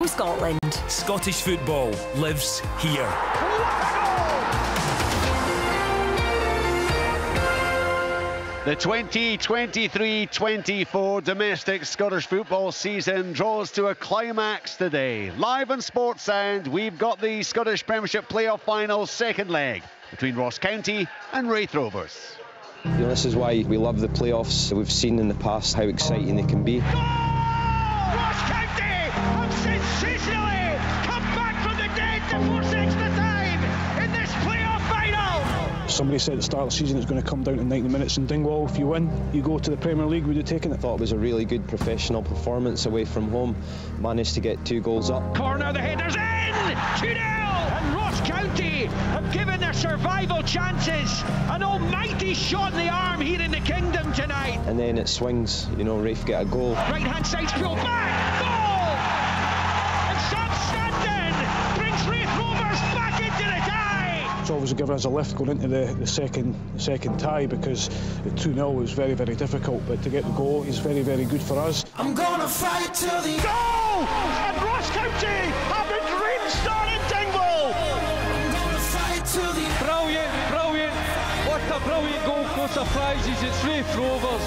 Scotland. Scottish football lives here. The 2023-24 domestic Scottish football season draws to a climax today. Live on Sportsound, we've got the Scottish Premiership playoff final second leg between Ross County and Raith Rovers. You know, this is why we love the playoffs. We've seen in the past how exciting they can be. Ross County have sensationally come back from the dead to force extra time in this playoff final. Somebody said at the start of the season it's going to come down to 90 minutes in Dingwall. If you win, you go to the Premier League. Would you have taken it? I thought it was a really good professional performance away from home. Managed to get 2 goals up. Corner, the header's in! 2-0! And Ross County have given their survival chances an almighty shot in the arm here in the Kingdom tonight. And then it swings, you know, Raith get a goal. Right hand side's pulled back! Goal! And Sam Stanton brings Raith Rovers back into the tie! It's always given us a lift going into the second tie, because the 2-0 was very, very difficult, but to get the goal is very, very good for us. I'm gonna fight till the goal! And Ross County have a dream start in Dingwall! I'm gonna fight till the brilliant! What a brilliant goal, no surprises, it's Raith Rovers.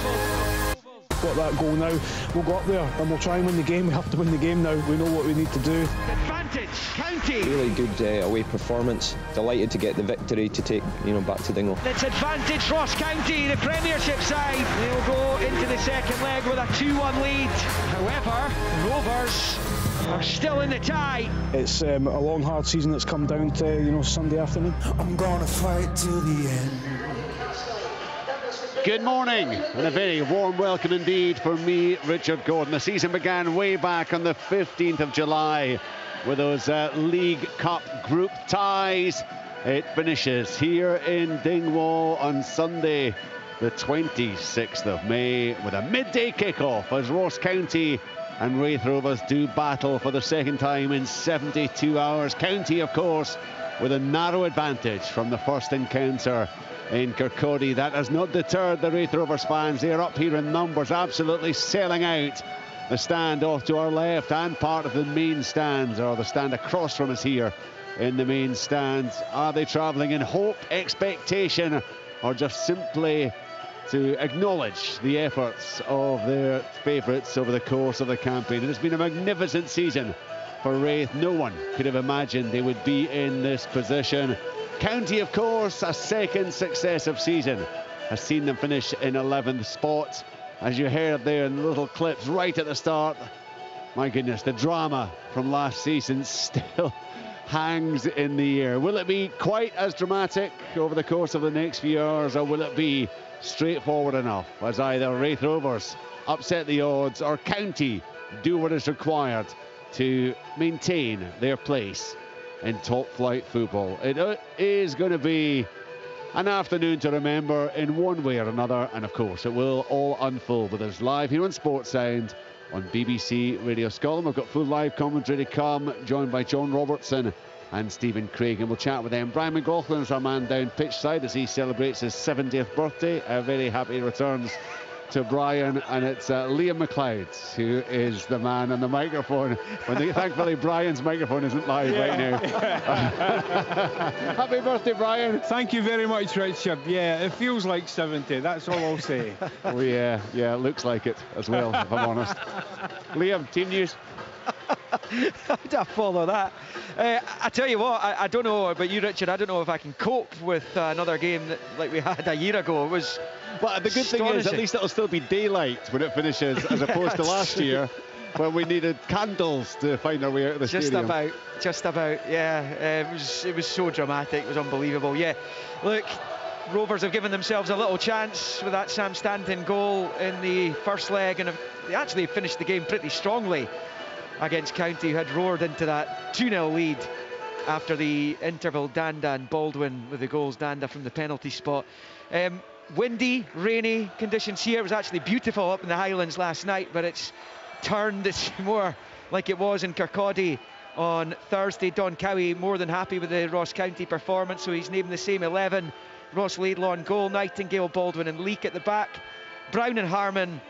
Got that goal now, we'll go up there and we'll try and win the game. We have to win the game now, we know what we need to do. Advantage, County! Really good away performance. Delighted to get the victory to take, you know, back to Dingwall. It's advantage Ross County, the Premiership side. They'll go into the second leg with a 2-1 lead. However, Rovers are still in the tie. It's a long, hard season that's come down to, you know, Sunday afternoon. I'm gonna fight till the end. Good morning and a very warm welcome indeed for me, Richard Gordon. The season began way back on the 15th of July with those League Cup group ties. It finishes here in Dingwall on Sunday, the 26th of May, with a midday kickoff as Ross County and Raith Rovers do battle for the second time in 72 hours. County, of course, with a narrow advantage from the first encounter in Kirkcaldy. That has not deterred the Raith Rovers fans. They are up here in numbers, absolutely selling out the stand off to our left and part of the main stand, or the stand across from us here in the main stand. Are they travelling in hope, expectation, or just simply to acknowledge the efforts of their favourites over the course of the campaign? It has been a magnificent season for Raith. No one could have imagined they would be in this position. County, of course, a second successive season has seen them finish in 11th spot. As you heard there in the little clips right at the start, my goodness, the drama from last season still hangs in the air. Will it be quite as dramatic over the course of the next few hours, or will it be straightforward enough as either Raith Rovers upset the odds or County do what is required to maintain their place in top flight football? It is going to be an afternoon to remember in one way or another, and of course it will all unfold with us live here on Sportsound on BBC Radio Scotland. We've got full live commentary to come, joined by John Robertson and Stephen Craig, and we'll chat with them. Brian McLaughlin is our man down pitch side as he celebrates his 70th birthday. A very happy returns to Brian, and it's Liam McLeod who is the man on the microphone. Thankfully Brian's microphone isn't live right now. Happy birthday, Brian. Thank you very much, Richard. Yeah, it feels like 70, that's all I'll say. Oh yeah, it looks like it as well, if I'm honest. Liam, team news. How do I follow that? I tell you what, I don't know about you, Richard. I don't know if I can cope with another game like we had a year ago. It was But the good thing is, at least it'll still be daylight when it finishes, as opposed to last year, when we needed candles to find our way out of the stadium. Just about, yeah. It was so dramatic. It was unbelievable. Yeah, look, Rovers have given themselves a little chance with that Sam Stanton goal in the first leg, and they actually finished the game pretty strongly against County, who had roared into that 2-0 lead after the interval. Danda and Baldwin with the goals. Danda from the penalty spot. Windy, rainy conditions here. It was actually beautiful up in the Highlands last night, but it's turned. It's more like it was in Kirkcaldy on Thursday. Don Cowie more than happy with the Ross County performance, so he's named the same 11. Ross Laidlaw on goal, Nightingale, Baldwin and Leake at the back. Brown and Harmon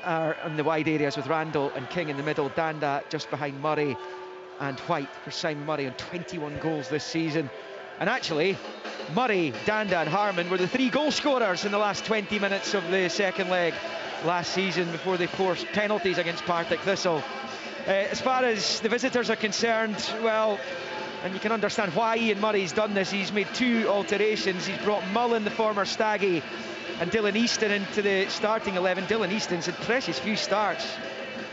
are in the wide areas with Randall and King in the middle, Danda just behind Murray and White for Simon Murray on 21 goals this season. And actually, Murray, Danda and Harman were the 3 goal scorers in the last 20 minutes of the second leg last season before they forced penalties against Partick Thistle. As far as the visitors are concerned, well, and you can understand why Ian Murray's done this. He's made 2 alterations. He's brought Mullen, the former Staggy, and Dylan Easton into the starting 11. Dylan Easton's had precious few starts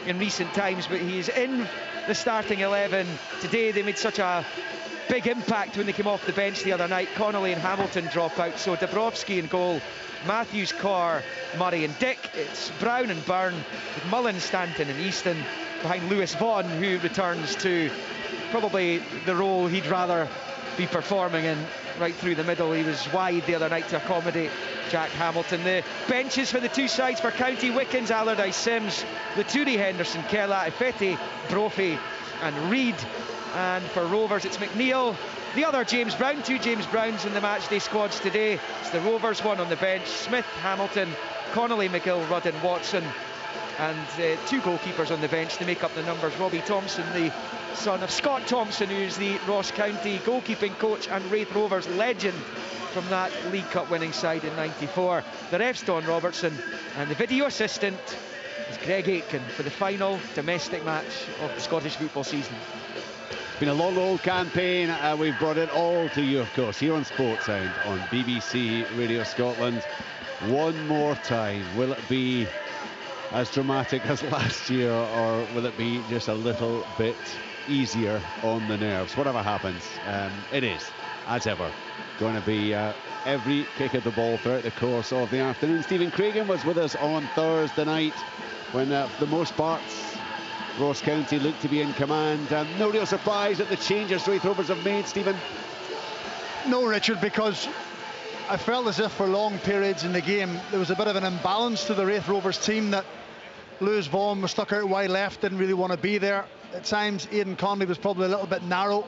in recent times, but he's in the starting 11 today. They made such a big impact when they came off the bench the other night. Connolly and Hamilton drop out, so Dabrowski in goal, Matthews, Corr, Murray and Dick. It's Brown and Byrne with Mullen, Stanton and Easton behind Lewis Vaughan, who returns to probably the role he'd rather be performing in, right through the middle. He was wide the other night to accommodate Jack Hamilton. The benches for the 2 sides for County: Wickens, Allardyce, Sims, Laturi, Henderson, Kella, Ifeti, Brophy and Reid. And for Rovers it's McNeil, the other James Brown, 2 James Browns in the matchday squads today. It's the Rovers one on the bench, Smith, Hamilton, Connolly, McGill, Rudd and Watson. And 2 goalkeepers on the bench to make up the numbers. Robbie Thompson, the son of Scott Thompson, who's the Ross County goalkeeping coach and Raith Rovers legend from that League Cup winning side in '94. The ref's Don Robertson, and the video assistant is Greg Aitken for the final domestic match of the Scottish football season. It's been a long old campaign, and we've brought it all to you, of course, here on Sportsound on BBC Radio Scotland. One more time, will it be as dramatic as last year, or will it be just a little bit easier on the nerves? Whatever happens, it is, as ever, going to be every kick of the ball throughout the course of the afternoon. Stephen Craigan was with us on Thursday night when, for the most part, Ross County looked to be in command. No real surprise at the changes Raith Rovers have made, Stephen? No, Richard, because I felt as if for long periods in the game there was a bit of an imbalance to the Raith Rovers team, that Lewis Vaughan was stuck out wide left, didn't really want to be there. At times Aidan Connolly was probably a little bit narrow,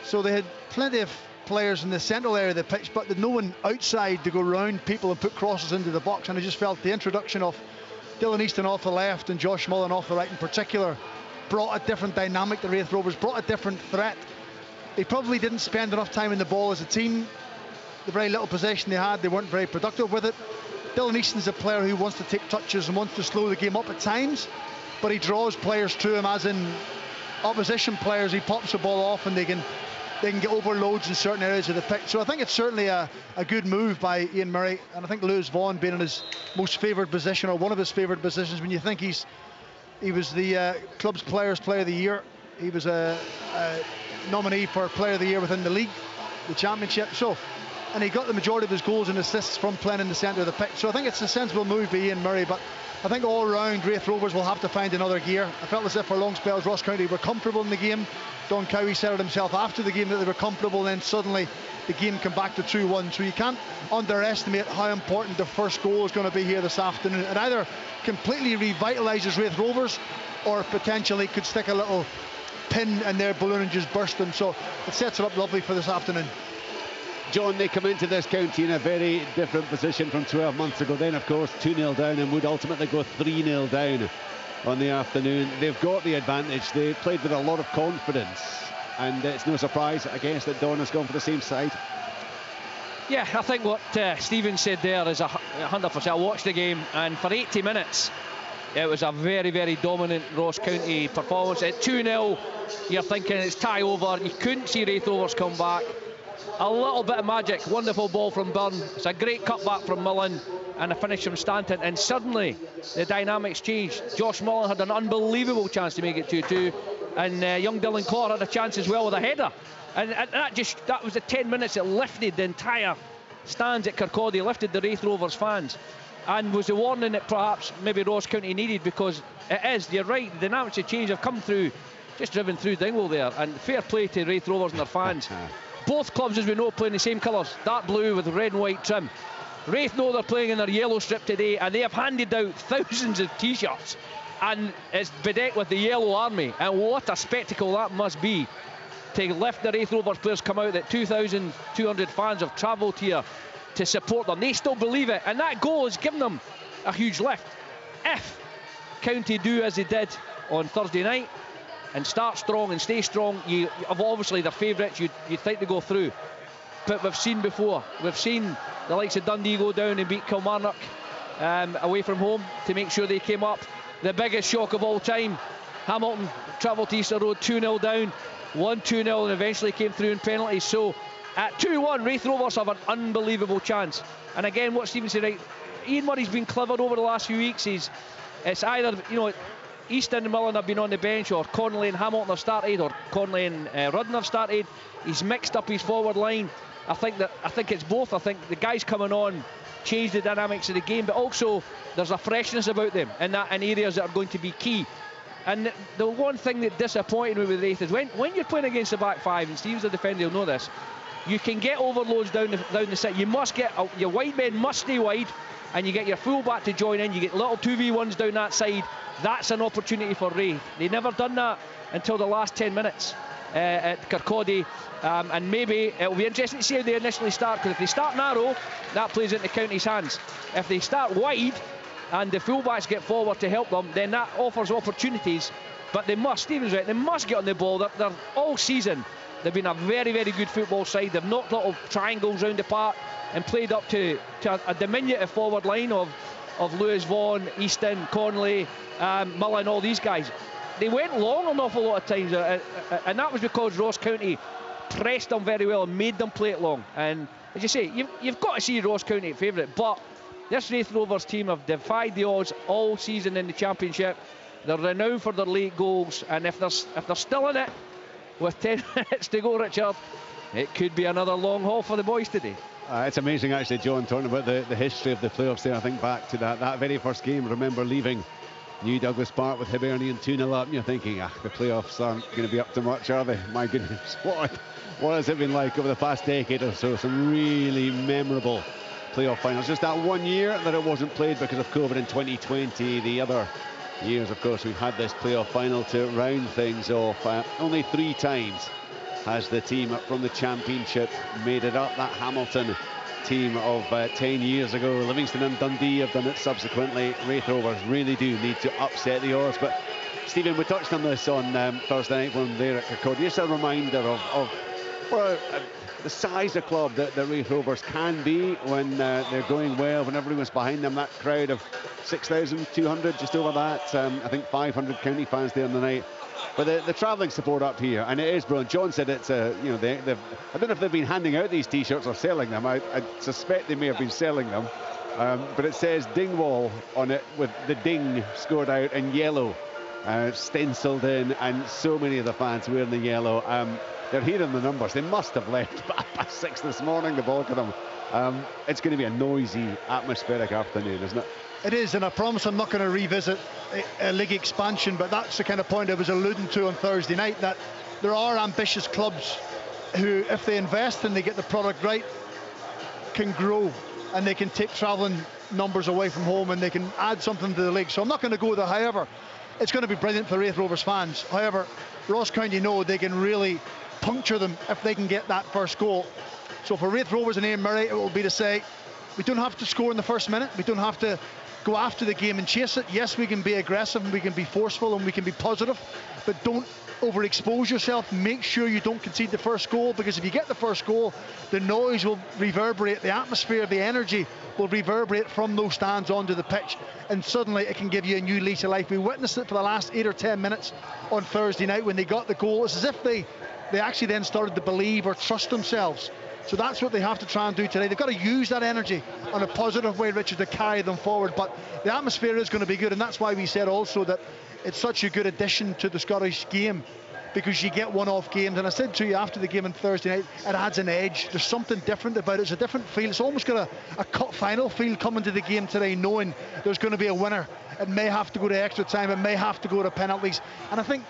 so they had plenty of players in the central area of the pitch, but no one outside to go round people and put crosses into the box. And I just felt the introduction of Dylan Easton off the left and Josh Mullen off the right in particular brought a different dynamic to Raith Rovers, brought a different threat. They probably didn't spend enough time in the ball as a team. The very little possession they had, they weren't very productive with it. Dylan Easton's a player who wants to take touches and wants to slow the game up at times, but he draws players to him, as in opposition players. He pops the ball off and they can get overloads in certain areas of the pitch. So I think it's certainly a good move by Ian Murray, and I think Lewis Vaughan being in his most favoured position, or one of his favoured positions, when you think he was the club's player of the year. He was a nominee for player of the year within the league, the Championship. So, and he got the majority of his goals and assists from playing in the centre of the pitch. So I think it's a sensible move by Ian Murray, but I think all round Raith Rovers will have to find another gear. I felt as if for long spells Ross County were comfortable in the game. Don Cowie said it himself after the game that they were comfortable, and then suddenly the game came back to 2-1. So you can't underestimate how important the first goal is going to be here this afternoon. It either completely revitalises Raith Rovers, or potentially could stick a little pin in their balloon and just burst them. So it sets it up lovely for this afternoon. John, they come into this county in a very different position from 12 months ago. Then, of course, 2-0 down, and would ultimately go 3-0 down on the afternoon. They've got the advantage. They played with a lot of confidence, and it's no surprise, I guess, that Don has gone for the same side. Yeah, I think what Stephen said there is 100%. I watched the game, and for 80 minutes it was a very, very dominant Ross County performance. At 2-0, you're thinking it's tie over. You couldn't see Raith Rovers come back. A little bit of magic, wonderful ball from Byrne. It's a great cutback from Mullen and a finish from Stanton, and suddenly the dynamics changed. Josh Mullen had an unbelievable chance to make it 2-2, and young Dylan Corr had a chance as well with a header, and that was the 10 minutes that lifted the entire stands at Kirkcaldy, lifted the Raith Rovers fans, and was the warning that perhaps maybe Ross County needed, because you're right, the dynamics have changed. Have come through, just driven through Dingwall there, and fair play to Raith Rovers and their fans. Both clubs, as we know, play in the same colours, dark blue with red and white trim. Raith know they're playing in their yellow strip today, and they have handed out thousands of t-shirts, and it's bedecked with the yellow army, and what a spectacle that must be to lift the Raith Rovers players come out, that 2,200 fans have travelled here to support them. They still believe it, and that goal has given them a huge lift. If County do as they did on Thursday night and start strong and stay strong, you obviously they're favourites, you'd think they go through. But we've seen before, we've seen the likes of Dundee go down and beat Kilmarnock away from home to make sure they came up. The biggest shock of all time, Hamilton travelled to Easter Road 2-0 down, won 2-0 and eventually came through in penalties. So at 2-1, Raith Rovers have an unbelievable chance. And again, what Stephen said, right, Ian Murray's been clever over the last few weeks. It's either, you know, Easton and Mullen have been on the bench, or Connolly and Hamilton have started, or Connolly and Rudden have started. He's mixed up his forward line. I think it's both. I think the guys coming on change the dynamics of the game, but also there's a freshness about them in areas that are going to be key. And the one thing that disappointed me with Raith is when you're playing against the back five, and Steve's a defender, he'll know this, you can get overloads down the set. You must get your wide men must stay wide, and you get your full back to join in. You get little 2v1s down that side. That's an opportunity for Raith. They never done that until the last 10 minutes at Kirkcaldy, and maybe it'll be interesting to see how they initially start, because if they start narrow, that plays into County's hands. If they start wide and the fullbacks get forward to help them, then that offers opportunities. But they must, Stephen's right, they must get on the ball. They're all season they've been a very, very good football side. They've knocked little triangles round the park and played up to a diminutive forward line of Lewis Vaughan, Easton, Connolly, Mullen, all these guys. They went long an awful lot of times, and that was because Ross County pressed them very well and made them play it long. And as you say, you've got to see Ross County at favourite, but this Raith Rovers team have defied the odds all season in the Championship. They're renowned for their late goals, and if they're still in it with 10 minutes to go, Richard, it could be another long haul for the boys today. It's amazing, actually, John, talking about the history of the playoffs there. I think back to that very first game. Remember leaving New Douglas Park with Hibernian 2-0 up, and you're thinking, the playoffs aren't going to be up to much, are they? My goodness, what has it been like over the past decade or so? Some really memorable playoff finals. Just that 1 year that it wasn't played because of COVID in 2020. The other years, of course, we've had this playoff final to round things off. Only 3 times has the team from the Championship made it up. That Hamilton team of 10 years ago. Livingston and Dundee have done it subsequently. Raith Rovers really do need to upset the odds. But Stephen, we touched on this on Thursday night when they're at Kirkcaldy. Just a reminder of the size of club that the Raith Rovers can be when they're going well, when everyone's behind them. That crowd of 6,200, just over that. I think 500 County fans there on the night. But the travelling support up here, and it is brilliant. John said it's I don't know if they've been handing out these T-shirts or selling them. I suspect they may have been selling them. But it says Dingwall on it with the ding scored out in yellow, stenciled in, and so many of the fans wearing the yellow. They're hearing the numbers. They must have left by 6 this morning, the bulk of them. It's going to be a noisy, atmospheric afternoon, isn't it? It is, and I promise I'm not going to revisit a league expansion, but that's the kind of point I was alluding to on Thursday night, that there are ambitious clubs who, if they invest and they get the product right, can grow, and they can take travelling numbers away from home, and they can add something to the league. So I'm not going to go there. However, it's going to be brilliant for Raith Rovers fans. However, Ross County know they can really puncture them if they can get that first goal. So for Raith Rovers and Ian Murray, it will be to say, we don't have to score in the first minute. We don't have to go after the game and chase it. Yes, we can be aggressive and we can be forceful and we can be positive, but don't overexpose yourself. Make sure you don't concede the first goal, because if you get the first goal, the noise will reverberate, the atmosphere, the energy will reverberate from those stands onto the pitch, and suddenly it can give you a new lease of life. We witnessed it for the last 8 or 10 minutes on Thursday night when they got the goal. It's as if they actually then started to believe or trust themselves. So that's what they have to try and do today. They've got to use that energy in a positive way, Richard, to carry them forward. But the atmosphere is going to be good, and that's why we said also that it's such a good addition to the Scottish game, because you get one-off games. And I said to you after the game on Thursday night, it adds an edge. There's something different about it. It's a different feel. It's almost got a cup final feel coming to the game today, knowing there's going to be a winner. It may have to go to extra time. It may have to go to penalties. And I think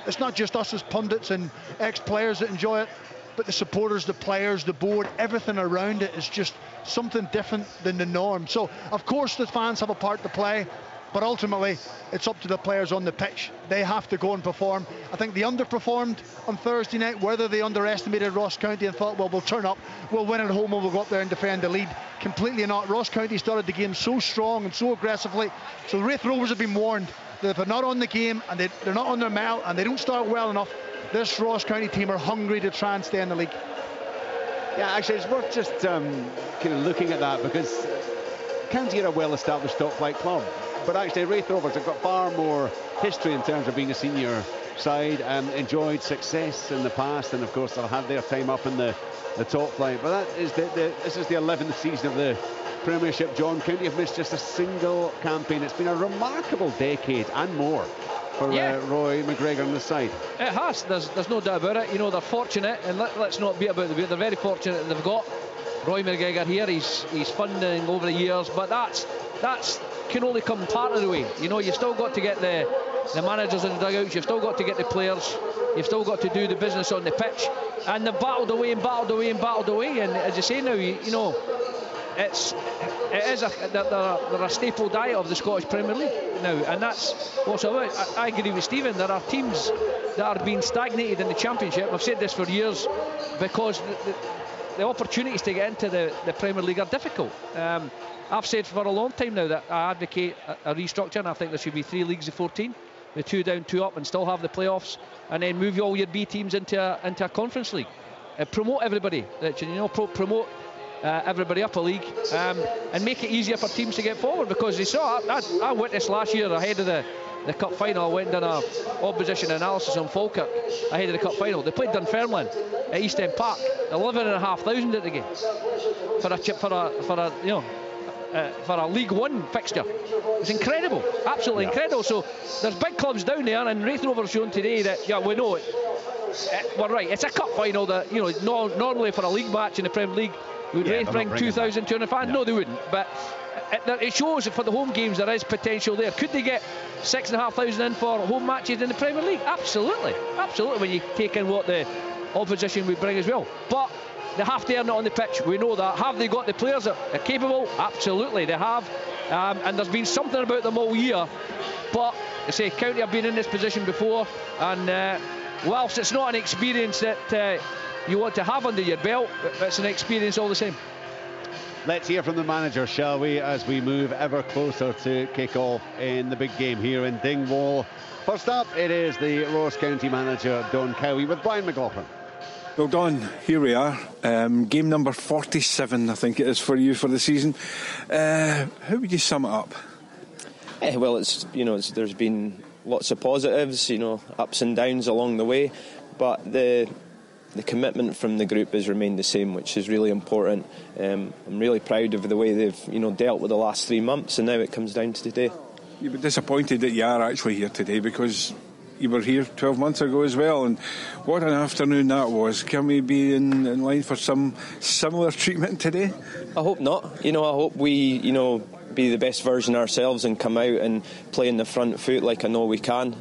it's not just us as pundits and ex-players that enjoy it, but the supporters, the players, the board, everything around it is just something different than the norm. So, of course, the fans have a part to play, but ultimately, it's up to the players on the pitch. They have to go and perform. I think they underperformed on Thursday night, whether they underestimated Ross County and thought, well, we'll turn up, we'll win at home, and we'll go up there and defend the lead. Completely not. Ross County started the game so strong and so aggressively. So Raith Rovers have been warned. if they're not on the game and they're not on their mettle and they don't start well enough, this Ross County team are hungry to try and stay in the league. Yeah, actually, it's worth just kind of looking at that, because County are a well-established top-flight club, but actually Raith Rovers have got far more history in terms of being a senior side and enjoyed success in the past, and of course they'll have their time up in the top flight. But that is this is the 11th season of the Premiership. John, County have missed just a single campaign. It's been a remarkable decade and more for Roy McGregor on the side. It has. There's no doubt about it. You know, they're fortunate, and let's not beat about the bush. They're very fortunate that they've got Roy McGregor here. He's funding over the years, but that's can only come part of the way. You know, you've still got to get the managers in the dugouts. You've still got to get the players. You've still got to do the business on the pitch. And they've battled away and battled away and battled away. And as you say now, you know, they're a staple diet of the Scottish Premier League now, and that's what's about. I agree with Stephen. There are teams that are being stagnated in the Championship. I've said this for years, because the opportunities to get into the Premier League are difficult. I've said for a long time now that I advocate a restructure, and I think there should be 3 leagues of 14, the 2 down, 2 up, and still have the playoffs, and then move all your B teams into a conference league. Promote everybody, you know, promote everybody up a league, and make it easier for teams to get forward, because they saw I witnessed last year ahead of the cup final. I went and done a opposition analysis on Falkirk ahead of the cup final. They played Dunfermline at East End Park, 11,500 at the game for a League One fixture. It's incredible, absolutely incredible. So there's big clubs down there, and Raith Rovers shown today that we know it. We're right. It's a cup final that, you know, normally for a league match in the Premier League, would Raith bring 2,200 fans? No, they wouldn't. But it shows that for the home games there is potential there. Could they get 6,500 in for home matches in the Premier League? Absolutely, when you take in what the opposition would bring as well. But they have to earn it on the pitch. We know that. Have they got the players that are capable? Absolutely, they have. And there's been something about them all year. But I say, County have been in this position before, and whilst it's not an experience that you want to have under your belt, it's an experience all the same. Let's hear from the manager, shall we, as we move ever closer to kick-off in the big game here in Dingwall. First up, it is the Ross County manager, Don Cowie, with Brian McLaughlin. Well, Don, here we are. Game number 47, I think it is, for you for the season. How would you sum it up? Well, there's been lots of positives, ups and downs along the way, but the commitment from the group has remained the same, which is really important. I'm really proud of the way they've dealt with the last 3 months, and now it comes down to today. You've been disappointed that you are actually here today, because you were here 12 months ago as well, and what an afternoon that was. Can we be in line for some similar treatment today? I hope not. I hope we be the best version of ourselves and come out and play in the front foot like I know we can,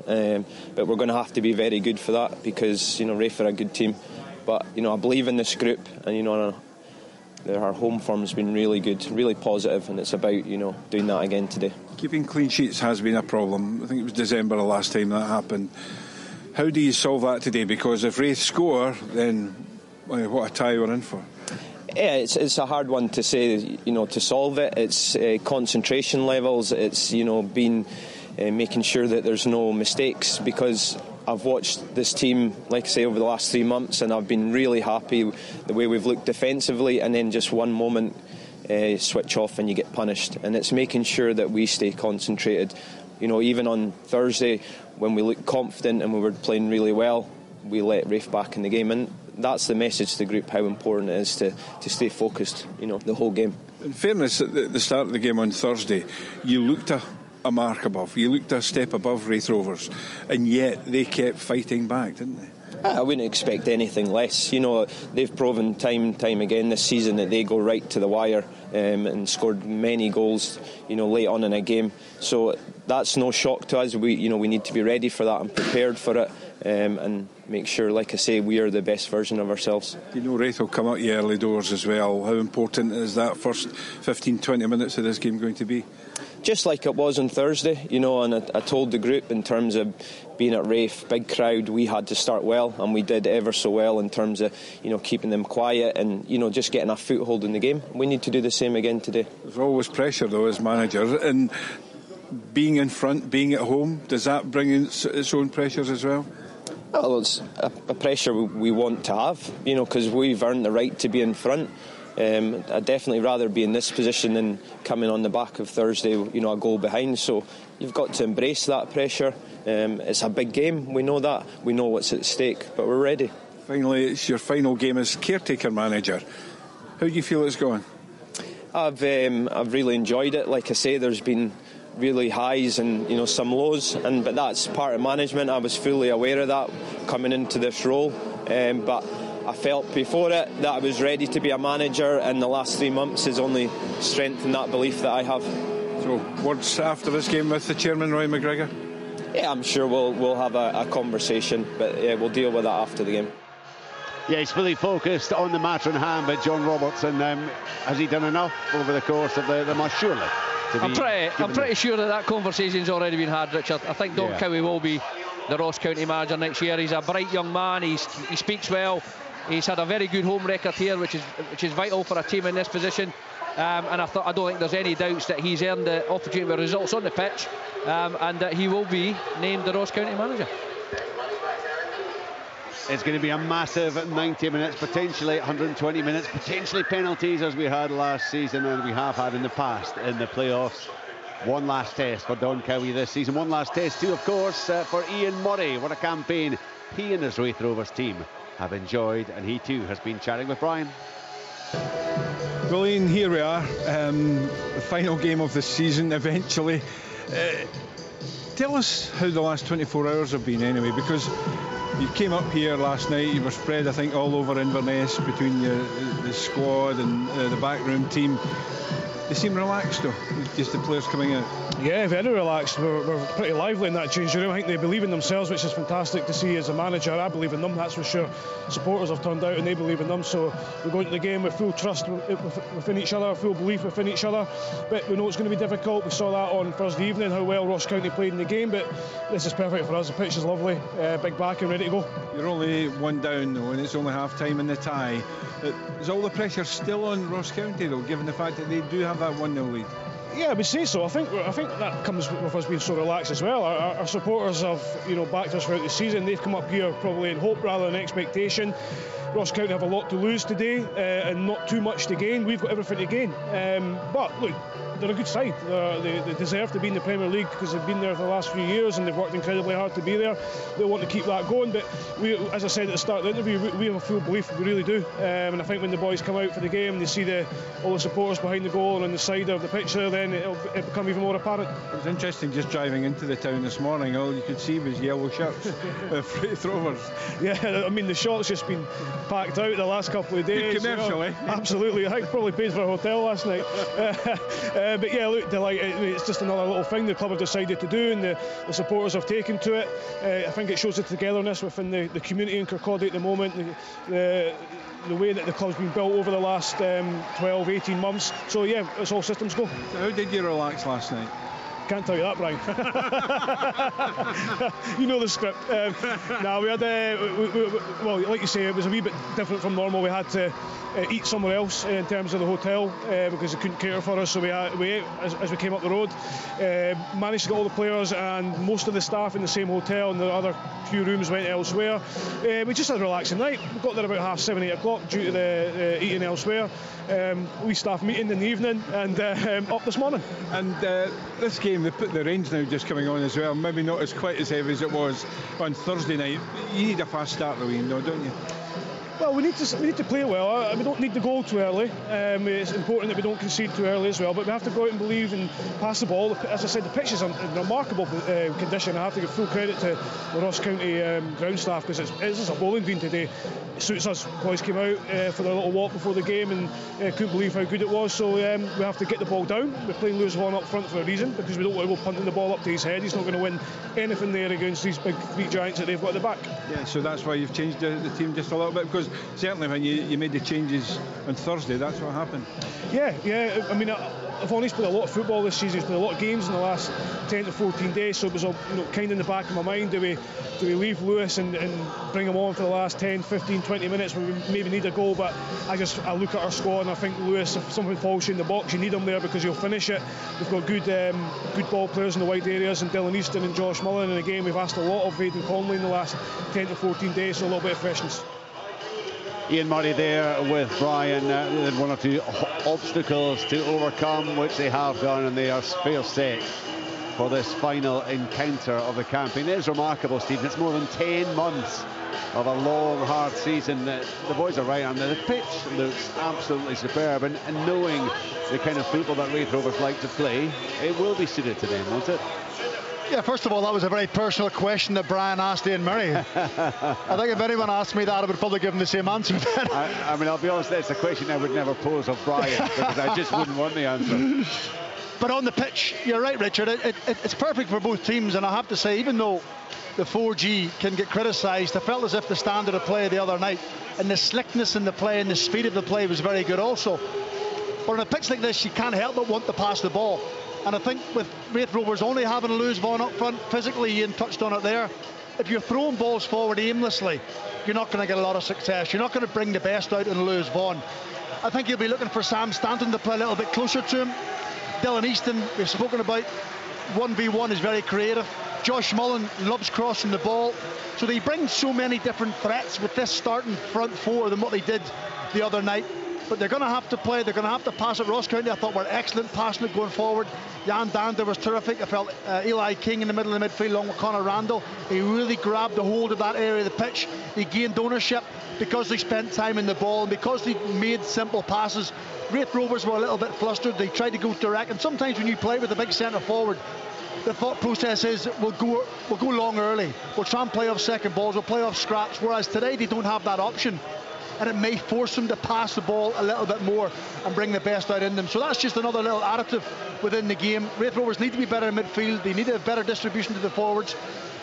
but we're going to have to be very good for that, because Raith are a good team. But I believe in this group, and our home form has been really good, really positive, and it's about doing that again today. Keeping clean sheets has been a problem. I think it was December the last time that happened. How do you solve that today? Because if Raith score, then what a tie we're in for. Yeah, it's a hard one to say, to solve it. It's concentration levels. It's making sure that there's no mistakes, because I've watched this team, like I say, over the last 3 months, and I've been really happy the way we've looked defensively, and then just one moment switch off and you get punished. And it's making sure that we stay concentrated. Even on Thursday, when we looked confident and we were playing really well, we let Raith back in the game, and that's the message to the group, how important it is to stay focused the whole game. In fairness, at the start of the game on Thursday, you looked a mark above, you looked a step above Raith Rovers, and yet they kept fighting back, didn't they? I wouldn't expect anything less. They've proven time again this season that they go right to the wire, and scored many goals late on in a game, so that's no shock to us. We need to be ready for that and prepared for it, and make sure, like I say, we are the best version of ourselves. Raith will come out the early doors as well. How important is that first 15-20 minutes of this game going to be? Just like it was on Thursday, and I told the group, in terms of being at Raith, big crowd, we had to start well, and we did ever so well in terms of keeping them quiet and just getting a foothold in the game. We need to do the same again today. There's always pressure though as manager, and being in front, being at home, does that bring in its own pressures as well? Well, it's a pressure we want to have, because we've earned the right to be in front. I'd definitely rather be in this position than coming on the back of Thursday, a goal behind. So you've got to embrace that pressure. It's a big game, we know that. We know what's at stake, but we're ready. Finally, it's your final game as caretaker manager. How do you feel it's going? I've really enjoyed it. Like I say, there's been really highs and some lows, but that's part of management. I was fully aware of that coming into this role, but I felt before it that I was ready to be a manager, and the last 3 months has only strengthened that belief that I have. So, words after this game with the chairman, Roy McGregor? Yeah, I'm sure we'll have a conversation, but we'll deal with that after the game. Yeah, he's fully focused on the matter in hand, but John Robertson, has he done enough over the course of the match, surely? I'm pretty sure that conversation's already been had, Richard. I think Don Cowie will be the Ross County manager next year. He's a bright young man, he speaks well, he's had a very good home record here, which is vital for a team in this position. And I don't think there's any doubts that he's earned the opportunity with results on the pitch, and that he will be named the Ross County manager. It's going to be a massive 90 minutes, potentially 120 minutes, potentially penalties as we had last season and we have had in the past in the playoffs. One last test for Don Cowie this season. One last test too, of course, for Ian Murray. What a campaign he and his Raith Rovers team have enjoyed, and he too has been chatting with Brian. Well, Ian, here we are, the final game of the season eventually. Tell us how the last 24 hours have been anyway, because you came up here last night, you were spread I think all over Inverness between the squad and the backroom team. They seem relaxed though, just the players coming out. Yeah, very relaxed. We're pretty lively in that changing room. I think they believe in themselves, which is fantastic to see as a manager. I believe in them, that's for sure. Supporters have turned out and they believe in them, so we go into the game with full trust within each other, full belief within each other. But we know it's going to be difficult. We saw that on Thursday evening, how well Ross County played in the game, but this is perfect for us. The pitch is lovely, big back and ready to go. You're only one down though, and it's only half time in the tie. Is all the pressure still on Ross County though, given the fact that they do have that 1-0 lead? Yeah, I would say so. I think that comes with us being so relaxed as well. Our supporters have, backed us throughout the season. They've come up here probably in hope rather than expectation. Ross County have a lot to lose today and not too much to gain. We've got everything to gain. But look, they're a good side. They deserve to be in the Premier League because they've been there for the last few years and they've worked incredibly hard to be there. They want to keep that going. But we, as I said at the start of the interview, we have a full belief, we really do. And I think when the boys come out for the game, they see all the supporters behind the goal and on the side of the picture, then it'll become even more apparent. It was interesting just driving into the town this morning. All you could see was yellow shirts of Raith Rovers. Yeah, I mean the shot's just been packed out the last couple of days. Good commercial, eh? Absolutely. I think probably paid for a hotel last night. But yeah, look, it's just another little thing the club have decided to do, and the supporters have taken to it. I think it shows the togetherness within the community in Kirkcaldy at the moment, the way that the club's been built over the last 12-18 months. So yeah, it's all systems go. So how did you relax last night? Can't tell you that, Brian. You know the script. We had, well, like you say, it was a wee bit different from normal. We had to eat somewhere else in terms of the hotel because they couldn't cater for us. So we ate as we came up the road. Managed to get all the players and most of the staff in the same hotel, and the other few rooms went elsewhere. We just had a relaxing night. We got there about 7:30, 8 o'clock due to the eating elsewhere. We staff meeting in the evening and up this morning. And this game, they put the rains now just coming on as well. Maybe not as quite as heavy as it was on Thursday night. You need a fast start, though, Ian, don't you? Well, we need to play well. We don't need to goal too early. It's important that we don't concede too early as well. But we have to go out and believe and pass the ball. As I said, the pitch is in remarkable condition. I have to give full credit to the Ross County ground staff because it's just a bowling green today. It suits us. Boys came out for their little walk before the game and couldn't believe how good it was. So we have to get the ball down. We're playing Lewis Vaughan up front for a reason because we don't want to go punting the ball up to his head. He's not going to win anything there against these big three giants that they've got at the back. Yeah, so that's why you've changed the team just a little bit, because because certainly when you made the changes on Thursday, that's what happened. Yeah. I mean, I've only played a lot of football this season. I've played a lot of games in the last 10 to 14 days, so it was kind of in the back of my mind. Do we leave Lewis and bring him on for the last 10, 15, 20 minutes where we maybe need a goal? But I look at our squad and I think Lewis, if something falls in the box, you need him there because he'll finish it. We've got good ball players in the wide areas, and Dylan Easton and Josh Mullen. And again, we've asked a lot of Aidan Conley in the last 10 to 14 days, so a little bit of freshness. Ian Murray there with Brian. One or two obstacles to overcome, which they have done, and they are fair set for this final encounter of the campaign. It is remarkable, Stephen. It's more than 10 months of a long, hard season. The boys are right, and the pitch looks absolutely superb. And knowing the kind of football that Raith Rovers like to play, it will be suited to them, won't it? Yeah, first of all, that was a very personal question that Brian asked Ian Murray. I think if anyone asked me that, I would probably give him the same answer. I mean, I'll be honest, it's a question I would never pose of Brian, because I just wouldn't want the answer. But on the pitch, you're right, Richard. It's perfect for both teams, and I have to say, even though the 4G can get criticised, I felt as if the standard of play the other night and the slickness in the play and the speed of the play was very good also. But on a pitch like this, you can't help but want to pass the ball. And I think with Raith Rovers only having Lewis Vaughan up front, physically Ian touched on it there, if you're throwing balls forward aimlessly, you're not going to get a lot of success. You're not going to bring the best out in Lewis Vaughan. I think you'll be looking for Sam Stanton to play a little bit closer to him. Dylan Easton, we've spoken about, 1v1 is very creative. Josh Mullen loves crossing the ball. So they bring so many different threats with this starting front four than what they did the other night. But they're going to have to play, they're going to have to pass it. Ross County, I thought, were excellent passing it going forward. Jan Dander was terrific. I felt Eli King in the middle of the midfield along with Conor Randall. He really grabbed the hold of that area of the pitch. He gained ownership because they spent time in the ball and because they made simple passes. Raith Rovers were a little bit flustered. They tried to go direct, and sometimes when you play with a big centre forward, the thought process is we'll go long early. We'll try and play off second balls, we'll play off scraps, whereas today they don't have that option. And it may force them to pass the ball a little bit more and bring the best out in them. So that's just another little additive within the game. Raith Rovers need to be better in midfield. They need a better distribution to the forwards.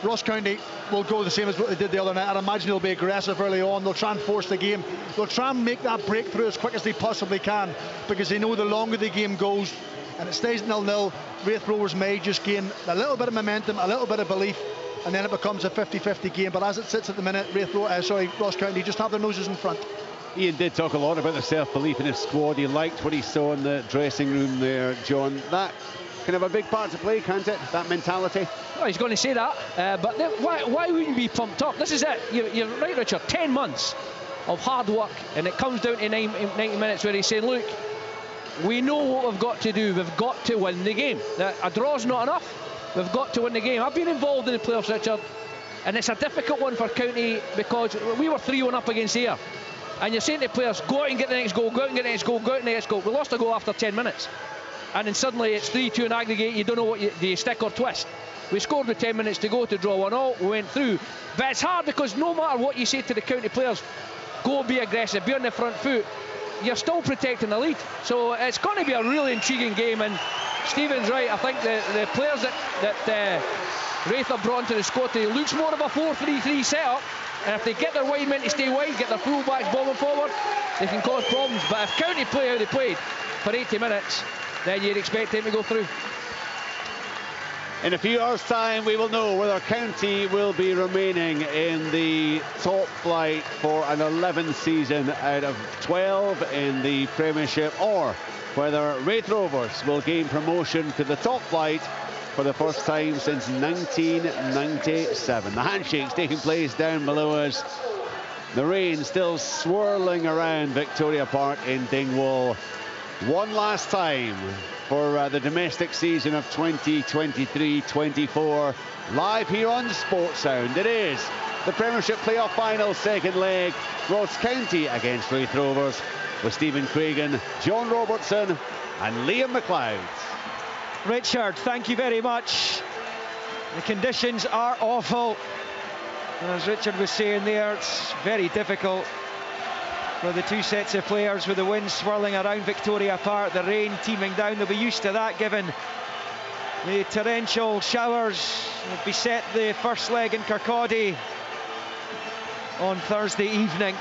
Ross County will go the same as what they did the other night. I imagine they'll be aggressive early on. They'll try and force the game. They'll try and make that breakthrough as quick as they possibly can, because they know the longer the game goes and it stays 0-0, Raith Rovers may just gain a little bit of momentum, a little bit of belief, and then it becomes a 50-50 game. But as it sits at the minute, Ross County just have their noses in front. Ian did talk a lot about the self-belief in his squad. He liked what he saw in the dressing room there, John. That can have a big part to play, can't it? That mentality. Well, he's going to say that, but why wouldn't you be pumped up? This is it. You're right, Richard. 10 months of hard work, and it comes down to 90 minutes where he's saying, look, we know what we've got to do. We've got to win the game. A draw's not enough. We've got to win the game. I've been involved in the playoffs, Richard, and it's a difficult one for County because we were 3-1 up against Ayr. And you're saying to players, go out and get the next goal, go out and get the next goal, go out and get the next goal. We lost a goal after 10 minutes. And then suddenly it's 3-2 in aggregate. You don't know what do you stick or twist. We scored with 10 minutes to go to draw 1-1. We went through. But it's hard because no matter what you say to the County players, go be aggressive, be on the front foot, you're still protecting the lead. So it's going to be a really intriguing game. And Stephen's right. I think the players that Raith have brought into the squad today looks more of a 4-3-3 setup. And if they get their wide men to stay wide, get their full-backs bombing forward, they can cause problems. But if County play how they played for 80 minutes, then you'd expect them to go through. In a few hours' time, we will know whether County will be remaining in the top flight for an 11th season out of 12 in the Premiership, or whether Raith Rovers will gain promotion to the top flight for the first time since 1997. The handshake's taking place down below us. The rain still swirling around Victoria Park in Dingwall. One last time for the domestic season of 2023-24. Live here on Sports Sound. It is the Premiership Playoff Final, second leg. Ross County against Raith Rovers with Stephen Craigan, John Robertson and Liam McLeod. Richard, thank you very much. The conditions are awful. And as Richard was saying there, it's very difficult for the two sets of players with the wind swirling around Victoria Park, the rain teeming down. They'll be used to that given the torrential showers that beset the first leg in Kirkcaldy on Thursday evening.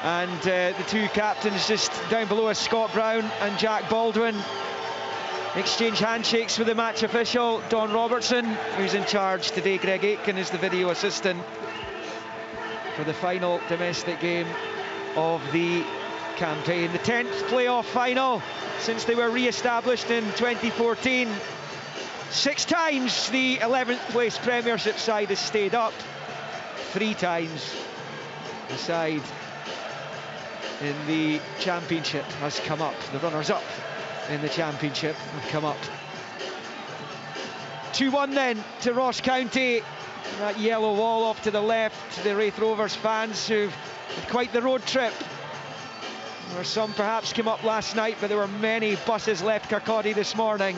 And the two captains just down below us, Scott Brown and Jack Baldwin, exchange handshakes with the match official, Don Robertson, who's in charge today. Greg Aitken is the video assistant for the final domestic game of the campaign. The 10th playoff final since they were re-established in 2014. 6 times the 11th place Premiership side has stayed up. 3 times the side in the Championship has come up. The runners-up in the Championship have come up. 2-1 then to Ross County. That yellow wall off to the left, the Raith Rovers fans who've had quite the road trip. There were some perhaps came up last night, but there were many buses left Kirkcaldy this morning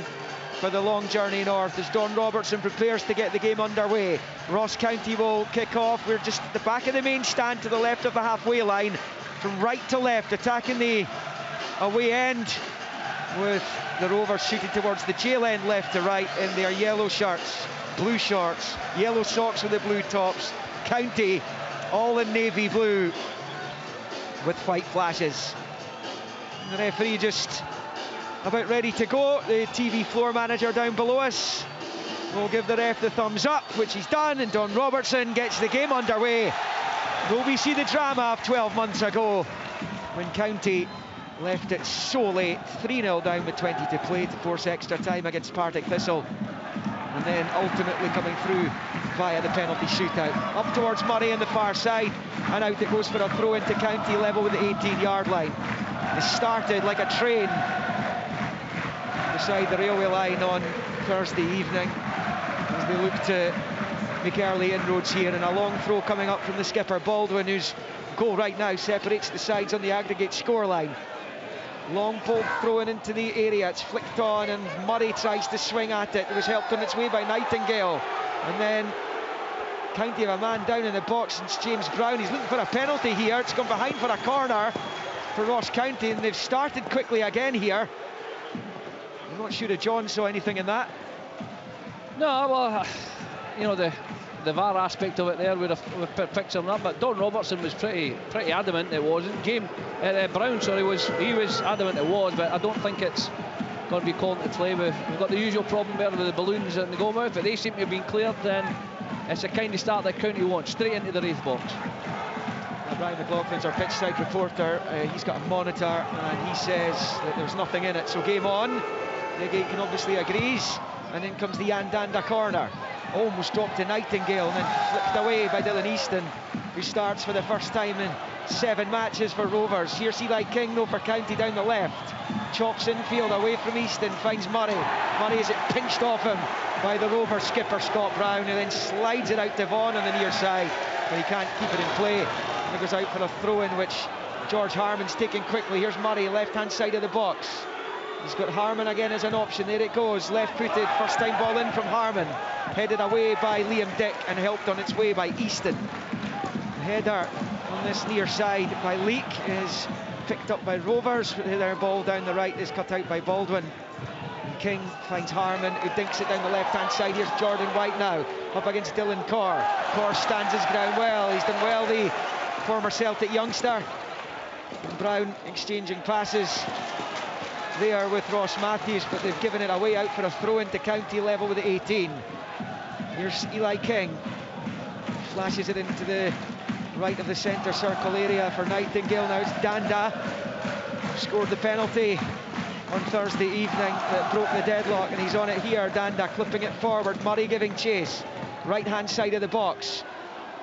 for the long journey north as Don Robertson prepares to get the game underway. Ross County will kick off. We're just at the back of the main stand to the left of the halfway line, from right to left, attacking the away end, with the Rovers shooting towards the jail end left to right in their yellow shirts, blue shorts, yellow socks with the blue tops. County all in navy blue with white flashes. And the referee just about ready to go. The TV floor manager down below us will give the ref the thumbs up, which he's done, and Don Robertson gets the game underway. Will we see the drama of 12 months ago when County left it so late, 3-0 down with 20 to play to force extra time against Partick Thistle, and then ultimately coming through via the penalty shootout. Up towards Murray on the far side, and out it goes for a throw into County level with the 18-yard line. It started like a train beside the railway line on Thursday evening as they look to make early inroads here, and a long throw coming up from the skipper Baldwin, whose goal right now separates the sides on the aggregate scoreline. Long ball thrown into the area, it's flicked on, and Murray tries to swing at it. It was helped on its way by Nightingale, and then County have a man down in the box, and it's James Brown. He's looking for a penalty here. It's gone behind for a corner for Ross County, and they've started quickly again here. I'm not sure if John saw anything in that. No, well, you know, the VAR aspect of it there would have picked something up, but Don Robertson was pretty adamant it wasn't. Brown, sorry, he was adamant it was, but I don't think it's going to be called into play. We've got the usual problem there with the balloons in the goal mouth, but they seem to have been cleared. Then it's the kind of start that County wants, straight into the Raith box. Brian McLaughlin's our pitch side reporter. He's got a monitor and he says that there's nothing in it, so game on. Greg Aitken obviously agrees, and in comes the Yandanda corner. Almost dropped to Nightingale and then flipped away by Dylan Easton, who starts for the first time in 7 matches for Rovers. Here's Eli King though for County down the left. Chops infield away from Easton, finds Murray. Murray is it pinched off him by the Rovers skipper Scott Brown, and then slides it out to Vaughan on the near side, but he can't keep it in play. And it goes out for a throw-in, which George Harmon's taking quickly. Here's Murray, left-hand side of the box. He's got Harmon again as an option. There it goes, left-footed, first-time ball in from Harmon. Headed away by Liam Dick and helped on its way by Easton. The header on this near side by Leake is picked up by Rovers. Their ball down the right is cut out by Baldwin. And King finds Harmon, who dinks it down the left-hand side. Here's Jordan White now, up against Dylan Corr. Corr stands his ground well. He's done well, the former Celtic youngster. And Brown exchanging passes there with Ross Matthews, but they've given it away out for a throw into County level with the 18. Here's Eli King, flashes it into the right of the centre circle area for Nightingale. Now it's Danda, who scored the penalty on Thursday evening that broke the deadlock, and he's on it here. Danda clipping it forward, Murray giving chase, right hand side of the box,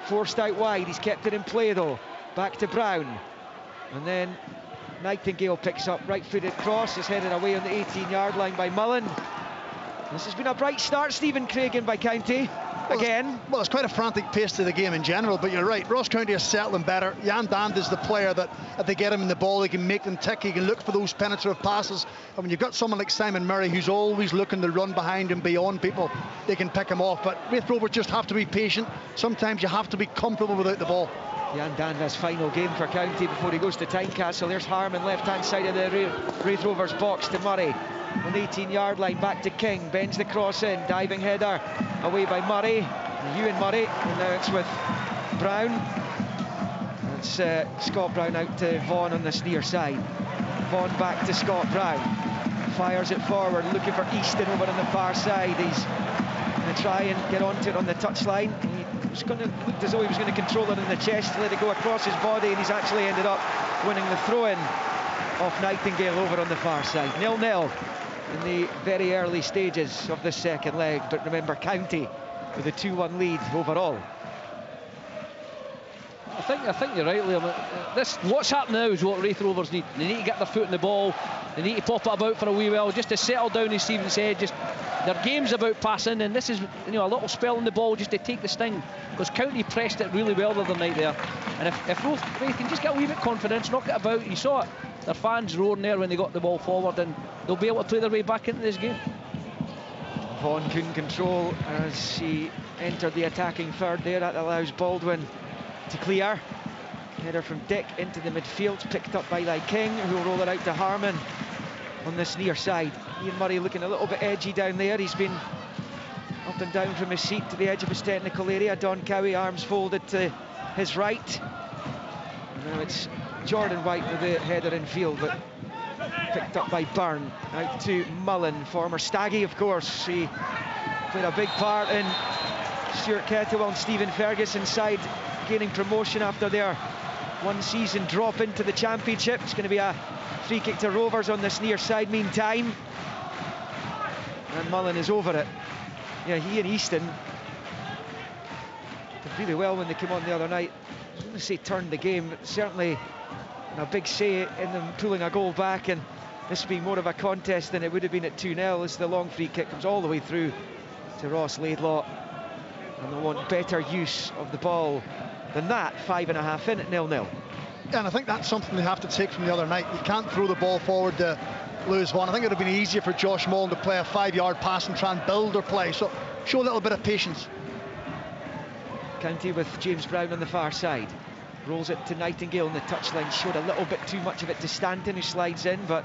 forced out wide. He's kept it in play though, back to Brown, and then Nightingale picks up, right-footed cross is headed away on the 18-yard line by Mullen. This has been a bright start, Stephen Craigan, by County again. Well, it's quite a frantic pace to the game in general, but you're right, Ross County is settling better. Jan Dand is the player that if they get him in the ball, he can make them tick, he can look for those penetrative passes, and when you've got someone like Simon Murray who's always looking to run behind and beyond people, they can pick him off. But Raith Rovers just have to be patient. Sometimes you have to be comfortable without the ball. Jan Danda's final game for County before he goes to Tynecastle. There's Harmon, left-hand side of the Raith Rovers box to Murray. On the 18-yard line, back to King, bends the cross in, diving header away by Murray, Ewan Murray, and now it's with Brown. And It's Scott Brown out to Vaughan on this near side. Vaughan back to Scott Brown. Fires it forward, looking for Easton over on the far side. He's going to try and get onto it on the touchline. He was going to looked as though he was going to control it in the chest, let it go across his body, and he's actually ended up winning the throw-in off Nightingale over on the far side. 0-0 in the very early stages of this second leg, but remember, County with a 2-1 lead overall. I think you're right, Liam. What's happening now is what Raith Rovers need. They need to get their foot in the ball. They need to pop it about for a wee while, just to settle down, as Stephen said. Just their game's about passing, and this is, a little spell in the ball just to take the sting, because County pressed it really well the other night there. And if Raith can just get a wee bit of confidence, knock it about, you saw it. Their fans roaring there when they got the ball forward, and they'll be able to play their way back into this game. Vaughan couldn't control as he entered the attacking third there. That allows Baldwin to clear. Header from Dick into the midfield, picked up by King, who will roll it out to Harmon on this near side. Ian Murray looking a little bit edgy down there. He's been up and down from his seat to the edge of his technical area. Don Cowie, arms folded to his right. And now it's Jordan White with the header in field, but picked up by Byrne. Out to Mullen, former Staggy, of course. He played a big part in Stuart Kettlewell and Stephen Ferguson's side gaining promotion after their one-season drop into the Championship. It's going to be a free kick to Rovers on this near side meantime. And Mullen is over it. Yeah, he and Easton did really well when they came on the other night. I was going to say turned the game, but certainly a big say in them pulling a goal back, and this being more of a contest than it would have been at 2-0 as the long free kick comes all the way through to Ross Laidlaw. And they'll want better use of the ball than that. 5.5 in at 0-0. And I think that's something they have to take from the other night. You can't throw the ball forward to lose one. I think it would have been easier for Josh Mullen to play a 5-yard pass and try and build their play. So show a little bit of patience. County with James Brown on the far side. Rolls it to Nightingale on the touchline. Showed a little bit too much of it to Stanton, who slides in, but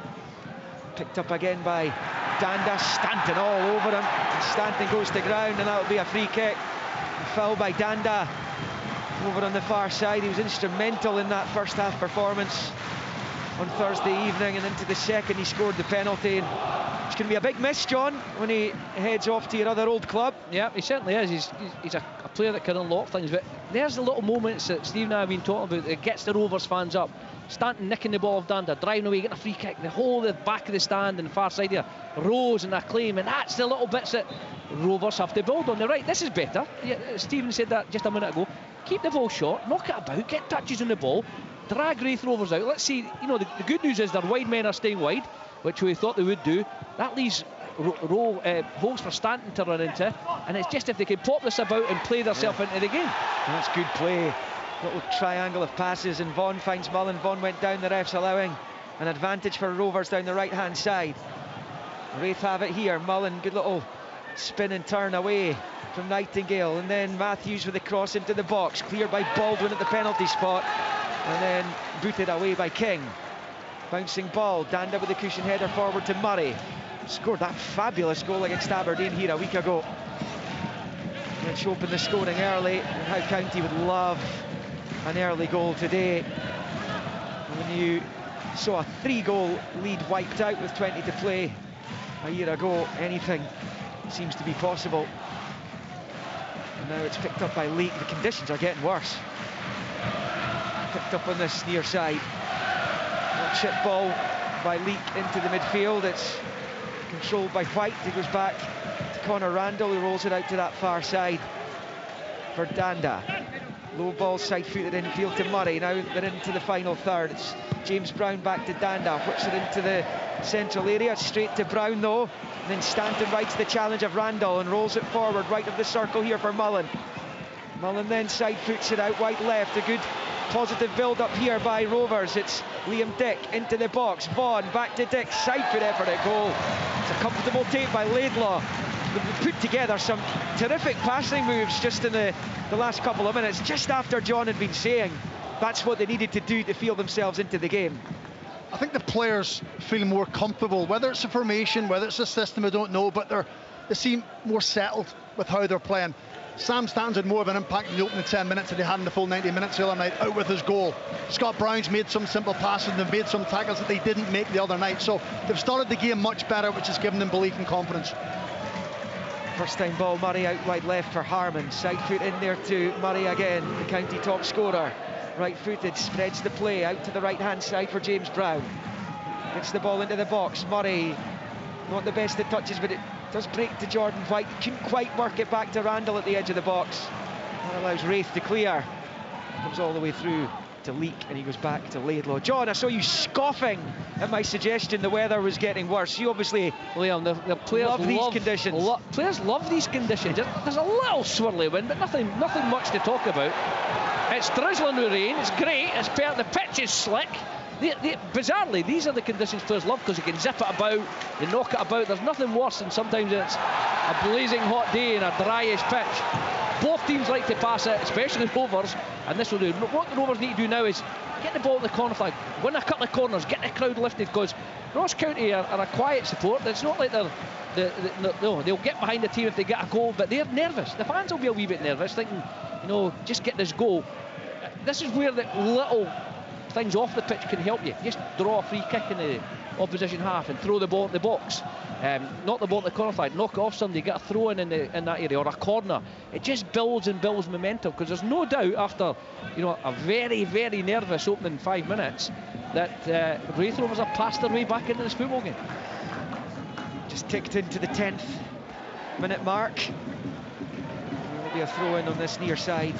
picked up again by Danda. Stanton all over him. And Stanton goes to ground, and that'll be a free kick. A foul by Danda over on the far side. He was instrumental in that first half performance on Thursday evening, and into the second he scored the penalty. And it's going to be a big miss, John, when he heads off to your other old club. Yeah, he certainly is. He's a player that can unlock things, but there's the little moments that Steve and I have been talking about that gets the Rovers fans up. Stanton nicking the ball of Danda, driving away, getting a free kick, the whole of the back of the stand and the far side here, Rose and Acclaim, and that's the little bits that Rovers have to build on. They're right, this is better. Yeah, Stephen said that just a minute ago. Keep the ball short, knock it about, get touches on the ball, drag Raith Rovers out. Let's see, the good news is their wide men are staying wide, which we thought they would do. That leaves holes for Stanton to run into, and it's just if they can pop this about and play themselves into the game. That's good play. Little triangle of passes, and Vaughan finds Mullen. Vaughan went down, the refs allowing an advantage for Rovers down the right hand side. Raith have it here. Mullen, good little spin and turn away from Nightingale, and then Matthews with the cross into the box, cleared by Baldwin at the penalty spot, and then booted away by King. Bouncing ball, Danda with the cushion header forward to Murray. Scored that fabulous goal against Aberdeen here a week ago, which opened the scoring early, and how County would love an early goal today. When you saw a 3-goal lead wiped out with 20 to play a year ago, anything seems to be possible. And now it's picked up by Leake. The conditions are getting worse. Picked up on this near side. Chip ball by Leake into the midfield. It's controlled by White. He goes back to Connor Randall, who rolls it out to that far side for Danda. Low ball, side-footed infield to Murray. Now they're into the final third. It's James Brown back to Danda, whips it into the central area. Straight to Brown though. And then Stanton rides the challenge of Randall and rolls it forward right of the circle here for Mullen. Mullen then side-foots it out, White left. A good positive build-up here by Rovers. It's Liam Dick into the box. Vaughan back to Dick. Side-foot effort at goal. It's a comfortable take by Laidlaw. They've put together some terrific passing moves just in the last couple of minutes, just after John had been saying that's what they needed to do to feel themselves into the game. I think the players feel more comfortable, whether it's a formation, whether it's a system, I don't know, but they seem more settled with how they're playing. Sam Stanton's had more of an impact in the opening 10 minutes than he had in the full 90 minutes the other night, out with his goal. Scott Brown's made some simple passes and they've made some tackles that they didn't make the other night. So they've started the game much better, which has given them belief and confidence. First time ball, Murray out wide left for Harman. Side foot in there to Murray again, the county top scorer. Right-footed, spreads the play out to the right-hand side for James Brown. Gets the ball into the box. Murray, not the best at touches, but it does break to Jordan White. Couldn't quite work it back to Randall at the edge of the box. That allows Raith to clear. Comes all the way through to Leak, and he goes back to Laidlaw. John, I saw you scoffing at my suggestion the weather was getting worse. You obviously, Liam, the players love these conditions. Players love these conditions. There's a little swirly wind, but nothing much to talk about. It's drizzling with rain. It's great. The pitch is slick. Bizarrely, these are the conditions players love, because you can zip it about, you knock it about. There's nothing worse than sometimes it's a blazing hot day and a dryish pitch. Both teams like to pass it, especially the Rovers, and this will do. What the Rovers need to do now is get the ball at the corner flag, win a couple of corners, get the crowd lifted, because Ross County are a quiet support. It's not like they'll get behind the team if they get a goal, but they're nervous. The fans will be a wee bit nervous, thinking, just get this goal. This is where the little things off the pitch can help you. Just draw a free kick in the opposition half and throw the ball in the box. Knock the ball at the corner flag, knock it off somebody, get a throw in that area, or a corner. It just builds and builds momentum, because there's no doubt after a very, very nervous opening 5 minutes that Raith Rovers have passed their way back into this football game. Just ticked into the 10th minute mark. There will be a throw in on this near side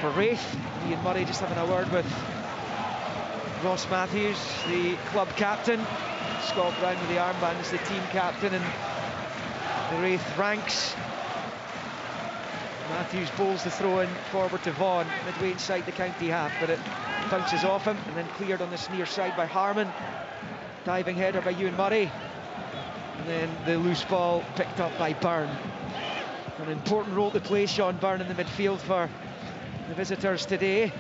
for Raith. Ian Murray just having a word with Ross Matthews, the club captain. Scott Brown with the armband is the team captain, and the Raith ranks. Matthews bowls the throw in forward to Vaughan, midway inside the county half, but it bounces off him and then cleared on this near side by Harman. Diving header by Ewan Murray, and then the loose ball picked up by Byrne. An important role to play, Sean Byrne, in the midfield for the visitors today.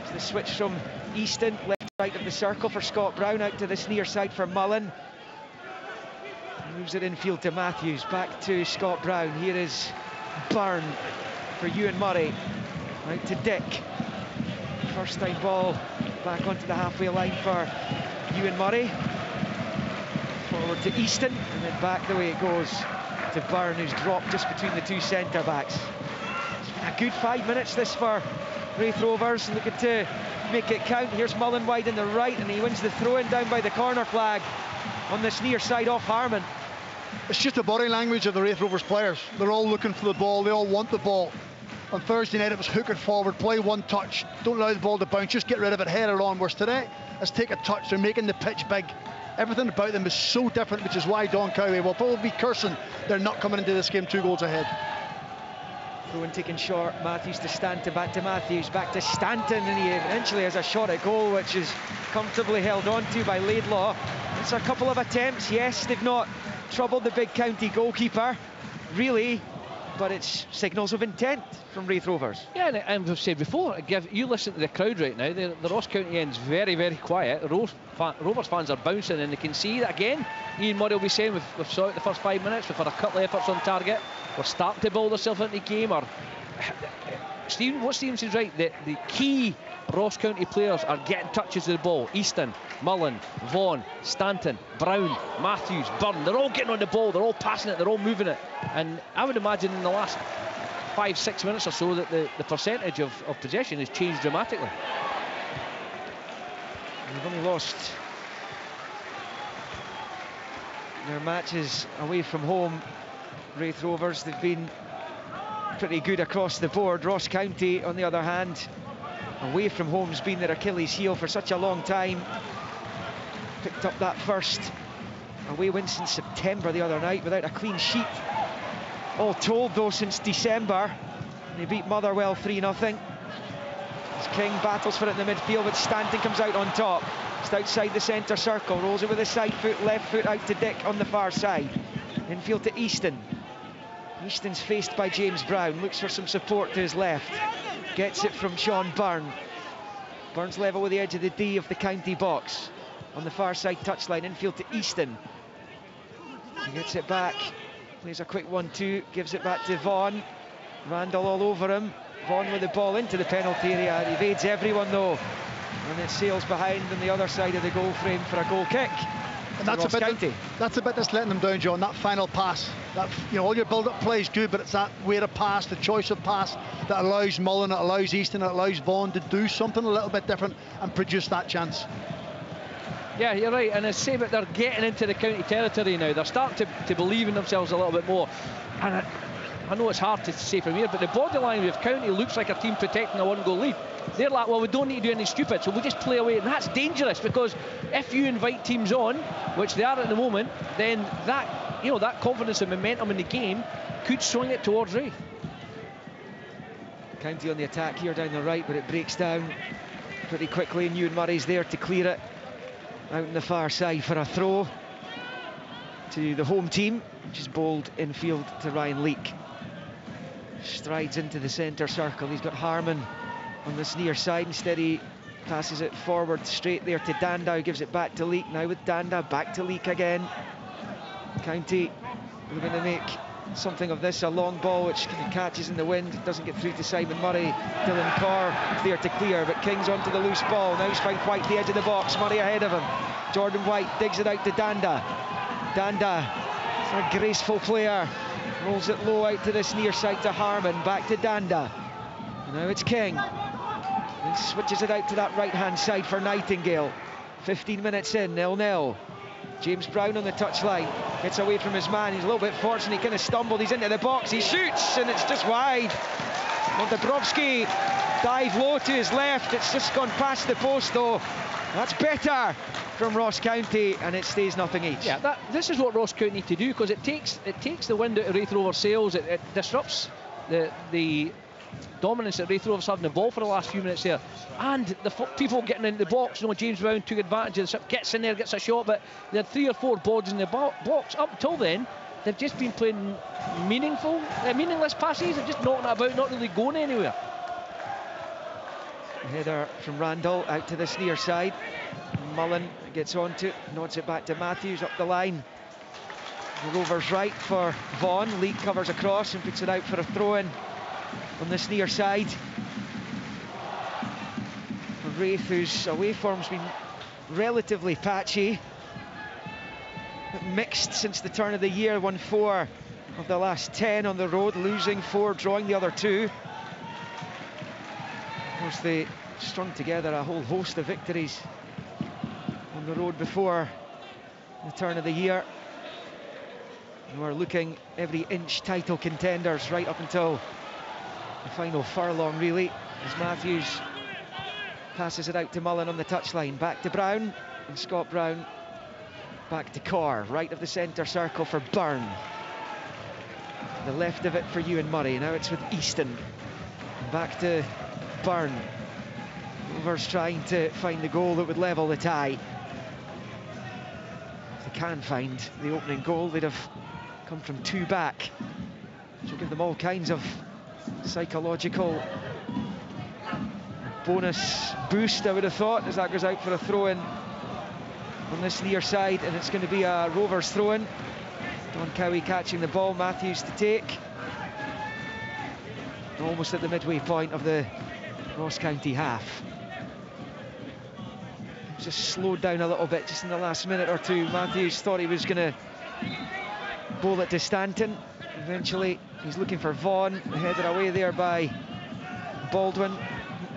It's the switch from Easton, left right of the circle for Scott Brown, out to this near side for Mullen. Moves it infield to Matthews, back to Scott Brown. Here is Byrne for Ewan Murray, out to Dick. First time ball back onto the halfway line for Ewan Murray. Forward to Easton, and then back the way it goes to Byrne, who's dropped just between the two centre backs. A good 5 minutes this for Raith Rovers, looking to make it count. Here's Mullen wide in the right, and he wins the throw-in down by the corner flag on this near side off Harman. It's just the body language of the Raith Rovers players. They're all looking for the ball, they all want the ball. On Thursday night it was hook it forward, play one touch, don't allow the ball to bounce, just get rid of it, head it on. Whereas today, let's take a touch, they're making the pitch big. Everything about them is so different, which is why Don Cowley will probably be cursing they're not coming into this game 2 goals ahead. Throw-in taken short, Matthews to Stanton, back to Matthews, back to Stanton, and he eventually has a shot at goal, which is comfortably held on to by Laidlaw. It's a couple of attempts, yes, they've not troubled the big county goalkeeper, really, but it's signals of intent from Raith Rovers. Yeah, and we've said before, you listen to the crowd right now, the Ross County end's very, very quiet. Rovers fans are bouncing, and they can see that again. Ian Murray will be saying, we've saw it the first 5 minutes, we've had a couple of efforts on target, we're starting to build ourselves into the game. Or what Stephen says right, the key Ross County players are getting touches of the ball. Easton, Mullen, Vaughan, Stanton, Brown, Matthews, Byrne, they're all getting on the ball, they're all passing it, they're all moving it. And I would imagine in the last 5-6 minutes or so that the percentage of possession has changed dramatically. They've only lost their matches away from home. Raith Rovers, they've been pretty good across the board. Ross County, on the other hand, away from home has been their Achilles heel for such a long time. Picked up that first away win since September the other night without a clean sheet. All told though since December. They beat Motherwell 3-0. As King battles for it in the midfield, but Stanton comes out on top. Just outside the centre circle, rolls it with his side foot, left foot out to Dick on the far side. Infield to Easton. Easton's faced by James Brown, looks for some support to his left. Gets it from Sean Byrne. Byrne's level with the edge of the D of the county box. On the far side touchline, infield to Easton. He gets it back Plays a quick 1-2, gives it back to Vaughan. Randall all over him. Vaughan with the ball into the penalty area. He evades everyone though. And it sails behind on the other side of the goal frame for a goal kick. And that's a bit that's letting them down, John, that final pass. That, you know, all your build-up play is good, but it's that way to pass, the choice of pass that allows Mullen, it allows Easton, it allows Vaughan to do something a little bit different and produce that chance. Yeah, you're right, and it's say that they're getting into the county territory now. They're starting to believe in themselves a little bit more. And I know it's hard to say from here, but the body language of County looks like a team protecting a one-goal lead. They're like, well, we don't need to do anything stupid, so we'll just play away. And that's dangerous, because if you invite teams on, which they are at the moment, then that, you know, that confidence and momentum in the game could swing it towards Raith. County on the attack here down the right, but it breaks down pretty quickly. Ewan Murray's there to clear it out on the far side for a throw to the home team, which is bowled infield to Ryan Leake. Strides into the centre circle. He's got Harmon on this near side. Instead he passes it forward straight there to Danda, who gives it back to Leake. Now with Danda, back to Leake again. County looking to make something of this, a long ball which kind of catches in the wind, doesn't get through to Simon Murray. Dylan Carr there to clear, but King's onto the loose ball. Now he's found White the edge of the box, Murray ahead of him. Jordan White digs it out to Danda. Danda, a graceful player, rolls it low out to this near side to Harmon, back to Danda. Now it's King, and switches it out to that right hand side for Nightingale. 15 minutes in, 0-0. James Brown on the touchline, gets away from his man. He's a little bit fortunate, he kind of stumbled, he's into the box, he shoots, and it's just wide. Dabrowski dive low to his left, it's just gone past the post though. That's better from Ross County, and it stays nothing each. Yeah, this is what Ross County need to do, because it takes the wind out of Raith Rovers' sails. It disrupts the dominance that Raith Rovers have in the ball for the last few minutes there, and the people getting into the box. You know, James Brown took advantage of it, gets in there, gets a shot, but there are 3 or 4 boards in the box. Up until then, they've just been playing meaningless passes. They're just knocking it about, not really going anywhere. Header from Randall out to this near side. Mullen gets onto it, nods it back to Matthews up the line. The Rovers right for Vaughan. Leake covers across and puts it out for a throw-in on this near side. For Raith, whose away form's been relatively patchy, but mixed since the turn of the year. Won 4 of the last 10 on the road, losing 4, drawing the other 2. Of course, they strung together a whole host of victories on the road before the turn of the year. And we're looking every inch title contenders right up until the final furlong, really, as Matthews passes it out to Mullen on the touchline. Back to Brown, and Scott Brown back to Carr, right of the centre circle for Byrne. The left of it for Ewan Murray. Now it's with Easton. Back to Byrne. Rovers trying to find the goal that would level the tie. If they can find the opening goal, they'd have come from 2 back, which will give them all kinds of psychological bonus boost, I would have thought, as that goes out for a throw-in on this near side, and it's going to be a Rovers throw-in. Don Cowie catching the ball, Matthews to take. Almost at the midway point of the Ross County half. Just slowed down a little bit just in the last minute or 2. Matthews thought he was going to bowl it to Stanton. Eventually he's looking for Vaughan, headed away there by Baldwin,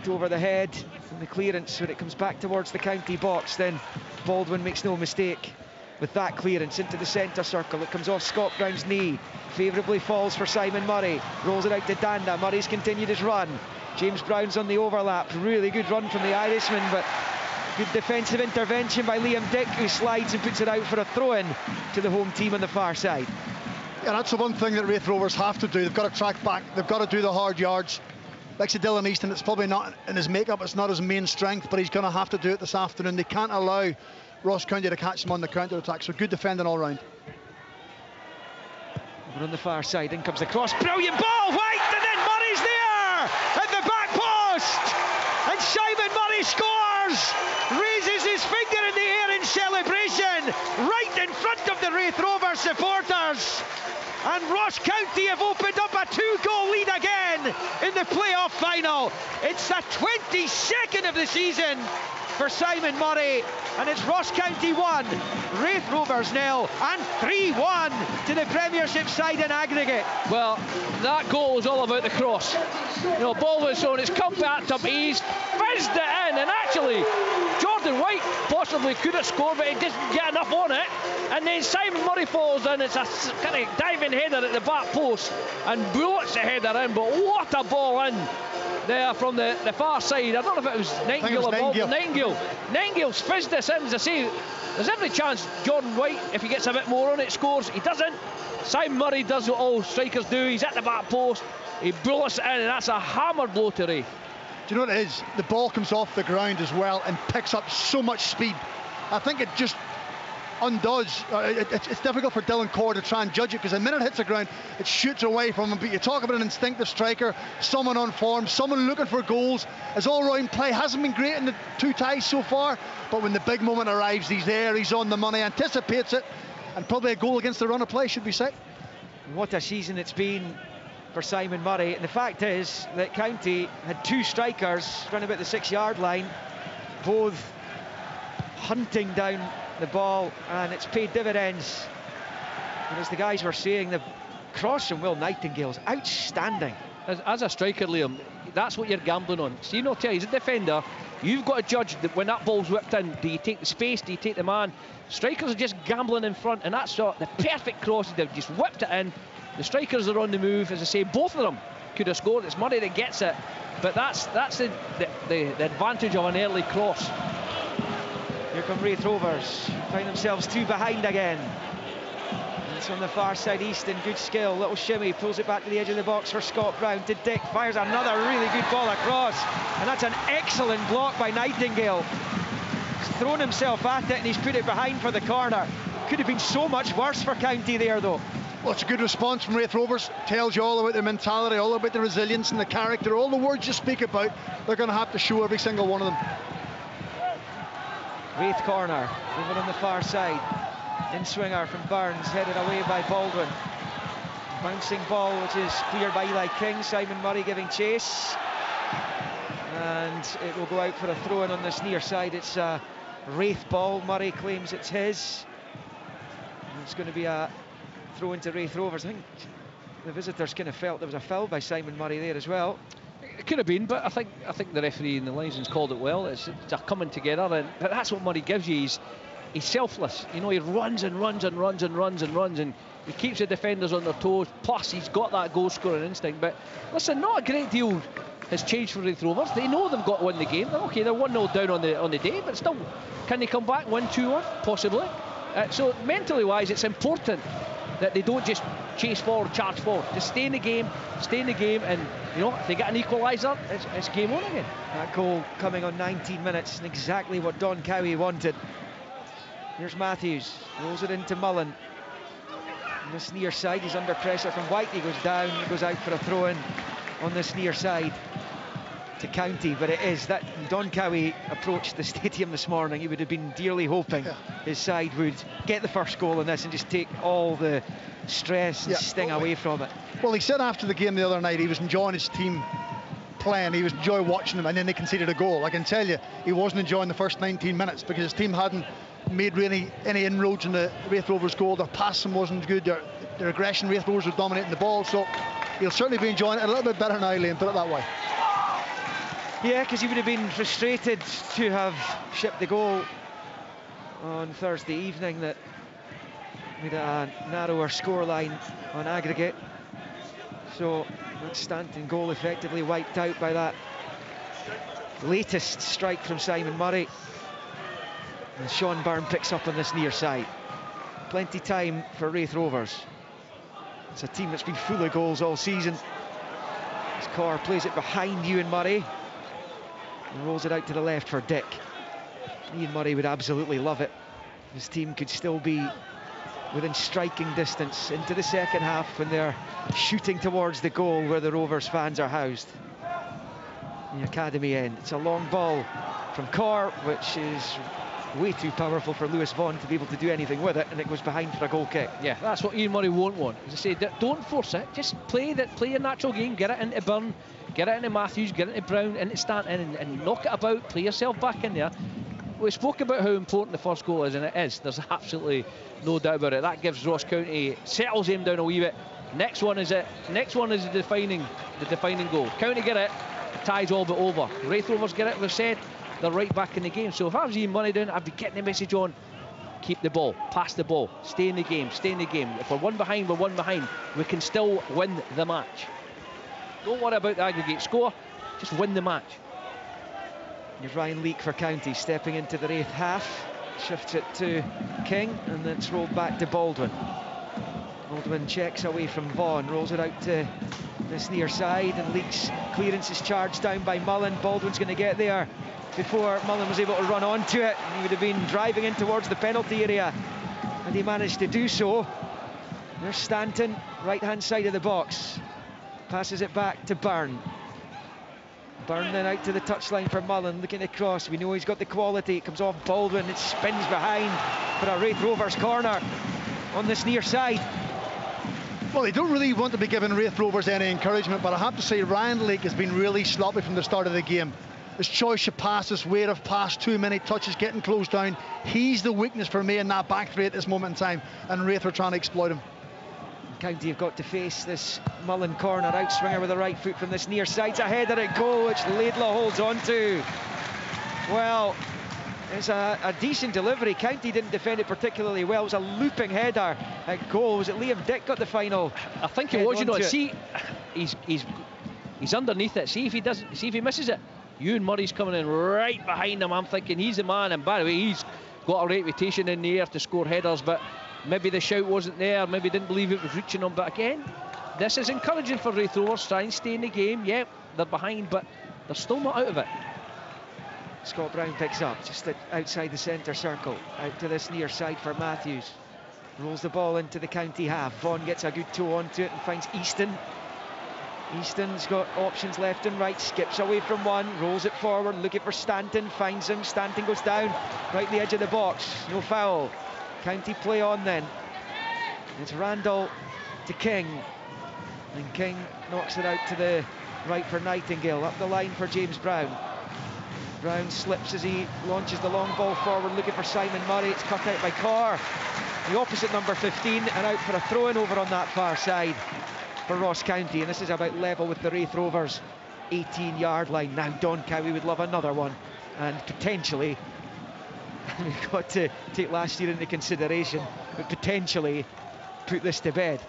over the head, and the clearance when it comes back towards the county box, then Baldwin makes no mistake with that clearance into the centre circle. It comes off Scott Brown's knee, favourably falls for Simon Murray, rolls it out to Danda. Murray's continued his run. James Brown's on the overlap, really good run from the Irishman, but good defensive intervention by Liam Dick, who slides and puts it out for a throw-in to the home team on the far side. Yeah, that's the one thing that Raith Rovers have to do. They've got to track back, they've got to do the hard yards. Like Dylan Easton, it's probably not in his makeup, it's not his main strength, but he's going to have to do it this afternoon. They can't allow Ross County to catch them on the counter-attack, so good defending all round. Over on the far side, in comes the cross, brilliant ball, White, and then Murray's there at the back post, and Simon Murray scores, raises his finger in the air in celebration, right in front of the Raith Rovers supporters. And Ross County have opened up a 2-goal lead again in the playoff final. It's the 22nd of the season for Simon Murray, and it's Ross County 1, Raith Rovers 0, and 3-1 to the Premiership side in aggregate. Well, that goal was all about the cross. You know, ball was on, it's come back to him, he's fizzed it in, and actually Jordan White possibly could have scored, but he didn't get enough on it. And then Simon Murray falls in, it's a kind of diving header at the back post and bullets the header in, but what a ball in there from the far side. I don't know if it was Nightingale or Nightingale. Nightingale's fizzed this in, as I say. There's every chance Jordan White, if he gets a bit more on it, scores. He doesn't. Simon Murray does what all strikers do. He's at the back post, he bullets it in, and that's a hammer blow to Ray. Do you know what it is? The ball comes off the ground as well and picks up so much speed. I think it just undoes. It's difficult for Dylan Core to try and judge it, because the minute it hits the ground, it shoots away from him. But you talk about an instinctive striker, someone on form, someone looking for goals. His all-round play hasn't been great in the 2 ties so far, but when the big moment arrives, he's there, he's on the money, anticipates it, and probably a goal against the run of play should be set. What a season it's been for Simon Murray. And the fact is that County had 2 strikers running about the 6-yard line, both hunting down the ball, and it's paid dividends. And as the guys were saying, the cross from Will Nightingale's outstanding. As a striker, Liam, that's what you're gambling on. So, you know, he's a defender. You've got to judge that when that ball's whipped in, do you take the space, do you take the man? Strikers are just gambling in front, and that's the perfect cross. They've just whipped it in. The strikers are on the move. As I say, both of them could have scored. It's Murray that gets it, but that's the advantage of an early cross. Here come Raith Rovers, find themselves 2 behind again. It's on the far side, Easton, good skill, little shimmy, pulls it back to the edge of the box for Scott Brown, to Dick, fires another really good ball across, and that's an excellent block by Nightingale. He's thrown himself at it and he's put it behind for the corner. Could have been so much worse for County there though. Well, it's a good response from Raith Rovers. Tells you all about their mentality, all about the resilience and the character, all the words you speak about, they're going to have to show every single one of them. Raith corner, over on the far side. In swinger from Burns, headed away by Baldwin. Bouncing ball, which is cleared by Eli King. Simon Murray giving chase. And it will go out for a throw-in on this near side. It's a Raith ball. Murray claims it's his. And it's going to be a throw into Raith Rovers. I think the visitors kind of felt there was a foul by Simon Murray there as well. It could have been, but I think the referee and the linesman's called it well. It's a coming together, but that's what Murray gives you. He's selfless. You know, he runs and runs and runs and runs and runs, and he keeps the defenders on their toes. Plus, he's got that goal-scoring instinct. But listen, not a great deal has changed for Raith Rovers. They know they've got to win the game. Okay, they're 1-0 down on the day, but still, can they come back 1-2-1? Possibly. So mentally wise, it's important that they don't just chase forward, charge forward. Just stay in the game, and you know, if they get an equaliser, it's game on again. That goal coming on 19 minutes, and exactly what Don Cowie wanted. Here's Matthews, rolls it into Mullen. On this near side, he's under pressure from White. He goes down, he goes out for a throw-in on this near side to County. But it is that Don Cowie approached the stadium this morning. He would have been dearly hoping his side would get the first goal in this and just take all the stress and sting away from it. Well, he said after the game the other night he was enjoying his team playing, he was enjoying watching them, and then they conceded a goal. I can tell you he wasn't enjoying the first 19 minutes because his team hadn't made really any inroads in the Raith Rovers goal. Their passing wasn't good, their aggression. Raith Rovers were dominating the ball, so he'll certainly be enjoying it a little bit better now, Liam, put it that way. Yeah, because he would have been frustrated to have shipped the goal on Thursday evening that made a narrower scoreline on aggregate. So that Stanton goal effectively wiped out by that latest strike from Simon Murray. And Sean Byrne picks up on this near side. Plenty time for Raith Rovers. It's a team that's been full of goals all season. As Carr plays it behind Ewan Murray and rolls it out to the left for Dick. Ian Murray would absolutely love it. His team could still be within striking distance into the second half when they're shooting towards the goal where the Rovers fans are housed. The academy end. It's a long ball from Carr, which is way too powerful for Lewis Vaughan to be able to do anything with it, and it goes behind for a goal kick. Yeah, that's what Ian Murray won't want. As I say, don't force it. Just play your natural game. Get it into Byrne, get it into Matthews, get it into Brown, into Stanton, and knock it about. Play yourself back in there. We spoke about how important the first goal is, and it is. There's absolutely no doubt about it. That gives Ross County, settles him down a wee bit. Next one is it. Next one is the defining goal. County get it, ties all but over. Raith Rovers get it. We've said they're right back in the game. So if I was Ian Murray down, I'd be getting the message on. Keep the ball, pass the ball, stay in the game, stay in the game. If we're one behind, we're one behind. We can still win the match. Don't worry about the aggregate score. Just win the match. Here's Ryan Leake for County, stepping into the Raith half. Shifts it to King, and then it's rolled back to Baldwin. Baldwin checks away from Vaughan, rolls it out to this near side, and Leake's clearance is charged down by Mullen. Baldwin's going to get there before Mullen was able to run onto it. He would have been driving in towards the penalty area, and he managed to do so. There's Stanton, right-hand side of the box. Passes it back to Byrne. Byrne then out to the touchline for Mullen, looking across. We know he's got the quality. It comes off Baldwin, it spins behind for a Raith Rovers corner on this near side. Well, they don't really want to be giving Raith Rovers any encouragement, but I have to say Ryan Leake has been really sloppy from the start of the game. His choice of passes, weight of pass, too many touches, getting closed down. He's the weakness for me in that back three at this moment in time, and Raith are trying to exploit him. County have got to face this Mullen corner, outswinger with the right foot from this near side. It's a header at goal, which Laidlaw holds on to. Well, it's a decent delivery. County didn't defend it particularly well. It was a looping header at goal. Was it Liam Dick got the final? I think it was, you know. See, he's underneath it. See if he misses it. Ewan Murray's coming in right behind him. I'm thinking he's the man, and by the way, he's got a reputation in the air to score headers, but maybe the shout wasn't there, maybe didn't believe it was reaching him. But again, this is encouraging for Raith Rovers. Try and stay in the game. Yep, they're behind, but they're still not out of it. Scott Brown picks up just outside the centre circle, out to this near side for Matthews. Rolls the ball into the County half. Vaughan gets a good toe onto it and finds Easton. Easton's got options left and right, skips away from one, rolls it forward, looking for Stanton, finds him. Stanton goes down right at the edge of the box. No foul. County play on then. It's Randall to King, and King knocks it out to the right for Nightingale. Up the line for James Brown. Brown slips as he launches the long ball forward, looking for Simon Murray. It's cut out by Carr, the opposite number 15, and out for a throw-in over on that far side for Ross County. And this is about level with the Raith Rovers 18-yard line. Now Don Cowie would love another one, and potentially we've got to take last year into consideration, but potentially put this to bed.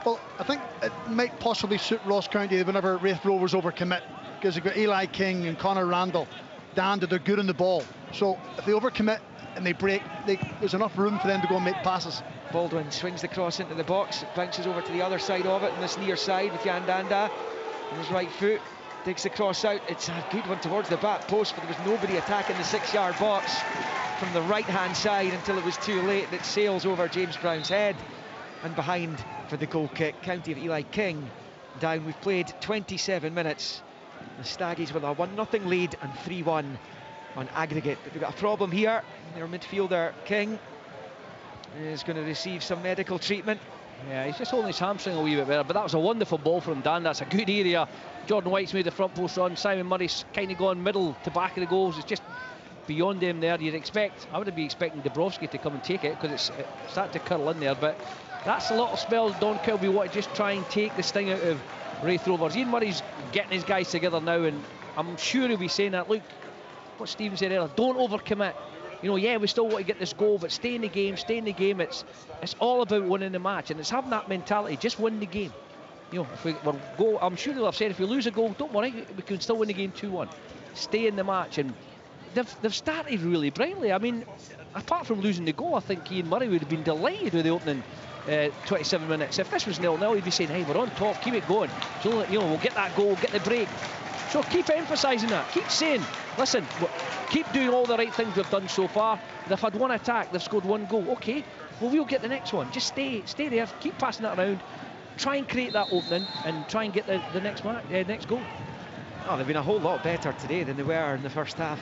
Well, I think it might possibly suit Ross County whenever Raith Rovers overcommit, because they've got Eli King and Conor Randall down to they're good in the ball. So if they overcommit and they break, there's enough room for them to go and make passes. Baldwin swings the cross into the box, it bounces over to the other side of it, and this near side with Yandanda on his right foot, digs the cross out. It's a good one towards the back post, but there was nobody attacking the 6-yard box from the right-hand side until it was too late. It sails over James Brown's head and behind for the goal kick. County of Eli King down. We've played 27 minutes. The Staggies with a 1-0 lead and 3-1 on aggregate. But they've got a problem here. Their midfielder King is going to receive some medical treatment. Yeah, he's just holding his hamstring a wee bit better, but that was a wonderful ball from Dan. That's a good area. Jordan White's made the front post run. Simon Murray's kind of gone middle to back of the goals. It's just beyond them there. You'd expect, I would be expecting Dabrowski to come and take it, because it's starting to curl in there. But that's a lot of spells Don Kilby want to just try and take the sting out of Raith Rovers. Ian Murray's getting his guys together now, and I'm sure he'll be saying that. Look, what Stephen said earlier, don't overcommit. You know, yeah, we still want to get this goal, but stay in the game, stay in the game. It's all about winning the match, and it's having that mentality, just win the game. You know, if we go, I'm sure they'll have said, if we lose a goal, don't worry, we can still win the game 2-1. Stay in the match, and they've started really brightly. I mean, apart from losing the goal, I think Ian Murray would have been delighted with the opening 27 minutes. If this was 0-0, he'd be saying, hey, we're on top, keep it going. So, you know, we'll get that goal, get the break. So keep emphasising that. Keep saying, listen, keep doing all the right things we've done so far. They've had one attack, they've scored one goal. Okay, well, we'll get the next one. Just stay there, keep passing that around. Try and create that opening and try and get the next goal. Oh, they've been a whole lot better today than they were in the first half.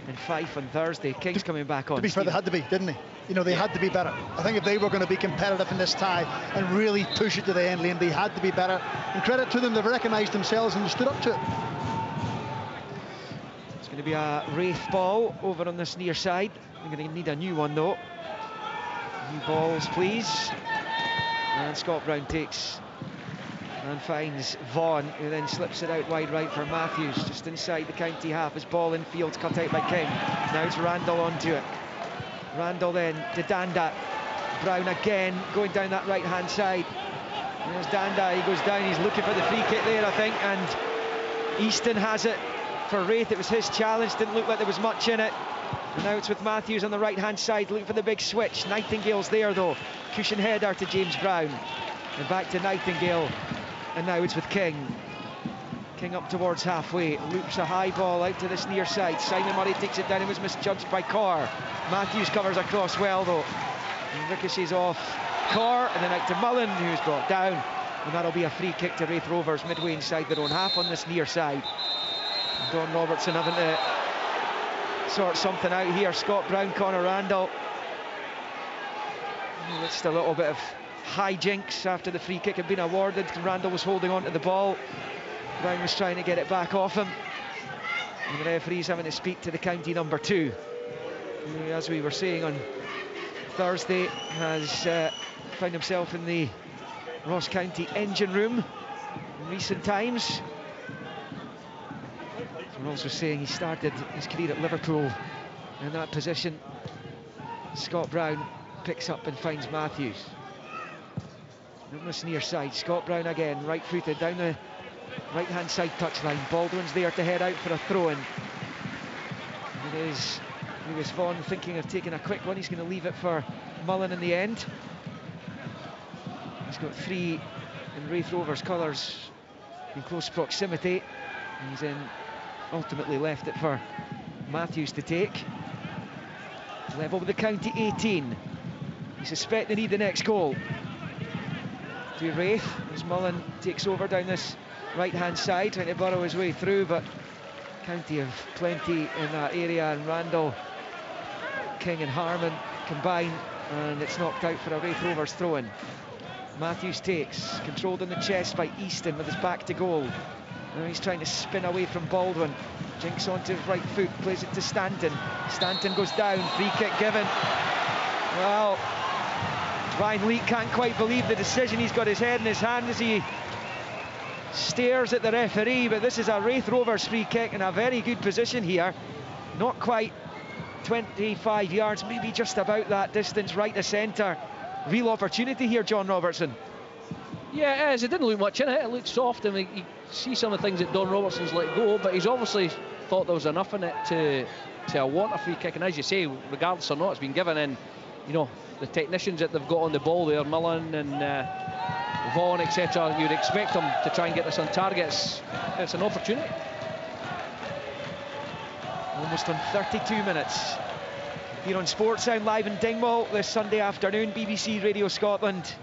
in Fife on Thursday. King's coming back on. To be fair, they had to be, didn't they? You know, they had to be better. I think if they were going to be competitive in this tie and really push it to the end, Liam, they had to be better. And credit to them, they've recognised themselves and they stood up to it. It's going to be a Raith ball over on this near side. We're going to need a new one though. New balls, please. And Scott Brown takes and finds Vaughan, who then slips it out wide right for Matthews, just inside the county half. His ball in field, cut out by King. Now it's Randall onto it. Randall then to Danda. Brown again going down that right hand side. There's Danda, he goes down, he's looking for the free kick there, I think, and Easton has it for Raith. It was his challenge, didn't look like there was much in it. And now it's with Matthews on the right hand side looking for the big switch. Nightingale's there though. Cushion header to James Brown. And back to Nightingale. And now it's with King. King up towards halfway, loops a high ball out to this near side. Simon Murray takes it down, it was misjudged by Carr. Matthews covers across well though. And ricochets off Carr and then out to Mullen, who's brought down. And that'll be a free kick to Raith Rovers midway inside their own half on this near side. And Don Robertson having to sort something out here. Scott Brown, Connor Randall. Just a little bit of hijinks after the free kick had been awarded. Randall was holding on to the ball. Brown was trying to get it back off him. And the referee's having to speak to the county number 2, who, as we were saying on Thursday, has found himself in the Ross County engine room in recent times. We're also saying he started his career at Liverpool in that position. Scott Brown picks up and finds Matthews. On this near side, Scott Brown again, right-footed down the right-hand side touchline. Baldwin's there to head out for a throw-in. It is Lewis Vaughan thinking of taking a quick one. He's going to leave it for Mullen in the end. He's got 3 in Raith Rovers colours in close proximity. He's then ultimately left it for Matthews to take. Level with the county 18. We suspect they need the next goal. To Raith, as Mullen takes over down this right-hand side, trying to burrow his way through, but County have plenty in that area, and Randall, King and Harmon combine, and it's knocked out for a Raith Rovers throw-in. Matthews takes, controlled in the chest by Easton with his back to goal. Now he's trying to spin away from Baldwin. Jinks onto his right foot, plays it to Stanton. Stanton goes down, free kick given. Well, Ryan Leake can't quite believe the decision. He's got his head in his hand as he stares at the referee, but this is a Raith Rovers free kick in a very good position here. Not quite 25 yards, maybe just about that distance, right to centre. Real opportunity here, John Robertson. Yeah, it is. It didn't look much in it. It looked soft, and you see some of the things that Don Robertson's let go, but he's obviously thought there was enough in it to want a free kick. And as you say, regardless or not, it's been given. And you know, the technicians that they've got on the ball there, Mullen and Vaughan, etc., you'd expect them to try and get this on target. It's an opportunity. Almost on 32 minutes. Here on Sportsound live in Dingwall this Sunday afternoon, BBC Radio Scotland.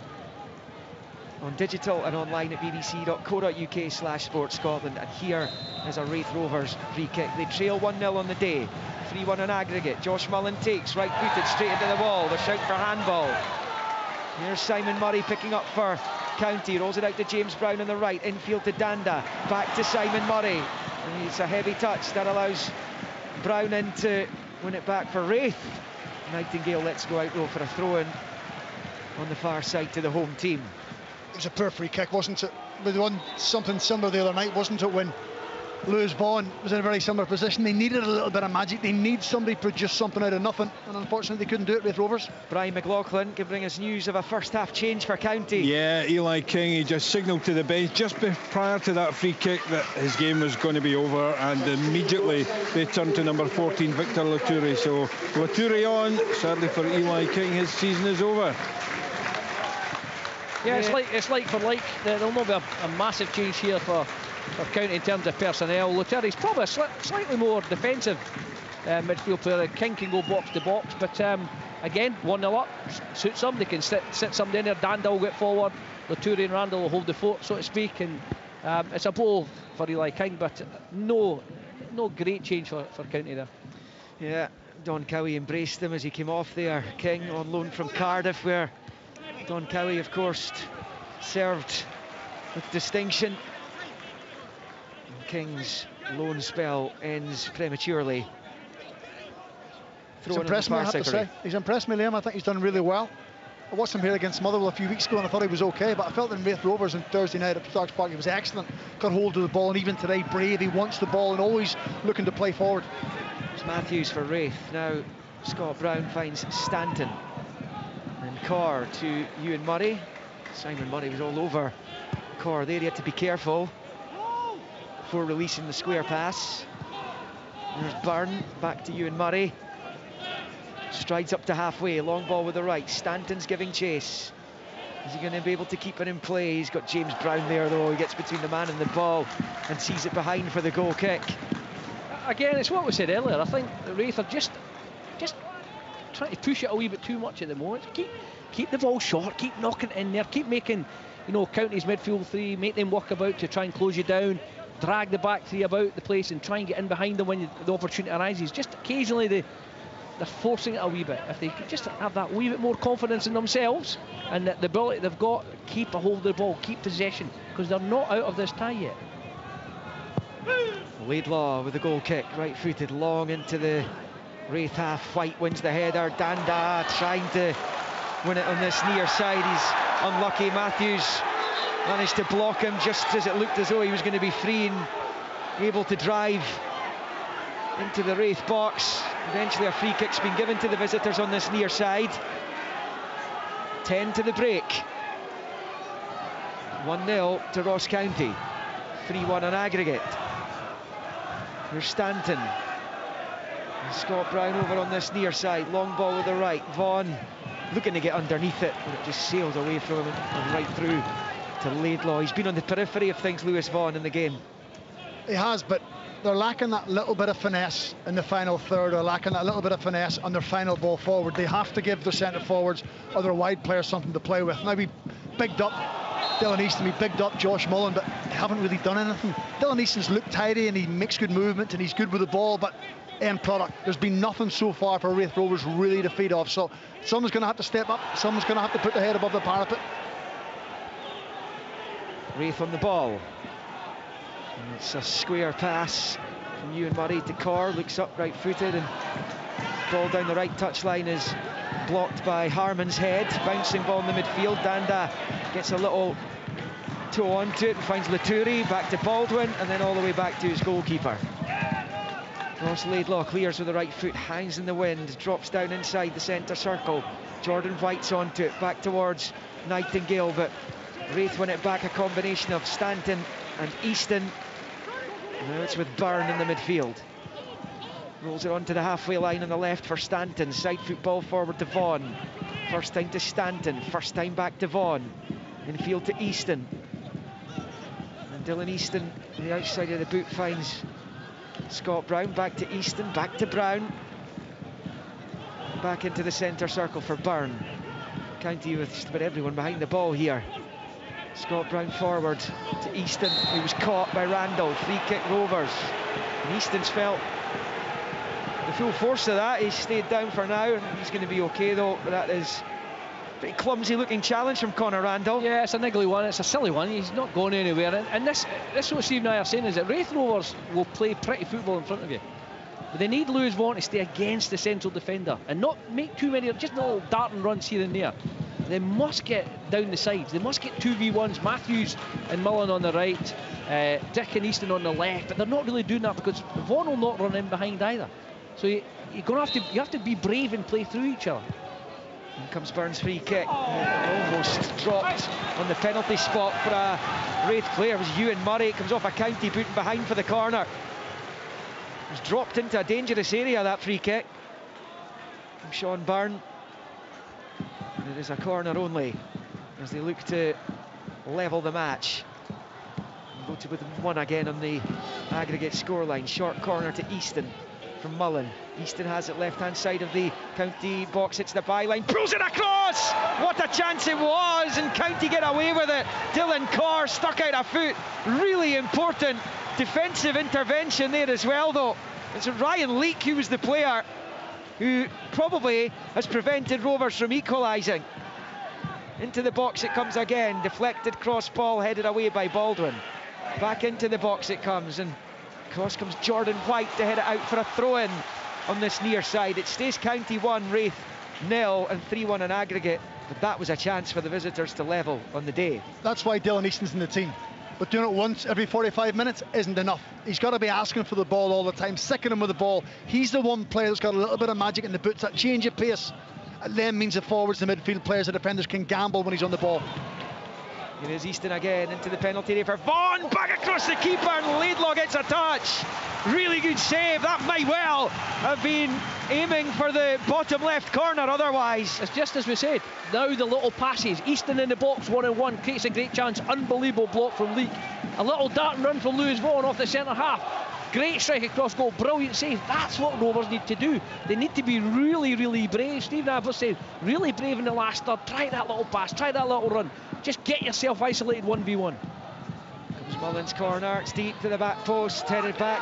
On digital and online at bbc.co.uk/sportscotland. And here is a Raith Rovers free kick. They trail 1-0 on the day. 3-1 on aggregate. Josh Mullen takes, right-footed, straight into the wall. They're shouting for handball. Here's Simon Murray picking up for County. Rolls it out to James Brown on the right. Infield to Danda. Back to Simon Murray. And it's a heavy touch that allows Brown in to win it back for Raith. Nightingale lets go out though for a throw-in on the far side to the home team. It was a poor free kick, wasn't it? We won something similar the other night, wasn't it, when Lewis Vaughan was in a very similar position. They needed a little bit of magic. They need somebody to produce something out of nothing, and unfortunately they couldn't do it with Rovers. Brian McLaughlin can bring us news of a first half change for County. Yeah, Eli King, he just signalled to the bench just prior to that free kick that his game was going to be over, and immediately they turned to number 14, Victor Latourie. So Latourie on, sadly for Eli King, his season is over. Yeah, it's like for like. There'll not be a massive change here for County in terms of personnel. Laturie's probably a slightly more defensive midfield player. King can go box to box, but again, 1-0 up, suits them. They can sit somebody in there. Danda will get forward. Latourie and Randall will hold the fort, so to speak. And it's a blow for Eli King, but no great change for County there. Yeah, Don Cowie embraced him as he came off there. King on loan from Cardiff, where Don Cowie, of course, served with distinction. And King's loan spell ends prematurely. He's impressed me, I have to say. He's impressed me, Liam. I think he's done really well. I watched him here against Motherwell a few weeks ago and I thought he was okay, but I felt in Raith Rovers on Thursday night at Starks Park he was excellent. Got hold of the ball, and even today, brave. He wants the ball and always looking to play forward. It's Matthews for Raith. Now Scott Brown finds Stanton. And Carr to Ewan Murray. Simon Murray was all over Carr there. He had to be careful before releasing the square pass. There's Byrne, back to Ewan Murray. Strides up to halfway, long ball with the right. Stanton's giving chase. Is he going to be able to keep it in play? He's got James Brown there though. He gets between the man and the ball and sees it behind for the goal kick. Again, it's what we said earlier. I think the Raith are just trying to push it a wee bit too much at the moment. Keep the ball short, keep knocking it in there, keep making, you know, County's midfield three, make them work about to try and close you down, drag the back three about the place and try and get in behind them when the opportunity arises. Just occasionally they're forcing it a wee bit. If they could just have that wee bit more confidence in themselves and the ability they've got, keep a hold of the ball, keep possession, because they're not out of this tie yet. Laidlaw with the goal kick, right-footed, long into the Raith half. White wins the header. Danda trying to win it on this near side. He's unlucky. Matthews managed to block him just as it looked as though he was going to be free and able to drive into the Raith box. Eventually a free kick's been given to the visitors on this near side. 10 to the break. 1-0 to Ross County. 3-1 on aggregate. Here's Stanton. And Scott Brown over on this near side. Long ball with the right. Vaughan looking to get underneath it, but it just sails away from him and right through to Laidlaw. He's been on the periphery of things, Lewis Vaughan, in the game. He has, but they're lacking that little bit of finesse in the final third. They're lacking that little bit of finesse on their final ball forward. They have to give their centre forwards or their wide players something to play with. Now we bigged up Dylan Easton, we bigged up Josh Mullen, but they haven't really done anything. Dylan Easton's looked tidy and he makes good movement and he's good with the ball, but end product, there's been nothing so far for Raith Rovers really to feed off. So someone's going to have to step up, someone's going to have to put their head above the parapet. Raith on the ball. And it's a square pass from Ewan Murray to Carr, looks up right-footed, and ball down the right touchline is blocked by Harmon's head. Bouncing ball in the midfield. Danda gets a little toe onto it and finds Laturi, back to Baldwin, and then all the way back to his goalkeeper. Ross Laidlaw clears with the right foot, hangs in the wind, drops down inside the centre circle. Jordan White's onto it, back towards Nightingale, but Raith win it back, a combination of Stanton and Easton. Now it's with Byrne in the midfield. Rolls it onto the halfway line on the left for Stanton. Side foot ball forward to Vaughan. First time to Stanton, first time back to Vaughan. Infield to Easton. And Dylan Easton on the outside of the boot finds Scott Brown. Back to Easton, back to Brown. Back into the centre circle for Byrne. County with just about everyone behind the ball here. Scott Brown forward to Easton, who was caught by Randall. Free kick Rovers. And Easton's felt the full force of that. He's stayed down for now, and he's going to be okay though. But that is a pretty clumsy looking challenge from Conor Randall. Yeah, it's a niggly one, it's a silly one. He's not going anywhere. And this is what Steve and I are saying, is that Raith Rovers will play pretty football in front of you. But they need Lewis Vaughan to stay against the central defender and not make too many, just little darting runs here and there. They must get down the sides. They must get 2v1s. Matthews and Mullen on the right, Dick and Easton on the left. But they're not really doing that because Vaughan will not run in behind either. So you have to be brave and play through each other. Here comes Byrne's free kick. Almost dropped on the penalty spot for a Raith player. It was Ewan Murray. It comes off a County boot and behind for the corner. It was dropped into a dangerous area, that free kick from Sean Byrne. And it is a corner only as they look to level the match. Go to within one again on the aggregate scoreline. Short corner to Easton from Mullen. Easton has it left hand side of the County box. It's the byline, pulls it across. What a chance it was, and County get away with it. Dylan Carr stuck out a foot. Really important defensive intervention there as well though. It's Ryan Leake who was the player who probably has prevented Rovers from equalising. Into the box it comes again, deflected cross ball headed away by Baldwin. Back into the box it comes, and across comes Jordan White to head it out for a throw-in on this near side. It stays County 1, Raith 0, and 3-1 in aggregate. But that was a chance for the visitors to level on the day. That's why Dylan Easton's in the team. But doing it once every 45 minutes isn't enough. He's got to be asking for the ball all the time, sicking him with the ball. He's the one player that's got a little bit of magic in the boots, that change of pace. It then means the forwards, the midfield players, the defenders can gamble when he's on the ball. It is Easton again into the penalty area for Vaughan, back across the keeper, and Laidlaw gets a touch. Really good save. That might well have been aiming for the bottom left corner otherwise. It's just as we said, now the little passes. Easton in the box, 1-on-1, creates a great chance. Unbelievable block from Leake. A little dart and run from Lewis Vaughan off the centre half. Great strike across goal, brilliant save. That's what Rovers need to do. They need to be really, really brave. Stephen Adler said, really brave in the last third. Try that little pass, try that little run. Just get yourself isolated 1v1. Comes Mullins' corner, it's deep to the back post, headed back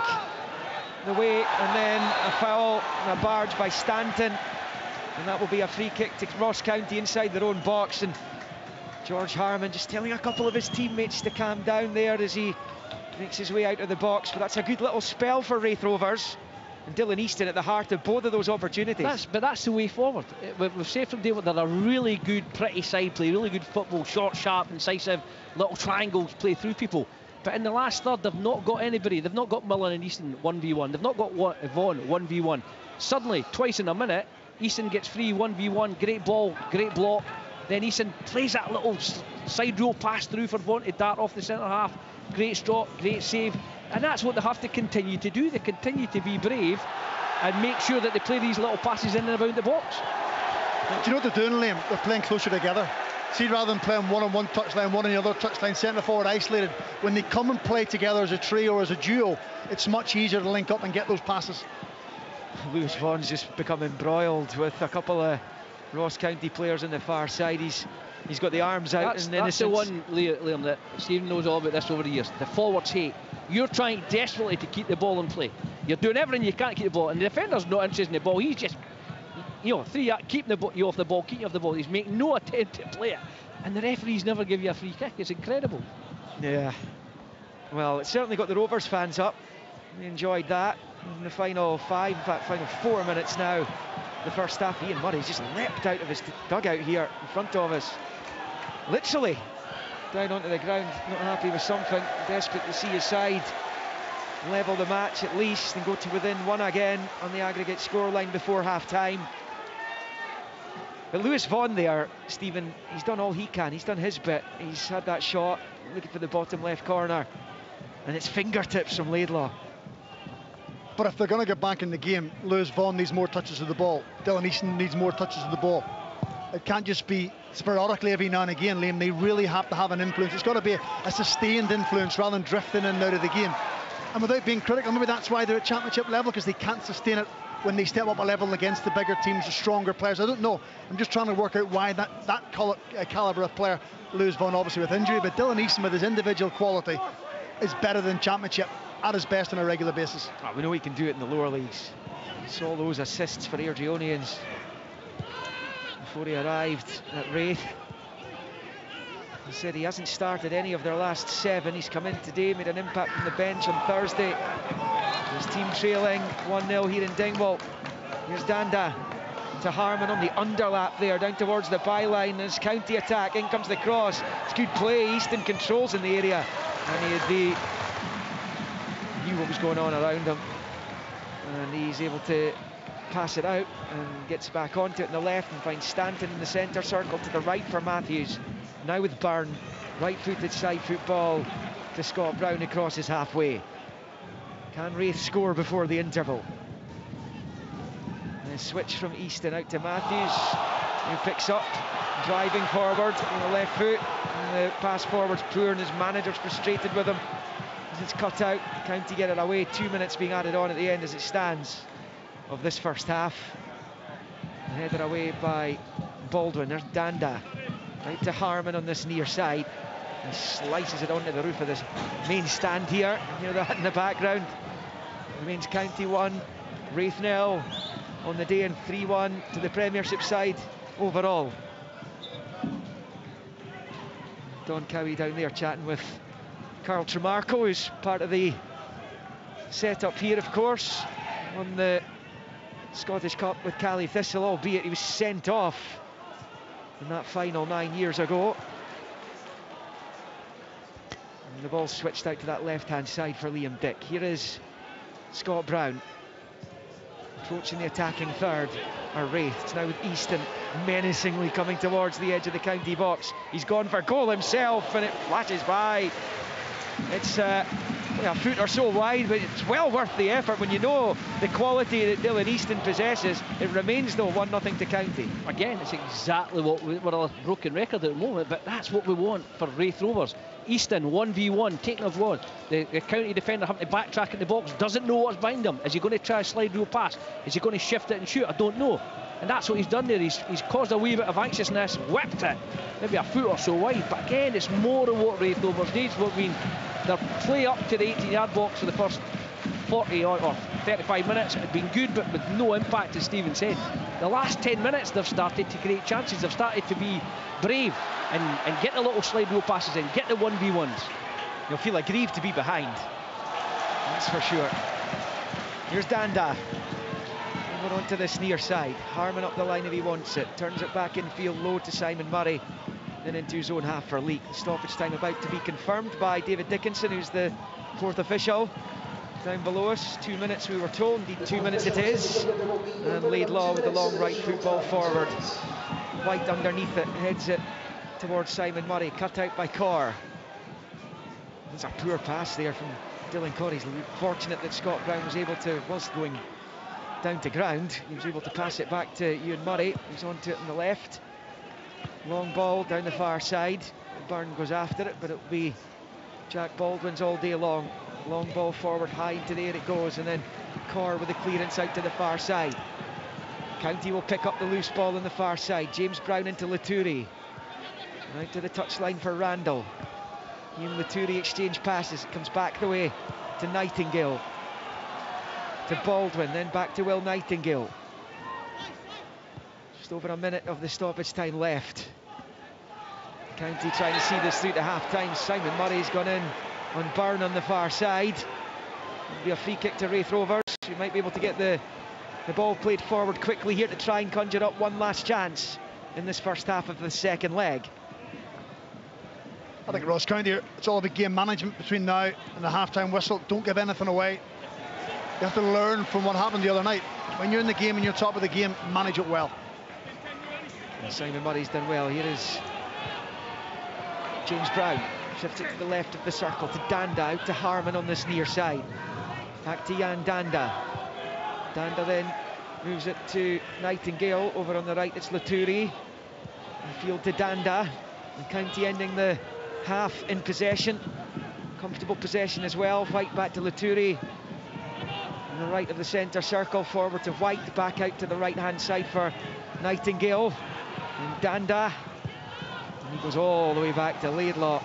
the way, and then a foul and a barge by Stanton. And that will be a free kick to Ross County inside their own box. And George Harman just telling a couple of his teammates to calm down there as he makes his way out of the box. But that's a good little spell for Raith Rovers, and Dylan Easton at the heart of both of those opportunities. But that's the way forward. We've said from day one, they're a really good, pretty side play, really good football, short, sharp, incisive, little triangles play through people. But in the last third, they've not got anybody. They've not got Millen and Easton 1v1. They've not got Vaughan 1v1. Suddenly, twice in a minute, Easton gets free 1v1. Great ball, great block. Then Easton plays that little side roll pass through for Vaughan to dart off the centre half. Great strop, great save. And that's what they have to continue to do. They continue to be brave and make sure that they play these little passes in and around the box. Do you know what they're doing, Liam? They're playing closer together. See, rather than playing one on one touchline, one on the other touchline, centre forward isolated, when they come and play together as a trio or as a duo, it's much easier to link up and get those passes. Lewis Vaughan's just become embroiled with a couple of Ross County players on the far side. He's got the arms out. That's the one, Liam, that Stephen knows all about this over the years. The forwards hate. You're trying desperately to keep the ball in play. You're doing everything you can to keep the ball, and the defender's not interested in the ball. He's just, keeping you off the ball, keeping you off the ball. He's making no attempt to play it, and the referees never give you a free kick. It's incredible. Yeah. Well, it certainly got the Rovers fans up. They enjoyed that. In the final 5, in fact, final 4 minutes now, the first half, Ian Murray's just leapt out of his dugout here in front of us. Literally down onto the ground, not happy with something, desperate to see his side level the match at least and go to within 1 again on the aggregate scoreline before half-time. But Lewis Vaughan there, Stephen, he's done all he can. He's done his bit. He's had that shot, looking for the bottom left corner, and it's fingertips from Laidlaw. But if they're going to get back in the game, Lewis Vaughan needs more touches of the ball. Dylan Easton needs more touches of the ball. It can't just be sporadically every now and again, Liam. They really have to have an influence. It's got to be a sustained influence rather than drifting in and out of the game. And without being critical, maybe that's why they're at championship level, because they can't sustain it when they step up a level against the bigger teams, the stronger players. I don't know. I'm just trying to work out why that calibre of player, Lewis Vaughan obviously with injury, but Dylan Easton with his individual quality is better than championship at his best on a regular basis. Oh, we know he can do it in the lower leagues. Saw those assists for Airdrieonians before he arrived at Raith. He said he hasn't started any of their last 7. He's come in today, made an impact from the bench on Thursday. His team trailing 1-0 here in Dingwall. Here's Danda to Harman on the underlap there, down towards the byline. There's county attack, in comes the cross. It's good play, Easton controls in the area. And he knew what was going on around him. And he's able to pass it out and gets back onto it in the left and finds Stanton in the centre circle to the right for Matthews. Now with Byrne, right-footed side football to Scott Brown across his halfway. Can Raith score before the interval? And a switch from Easton out to Matthews, who picks up, driving forward on the left foot. And the pass forward's poor and his manager's frustrated with him as it's cut out. County get it away, 2 minutes being added on at the end as it stands of this first half. And headed away by Baldwin. There's Danda, right to Harman on this near side. He slices it onto the roof of this main stand here. You hear that in the background. Remains County 1, Raith 0 on the day, and 3-1 to the Premiership side overall. Don Cowie down there chatting with Carl Tremarco, who's part of the setup here, of course, on the Scottish Cup with Cali Thistle, albeit he was sent off in that final 9 years ago. And the ball switched out to that left-hand side for Liam Dick. Here is Scott Brown approaching the attacking third, or Raith. It's now with Easton menacingly coming towards the edge of the county box. He's gone for goal himself, and it flashes by. It's a foot or so wide, but it's well worth the effort when you know the quality that Dylan Easton possesses. It remains, though, 1-0 to County. Again, it's exactly what we're a broken record at the moment, but that's what we want for Raith Rovers. Easton 1v1, taking of one. The County defender having to backtrack in the box, doesn't know what's behind him. Is he going to try a slide rule pass? Is he going to shift it and shoot? I don't know. And that's what he's done there. He's caused a wee bit of anxiousness, whipped it, maybe a foot or so wide. But again, it's more of what Raith Rovers needs. Their play up to the 18-yard box for the first 40 or 35 minutes had been good, but with no impact, as Stephen said. The last 10 minutes, they've started to create chances. They've started to be brave and get the little slide rule passes in, get the 1v1s. You'll feel aggrieved to be behind, that's for sure. Here's Danda. Over onto this near side. Harmon up the line if he wants it. Turns it back infield low to Simon Murray. Then into his own half for Leek. Stoppage time about to be confirmed by David Dickinson, who's the fourth official. Down below us, 2 minutes we were told, indeed 2 minutes it is. And Laidlaw with the long right football forward. White underneath it, heads it towards Simon Murray, cut out by Corr. It's a poor pass there from Dylan Corr. He's fortunate that Scott Brown was able to, whilst going down to ground, he was able to pass it back to Ewan Murray, who's onto it on the left. Long ball down the far side. Byrne goes after it, but it'll be Jack Baldwin's all day long. Long ball forward, high into the air it goes, and then Corr with the clearance out to the far side. County will pick up the loose ball on the far side. James Brown into Laturi. Right to the touchline for Randall. He and Laturi exchange passes. It comes back the way to Nightingale. To Baldwin, then back to Will Nightingale. Just over a minute of the stoppage time left. County trying to see this through to half-time. Simon Murray's gone in on Byrne on the far side. It'll be a free kick to Raith Rovers. We might be able to get the ball played forward quickly here to try and conjure up one last chance in this first half of the second leg. I think Ross County, it's all about game management between now and the half-time whistle. Don't give anything away. You have to learn from what happened the other night. When you're in the game and you're top of the game, manage it well. And Simon Murray's done well. Here is James Brown. Shifts it to the left of the circle to Danda, out to Harmon on this near side. Back to Jan Danda. Danda then moves it to Nightingale. Over on the right, it's Laturi. Field to Danda. And County ending the half in possession. Comfortable possession as well. White back to Laturi. On the right of the centre circle, forward to White. Back out to the right-hand side for Nightingale. And Danda. And he goes all the way back to Laidlaw.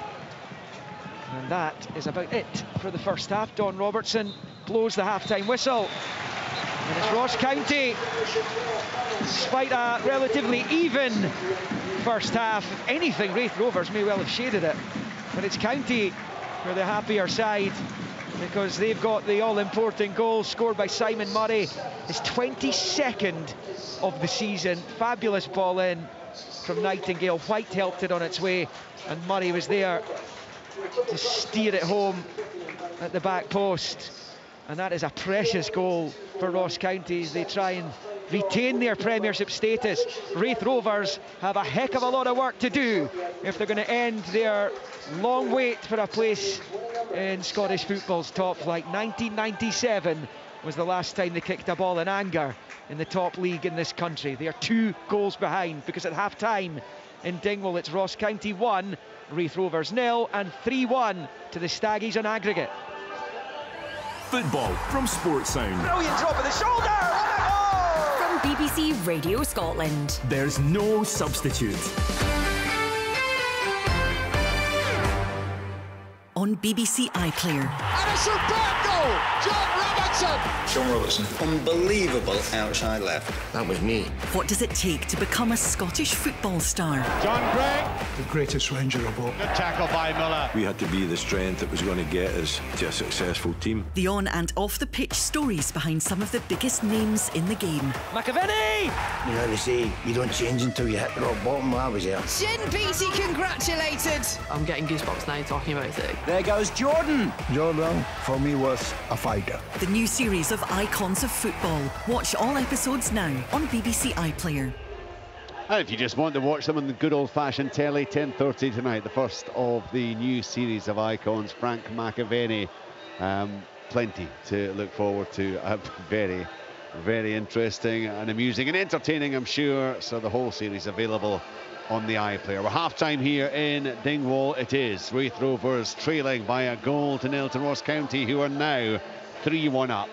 And that is about it for the first half. Don Robertson blows the half-time whistle. And it's Ross County, despite a relatively even first half. If anything, Raith Rovers may well have shaded it. But it's County who are the happier side, because they've got the all-important goal scored by Simon Murray. His 22nd of the season. Fabulous ball in from Nightingale. White helped it on its way, and Murray was there to steer it home at the back post. And that is a precious goal for Ross County as they try and retain their Premiership status. Raith Rovers have a heck of a lot of work to do if they're going to end their long wait for a place in Scottish football's top flight. 1997 was the last time they kicked a ball in anger in the top league in this country. They are 2 goals behind, because at half-time in Dingwall it's Ross County 1, Raith Rovers 0, and 3-1 to the Staggies on aggregate. Football from Sports Sound. Brilliant drop of the shoulder! What a goal! From BBC Radio Scotland. There's no substitute. On BBC iClear. And a superb goal! John Robertson Sean Robertson. Unbelievable outside left. That was me. What does it take to become a Scottish football star? John Gregg. The greatest Ranger of all. Good tackle by Miller. We had to be the strength that was going to get us to a successful team. The on and off the pitch stories behind some of the biggest names in the game. McAvenny! You know, they say you don't change until you hit the rock bottom. Well, I was there. Shin Beattie congratulated. I'm getting goosebumps now talking about it. There goes Jordan. Jordan, for me, was a fighter. The new series of Icons of Football. Watch all episodes now on BBC iPlayer. And if you just want to watch them on the good old-fashioned telly, 10:30 tonight, the first of the new series of Icons, Frank McAvenny. Plenty to look forward to. Very, very interesting and amusing and entertaining, I'm sure. So the whole series available on the iPlayer. We're half-time here in Dingwall. It is Raith Rovers trailing by a goal to nil to Ross County, who are now 3-1 up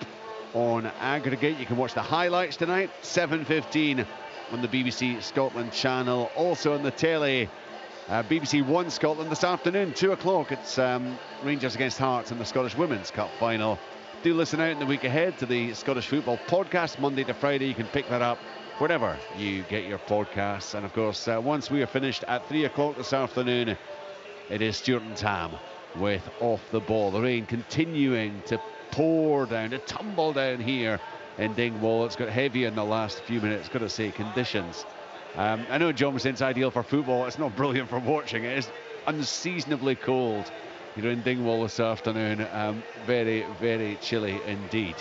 on aggregate. You can watch the highlights tonight, 7:15 on the BBC Scotland channel. Also on the telly, BBC One Scotland this afternoon, 2 o'clock. It's Rangers against Hearts in the Scottish Women's Cup final. Do listen out in the week ahead to the Scottish Football Podcast, Monday to Friday. You can pick that up wherever you get your podcasts. And of course, once we are finished at 3 o'clock this afternoon, it is Stuart and Tam with Off the Ball. The rain continuing to pour down, to tumble down here in Dingwall. It's got heavy in the last few minutes. Got to say, conditions. I know John was saying it's ideal for football. It's not brilliant for watching. It is unseasonably cold here in Dingwall this afternoon. Very, very chilly indeed.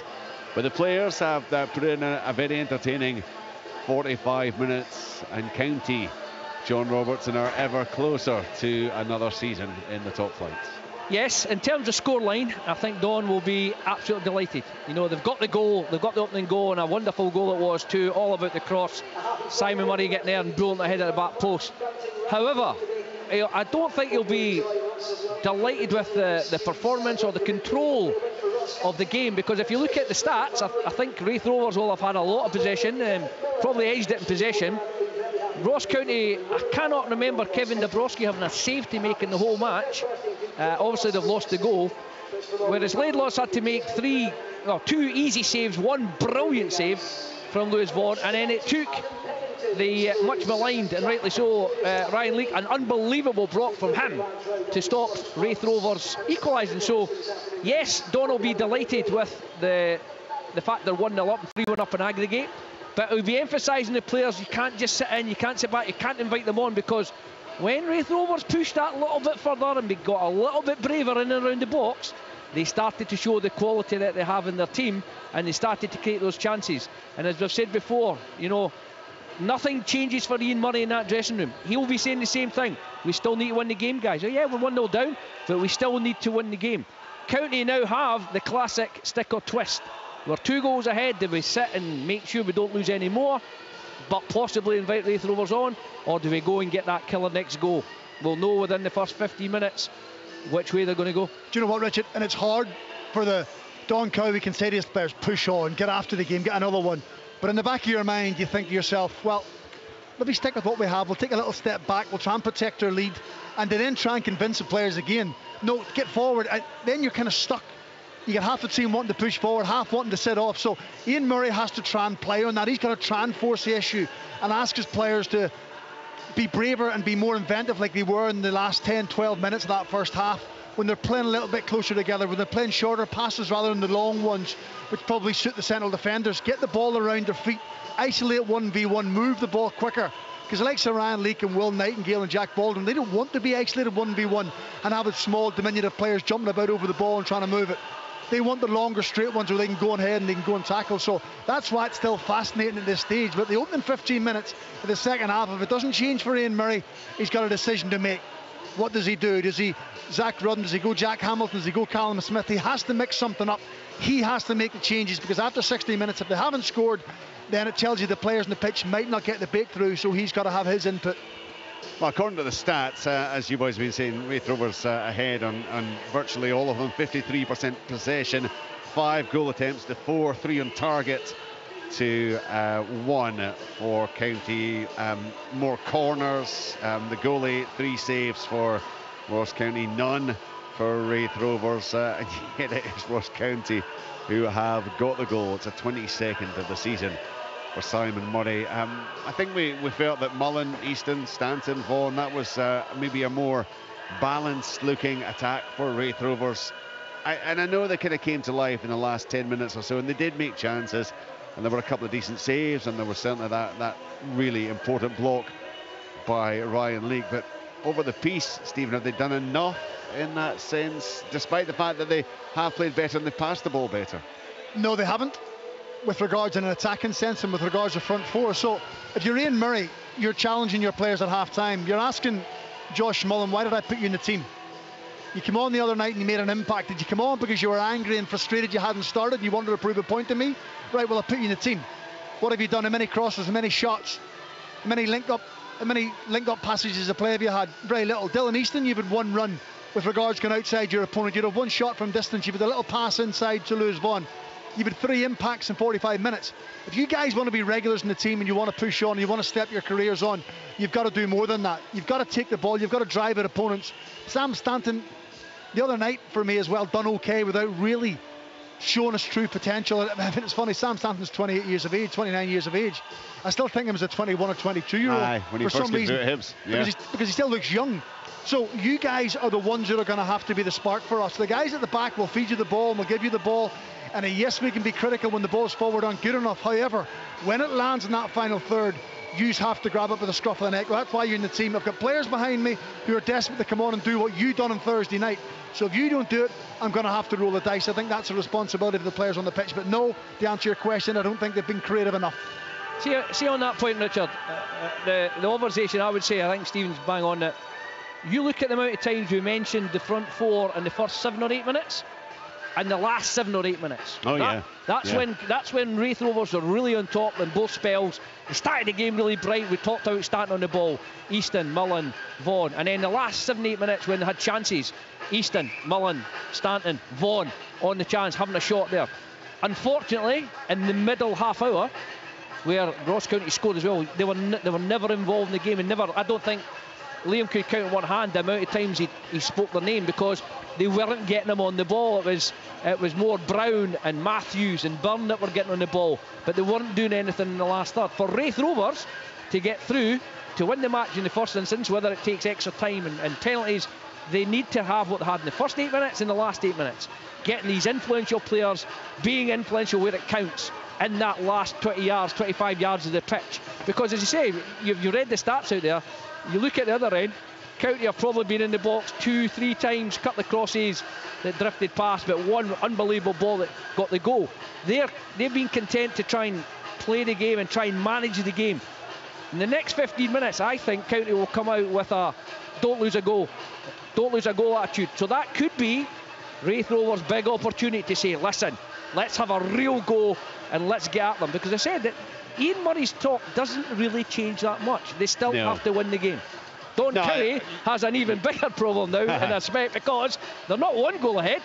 But the players have put in a very entertaining 45 minutes, and County, John Robertson, are ever closer to another season in the top flights. Yes, in terms of scoreline, I think Don will be absolutely delighted. You know, they've got the goal, they've got the opening goal, and a wonderful goal it was too, all about the cross. Simon Murray getting there and brilliant ahead of the back post. However, I don't think he'll be delighted with the performance or the control of the game, because if you look at the stats, I think Raith Rovers will have had a lot of possession, probably edged it in possession. Ross County, I cannot remember Kevin Dabrowski having a save to make in the whole match. Obviously they've lost the goal, whereas Laidlaw's had to make 2 easy saves, 1 brilliant save from Lewis Vaughan, and then it took the much maligned, and rightly so, Ryan Leake, an unbelievable block from him to stop Raith Rovers equalising. So yes, Don will be delighted with the fact they're 1-0 up and 3-1 up in aggregate, but he'll be emphasising the players. You can't just sit in, you can't sit back, you can't invite them on, because when Raith Rovers pushed that little bit further and they got a little bit braver in and around the box, they started to show the quality that they have in their team, and they started to create those chances. And as we've said before, you know, nothing changes for Ian Murray in that dressing room. He will be saying the same thing. We still need to win the game, guys. Oh yeah, we're 1-0 down, but we still need to win the game. County now have the classic stick or twist. We're 2 goals ahead. Do we sit and make sure we don't lose any more, but possibly invite Raith Rovers on, or do we go and get that killer next goal? We'll know within the first 15 minutes which way they're going to go. Do you know what, Richard? And it's hard for the Don Cowie can say to his players, push on, get after the game, get another one. But in the back of your mind, you think to yourself, well, let me stick with what we have. We'll take a little step back. We'll try and protect our lead, and then try and convince the players again, no, get forward. And then you're kind of stuck. You get half the team wanting to push forward, half wanting to sit off. So Ian Murray has to try and play on that. He's got to try and force the issue and ask his players to be braver and be more inventive, like they were in the last 10-12 minutes of that first half, when they're playing a little bit closer together, when they're playing shorter passes rather than the long ones, which probably suit the central defenders. Get the ball around their feet, isolate 1v1, move the ball quicker, because the likes of Ryan Leake and Will Nightingale and Jack Baldwin, they don't want to be isolated 1v1 and have small diminutive players jumping about over the ball and trying to move it. They want the longer straight ones where they can go ahead and they can go and tackle. So that's why it's still fascinating at this stage. But the opening 15 minutes of the second half, if it doesn't change for Ian Murray, he's got a decision to make. What does he do? Does he Zach Rudden? Does he go Jack Hamilton? Does he go Callum Smith? He has to mix something up. He has to make the changes, because after 60 minutes, if they haven't scored, then it tells you the players on the pitch might not get the breakthrough. So he's got to have his input. Well, according to the stats, as you boys have been saying, Raith Rovers ahead on virtually all of them. 53% possession, 5 goal attempts to 4, 3 on target to 1 for County. More corners. The goalie, 3 saves for Ross County, none for Raith Rovers, and yet it is Ross County who have got the goal. It's a 22nd of the season for Simon Murray. I think we felt that Mullen, Easton, Stanton, Vaughan, that was maybe a more balanced looking attack for Raith Rovers. And I know they kind of came to life in the last 10 minutes or so, and they did make chances, and there were a couple of decent saves, and there was certainly that really important block by Ryan Leake. But over the piece, Stephen, have they done enough in that sense, despite the fact that they have played better and they passed the ball better? No, they haven't, with regards in an attacking sense and with regards to front four. So if you're Ian Murray, you're challenging your players at half-time. You're asking Josh Mullen, why did I put you in the team? You came on the other night and you made an impact. Did you come on because you were angry and frustrated you hadn't started and you wanted to prove a point to me? Right, well, I put you in the team. What have you done? How many crosses, how many shots, how many link-up passages of play have you had? Very little. Dylan Easton, you've had one run with regards going outside your opponent. You'd have one shot from distance. You've had a little pass inside to Lewis Vaughan. You've had 3 impacts in 45 minutes. If you guys want to be regulars in the team and you want to push on, and you want to step your careers on, you've got to do more than that. You've got to take the ball. You've got to drive at opponents. Sam Stanton, the other night for me as well, done okay without really showing his true potential. I mean, it's funny, Sam Stanton's 28 years of age, 29 years of age. I still think him as a 21 or 22-year-old. Aye, when he first came through at Hibs. Yeah. Because he still looks young. So you guys are the ones that are going to have to be the spark for us. The guys at the back will feed you the ball and will give you the ball. And yes, we can be critical when the ball's forward aren't good enough. However, when it lands in that final third, you have to grab it by the scruff of the neck. Well, that's why you're in the team. I've got players behind me who are desperate to come on and do what you done on Thursday night. So if you don't do it, I'm going to have to roll the dice. I think that's a responsibility of the players on the pitch. But no, to answer your question, I don't think they've been creative enough. See on that point, Richard, the conversation, I would say, I think Stephen's bang on it. You look at the amount of times we mentioned the front four in the first 7 or 8 minutes and the last 7 or 8 minutes. That's when Raith Rovers are really on top in both spells. They started the game really bright. We talked about starting on the ball. Easton, Mullen, Vaughan. And then the last 7-8 minutes when they had chances, Easton, Mullen, Stanton, Vaughan on the chance, having a shot there. Unfortunately, in the middle half hour, where Ross County scored as well, they were never involved in the game, and never. I don't think Liam could count on one hand the amount of times he spoke their name, because they weren't getting him on the ball. It was more Brown and Matthews and Byrne that were getting on the ball, but they weren't doing anything in the last third. For Raith Rovers to get through, to win the match in the first instance, whether it takes extra time and penalties, they need to have what they had in the first 8 minutes and the last 8 minutes. Getting these influential players, being influential where it counts, in that last 20 yards, 25 yards of the pitch. Because as you say, you read the stats out there, you look at the other end, County have probably been in the box 2-3 times, cut the crosses that drifted past, but one unbelievable ball that got the goal. They've been content to try and play the game and try and manage the game. In the next 15 minutes, I think County will come out with a don't lose a goal attitude. So that could be Raith Rovers' big opportunity to say, listen, let's have a real go and let's get at them. Because I said that Ian Murray's talk doesn't really change that much. They still have to win the game. Kerry has an even bigger problem now in respect, because they're not 1 goal ahead,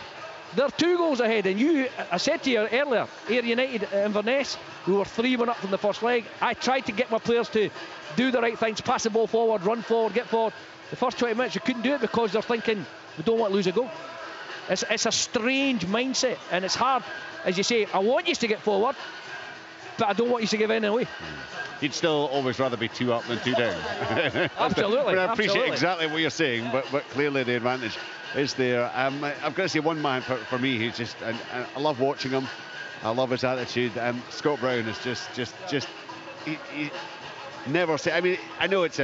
they're 2 goals ahead. And I said to you earlier, Ayr United at Inverness, we were 3-1 up from the first leg. I tried to get my players to do the right things, pass the ball forward, run forward, get forward. The first 20 minutes you couldn't do it because they're thinking we don't want to lose a goal. It's a strange mindset, and it's hard. As you say, I want you to get forward, but I don't want you to give in away. You'd still always rather be 2 up than 2 down. Absolutely. I appreciate exactly what you're saying, but clearly the advantage is there. I've got to say one man for me who's just, and I love watching him. I love his attitude. Scott Brown is just he never say. I mean, I know it's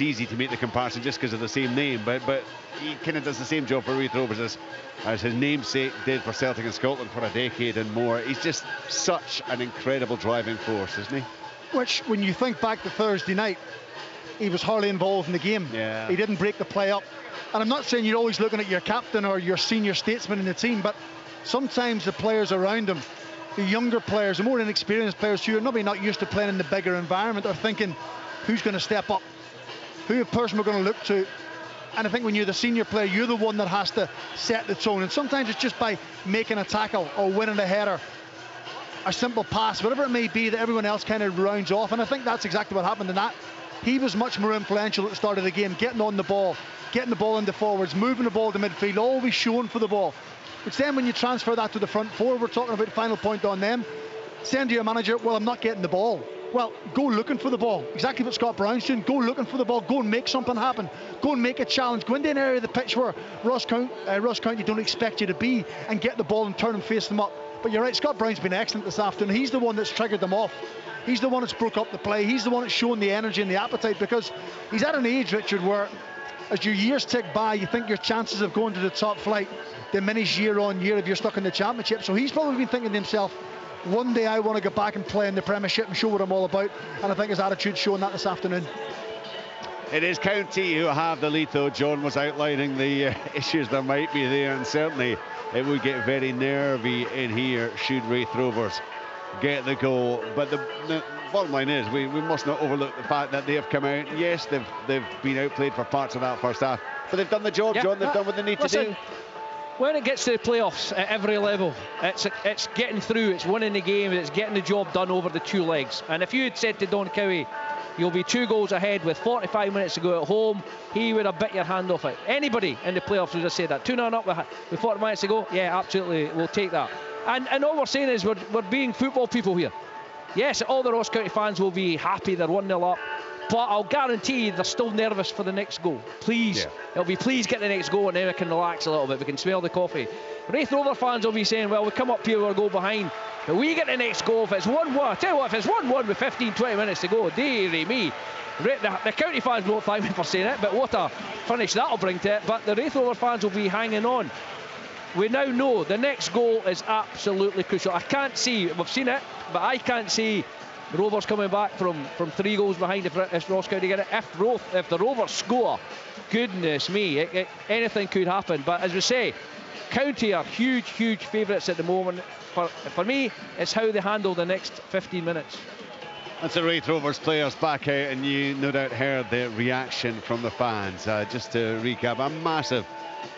easy to make the comparison just because of the same name, but he kind of does the same job for Raith Rovers as his namesake did for Celtic and Scotland for a decade and more. He's just such an incredible driving force, isn't he? Which, when you think back to Thursday night, he was hardly involved in the game. Yeah. He didn't break the play up. And I'm not saying you're always looking at your captain or your senior statesman in the team, but sometimes the players around him, the younger players, the more inexperienced players who are maybe not used to playing in the bigger environment, are thinking, who's going to step up? Who a person we're going to look to? And I think when you're the senior player, you're the one that has to set the tone. And sometimes it's just by making a tackle or winning a header, a simple pass, whatever it may be, that everyone else kind of rounds off. And I think that's exactly what happened in that. He was much more influential at the start of the game, getting on the ball, getting the ball into forwards, moving the ball to midfield, always showing for the ball. Which then when you transfer that to the front four, we're talking about final point on them, saying to your manager, well, I'm not getting the ball. Well, go looking for the ball. Exactly what Scott Brown's doing. Go looking for the ball. Go and make something happen. Go and make a challenge. Go into an area of the pitch where Ross County don't expect you to be, and get the ball and turn and face them up. But you're right, Scott Brown's been excellent this afternoon. He's the one that's triggered them off. He's the one that's broke up the play. He's the one that's shown the energy and the appetite, because he's at an age, Richard, where as your years tick by, you think your chances of going to the top flight diminish year on year if you're stuck in the Championship. So he's probably been thinking to himself, one day I want to get back and play in the Premiership and show what I'm all about. And I think his attitude's showing that this afternoon. It is County who have the lead, though. John was outlining the issues there might be there, and certainly it would get very nervy in here should Raith Rovers get the goal. But the bottom line is we must not overlook the fact that they have come out. Yes, they've been outplayed for parts of that first half, but they've done the job, John. They've done what they need to do. When it gets to the playoffs at every level, it's getting through, it's winning the game, it's getting the job done over the two legs. And if you had said to Don Cowie, you'll be 2 goals ahead with 45 minutes to go at home, he would have bit your hand off it. Anybody in the playoffs would have said that. 2-0 up with 40 minutes to go, yeah, absolutely, we'll take that. And all we're saying is we're being football people here. Yes, all the Ross County fans will be happy they're 1-0 up, but I'll guarantee they're still nervous for the next goal. Please, it'll be please get the next goal, and then we can relax a little bit, we can smell the coffee. Raith Rover fans will be saying, well, we come up here, we'll go behind, but we get the next goal. If it's 1-1, I tell you what, if it's 1-1 with 15-20 minutes to go, dearie me, the County fans won't thank me for saying it, but what a finish that'll bring to it. But the Raith Rover fans will be hanging on. We now know the next goal is absolutely crucial. I can't see, we've seen it, but I can't see Rovers coming back from 3 goals behind if Ross County get it. If the Rovers score, goodness me, anything could happen. But as we say, County are huge favourites at the moment. For me, it's how they handle the next 15 minutes. That's the Raith Rovers players back out, and you no doubt heard the reaction from the fans. Just to recap, a massive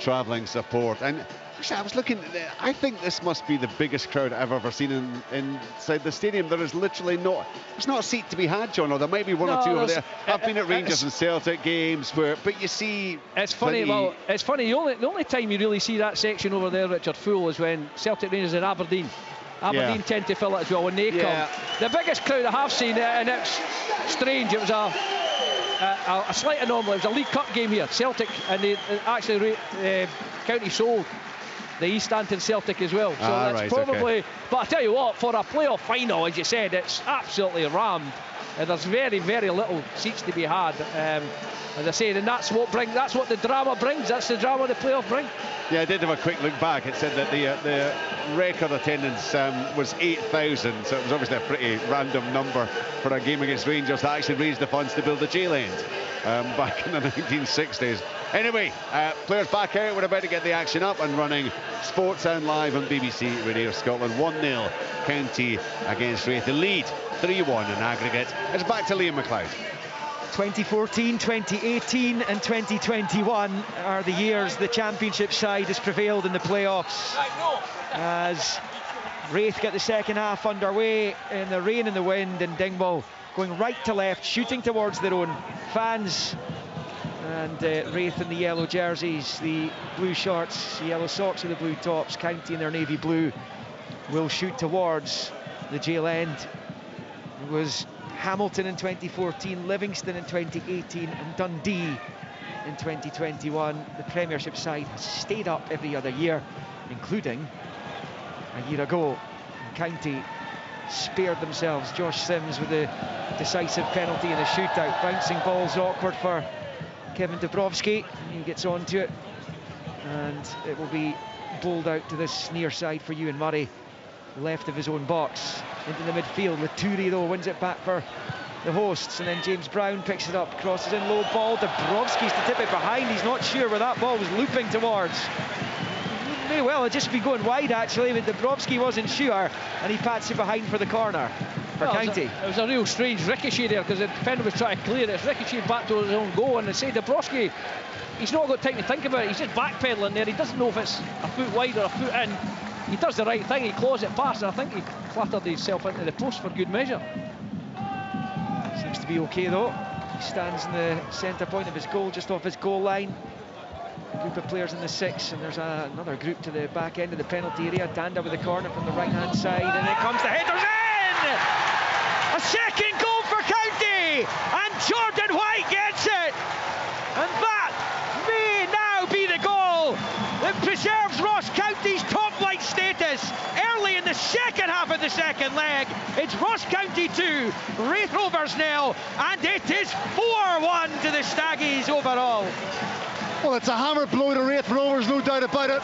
travelling support. And I was looking, I think this must be the biggest crowd I've ever seen inside the stadium. There is literally there's not a seat to be had, John, or there might be one or two over there. I've been at Rangers and Celtic games but you see... It's funny, the only time you really see that section over there, Richard, full is when Celtic, Rangers and Aberdeen tend to fill it as well when they come. The biggest crowd I have seen, and it's strange, it was a slight anomaly. It was a League Cup game here, Celtic, and they actually County sold the East Anton Celtic as well, so that's probably. But I tell you what, for a playoff final, as you said, it's absolutely rammed. There's very little seats to be had, as I said, and that's what the drama brings. That's the drama the playoff bring. Yeah, I did have a quick look back. It said that the record attendance was 8,000, so it was obviously a pretty random number for a game against Rangers that actually raised the funds to build the jail end back in the 1960s. Anyway, players back out. We're about to get the action up and running. Sports Sound live on BBC Radio Scotland. 1-0 County against Raith. The lead 3-1 in aggregate. It's back to Liam McLeod. 2014, 2018 and 2021 are the years the Championship side has prevailed in the playoffs. As Raith get the second half underway in the rain and the wind, and Dingwall going right to left, shooting towards their own fans. And Raith in the yellow jerseys, the blue shorts, the yellow socks with the blue tops, County in their navy blue will shoot towards the jail end. It was Hamilton in 2014, Livingston in 2018 and Dundee in 2021. The Premiership side has stayed up every other year, including a year ago. County spared themselves. Josh Sims with a decisive penalty in a shootout. Bouncing balls awkward for Kevin Dubrovsky. He gets onto it and it will be bowled out to this near side for Ewan Murray, left of his own box into the midfield. Laturi though wins it back for the hosts, and then James Brown picks it up, crosses in low ball. Dubrovsky's to tip it behind. He's not sure where that ball was looping towards. May well have just been going wide actually, but Dubrovsky wasn't sure, and he pats it behind for the corner for County. It was a real strange ricochet there, because the defender was trying to clear it. It's ricocheted back to his own goal, and they say Dubrovsky, he's not got time to think about it. He's just backpedaling there. He doesn't know if it's a foot wide or a foot in. He does the right thing, he claws it past, and I think he clattered himself into the post for good measure. Seems to be okay though. He stands in the centre point of his goal, just off his goal line. group of players in the 6, and there's another group to the back end of the penalty area. Danda with the corner from the right-hand side, and it comes, the header's in! A second goal for County, and Jordan White gets it! And that may now be the goal that preserves Ross County's top-flight status. Early in the second half of the second leg, it's Ross County 2, Raith Rovers 0, and it is 4-1 to the Staggies overall. Well, it's a hammer blow to Raith Rovers, no doubt about it.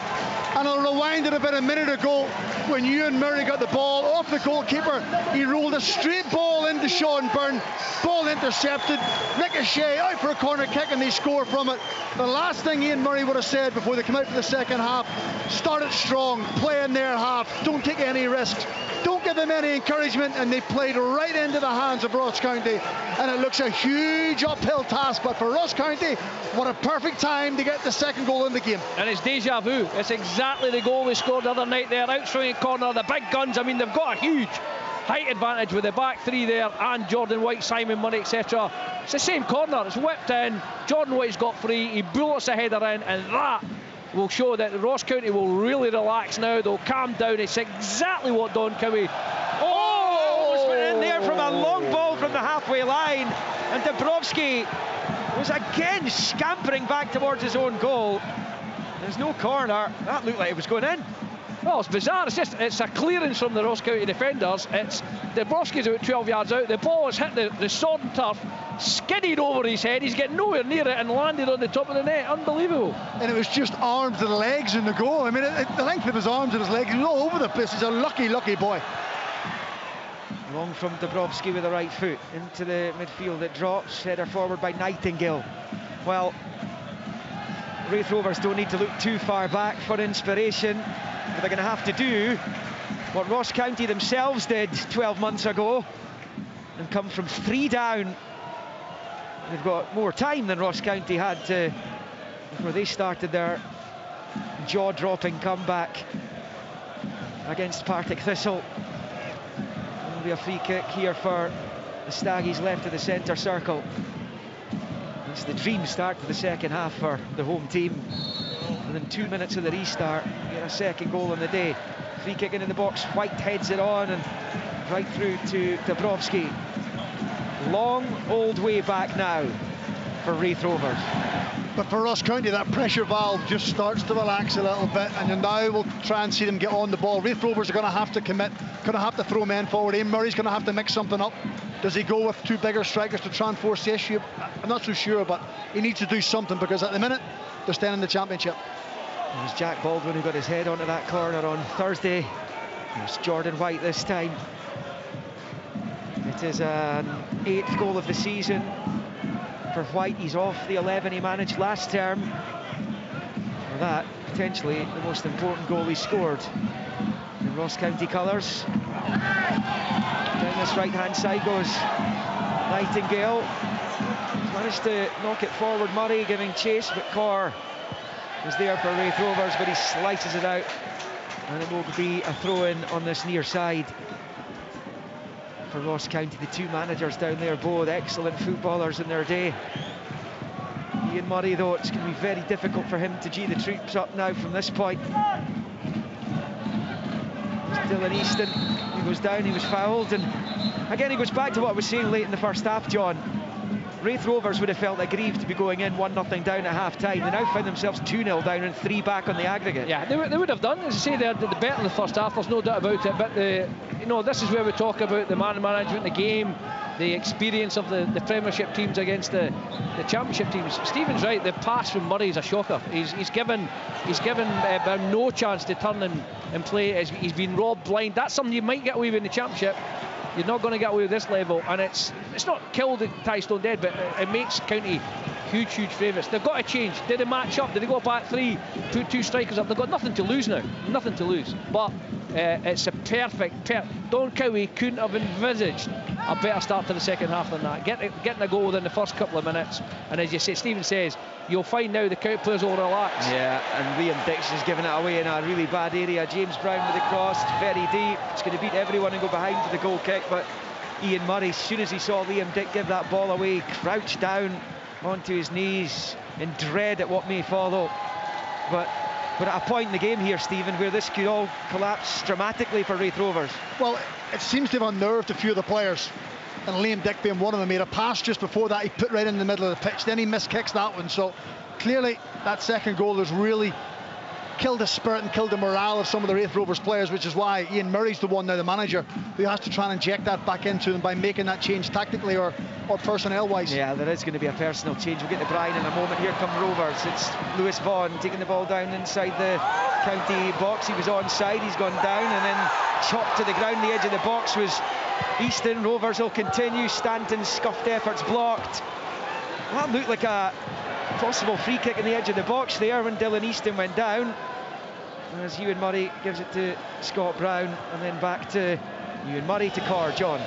And I'll rewind it about a minute ago when Ewan Murray got the ball off the goalkeeper. He rolled a straight ball into Sean Byrne. Ball intercepted, ricochet out for a corner kick, and they score from it. The last thing Ian Murray would have said before they come out for the second half: start it strong, play in their half, don't take any risks, don't give them any encouragement. And they played right into the hands of Ross County, and it looks a huge uphill task, but for Ross County, what a perfect time to get the second goal in the game. And it's deja vu. It's exactly the goal they scored the other night there, out swinging corner, the big guns. I mean, they've got a huge height advantage with the back three there, and Jordan White, Simon Murray, etc. It's the same corner, it's whipped in, Jordan White's got free, he bullets a header in, and that will show that Ross County will really relax now. They'll calm down. It's exactly what Don Cowie. Almost went in there from a long ball from the halfway line, and Dabrowski was again scampering back towards his own goal. There's no corner. That looked like it was going in. Well, it's bizarre. It's a clearance from the Ross County defenders. It's Dabrowski's about 12 yards out. The ball has hit the sodden turf, skidded over his head. He's getting nowhere near it and landed on the top of the net. Unbelievable. And it was just arms and legs in the goal. I mean, the length of his arms and his legs, he was all over the place. He's a lucky, lucky boy. Long from Dabrowski with the right foot into the midfield. It drops, header forward by Nightingale. Well, Raith Rovers don't need to look too far back for inspiration. They're going to have to do what Ross County themselves did 12 months ago and come from 3 down. They've got more time than Ross County had before they started their jaw-dropping comeback against Partick Thistle. There'll be a free kick here for the Staggies left of the centre circle. It's the dream start to the second half for the home team. Within 2 minutes of the restart, get a second goal on the day. Free kick into the box, White heads it on and right through to Dabrowski. Long old way back now for Raith Rovers. But for Ross County, that pressure valve just starts to relax a little bit, and now we'll try and see them get on the ball. Raith Rovers are going to have to commit, going to have to throw men forward. Ian Murray's going to have to mix something up. Does he go with 2 bigger strikers to try and force the issue? I'm not so sure, but he needs to do something, because at the minute they're staying in the Championship. It was Jack Baldwin who got his head onto that corner on Thursday. It was Jordan White this time. It is an 8th goal of the season for White. He's off the 11 he managed last term. For that, potentially the most important goal he scored in Ross County colours. Down this right-hand side goes Nightingale. He's managed to knock it forward. Murray giving chase, but Corr is there for Raith Rovers, but he slices it out, and it will be a throw-in on this near side for Ross County. The 2 managers down there, both excellent footballers in their day. Ian Murray, though, it's going to be very difficult for him to G the troops up now from this point. Dylan Easton, he goes down, he was fouled, and again he goes back to what I was saying late in the first half, John. Raith Rovers would have felt aggrieved to be going in 1-0 down at half-time. They now find themselves 2-0 down and 3 back on the aggregate. Yeah, they would have done. As I say, they had the better in the first half, there's no doubt about it, but this is where we talk about the man management, the game, the experience of the Premiership teams against the Championship teams. Stephen's right, the pass from Murray is a shocker. He's given them no chance to turn and play. He's been robbed blind. That's something you might get away with in the Championship. You're not going to get away with this level, and it's not killed Ty Stone dead, but it makes County huge favourites. They've got to change. Did they match up? Did they go back 3, put 2 strikers up? They've got nothing to lose now, nothing to lose. But it's a perfect. Don Cowie couldn't have envisaged a better start to the second half than that. Getting a goal within the first couple of minutes, and as you say, Stephen says, you'll find now the County players will relax. Yeah, and Liam Dixon's given it away in a really bad area. James Brown with the cross, very deep. It's going to beat everyone and go behind for the goal kick, but Ian Murray, as soon as he saw Liam Dick give that ball away, crouched down onto his knees in dread at what may follow. But at a point in the game here, Stephen, where this could all collapse dramatically for Raith Rovers. Well, it seems to have unnerved a few of the players, and Liam Dick being one of them. Made a pass just before that he put right in the middle of the pitch, then he miskicks that one. So clearly that second goal has really killed the spirit and killed the morale of some of the Raith Rovers players, which is why Ian Murray's the one now, the manager, who has to try and inject that back into them by making that change tactically or personnel wise. Yeah, there is going to be a personal change. We'll get to Brian in a moment. Here come Rovers. It's Lewis Vaughan taking the ball down inside the county box. He was onside, he's gone down and then chopped to the ground. The edge of the box was Easton. Rovers will continue. Stanton's scuffed efforts blocked. That looked like a possible free kick in the edge of the box there when Dylan Easton went down, as Ewan Murray gives it to Scott Brown, and then back to Ewan Murray to Carr. John.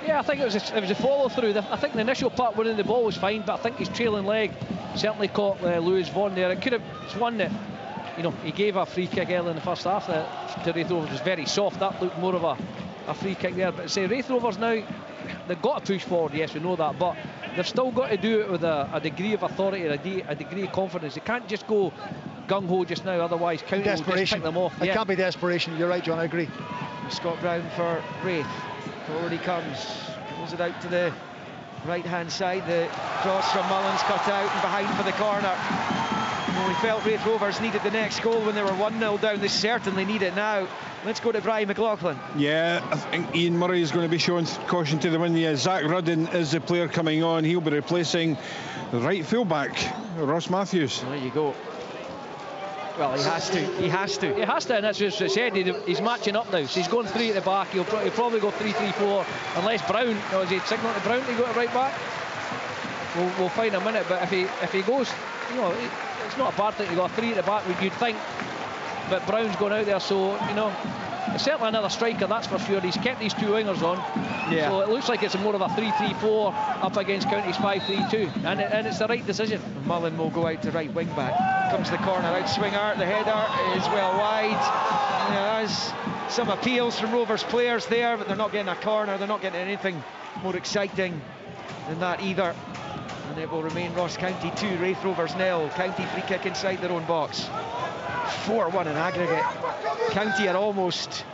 Yeah, I think it was a follow through. I think the initial part winning the ball was fine, but I think his trailing leg certainly caught Lewis Vaughan there. It's one that, you know, he gave a free kick early in the first half that to Raith Rovers was very soft. That looked more of a free kick there. But say Raith Rovers now, they've got to push forward, yes, we know that, but they've still got to do it with a degree of authority, a degree of confidence. They can't just go gung-ho just now, otherwise County will just pick them off. It can't be desperation. You're right, John, I agree. Scott Brown for Raith. Forward he comes. Pulls it out to the right-hand side. The cross from Mullins cut out and behind for the corner. Well, we felt Raith Rovers needed the next goal when they were 1-0 down. They certainly need it now. Let's go to Brian McLaughlin. Yeah, I think Ian Murray is going to be showing caution to the wind. Yeah, Zach Rudden is the player coming on. He'll be replacing the right fullback, Ross Matthews. There you go. Well, he has to, and that's just what I said. He's matching up now, so he's going 3 at the back. He'll probably go 3-3-4, unless Brown, is he signaling to Brown to go to right back? We'll find in a minute, but if he goes, you know, it's not a bad thing to go 3 at the back, you'd think, but Brown's going out there, so, you know, it's certainly another striker, that's for sure. He's kept these 2 wingers on, yeah. So it looks like it's more of a 3-3-4 up against County's 5-3-2, and it's the right decision. Mullen will go out to right wing back. Comes the corner out swinger, the header is well wide. There's some appeals from Rovers players there, but they're not getting a corner, they're not getting anything more exciting than that either. And it will remain Ross County 2, Raith Rovers 0. County free kick inside their own box. 4-1 in aggregate. County are almost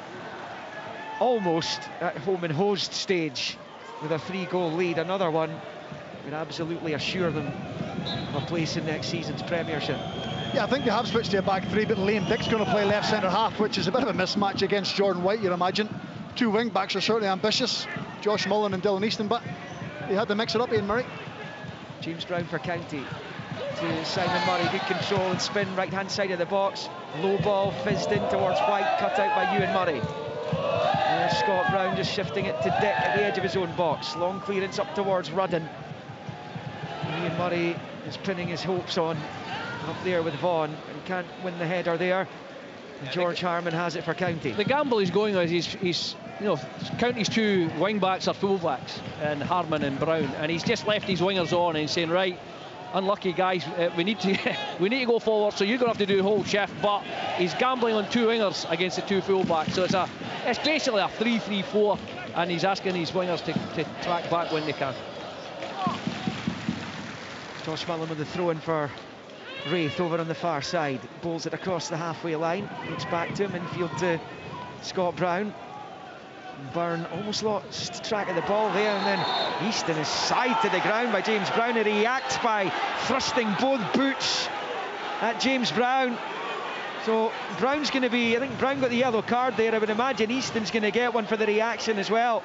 at home and hosed stage with a 3-goal lead. Another one would absolutely assure them of a place in next season's Premiership. Yeah, I think they have switched to a back 3, but Liam Dick's going to play left centre half, which is a bit of a mismatch against Jordan White, you'd imagine. 2 wing backs are certainly ambitious, Josh Mullen and Dylan Easton, but he had to mix it up, Ian Murray. James Brown for County to Simon Murray, good control and spin right hand side of the box, low ball fizzed in towards White, cut out by Ewan Murray. There's Scott Brown just shifting it to Dick at the edge of his own box, long clearance up towards Rudden. Ewan Murray is pinning his hopes on up there with Vaughan and can't win the header there, and George Harman has it for County. The gamble he's going is he's you know, County's 2 wing backs are full backs, and Harman and Brown, and he's just left his wingers on and saying, right, unlucky guys, we need to go forward, so you're going to have to do the whole shift. But he's gambling on 2 wingers against the 2 full backs, so it's basically a 3-3-4, and he's asking his wingers to track back when they can. Josh Mullen with the throw-in for Raith over on the far side, bowls it across the halfway line, looks back to him, infield to Scott Brown. Byrne almost lost track of the ball there, and then Easton is side to the ground by James Brown, and he reacts by thrusting both boots at James Brown. So Brown's going to be, I think Brown got the yellow card there. I would imagine Easton's going to get one for the reaction as well.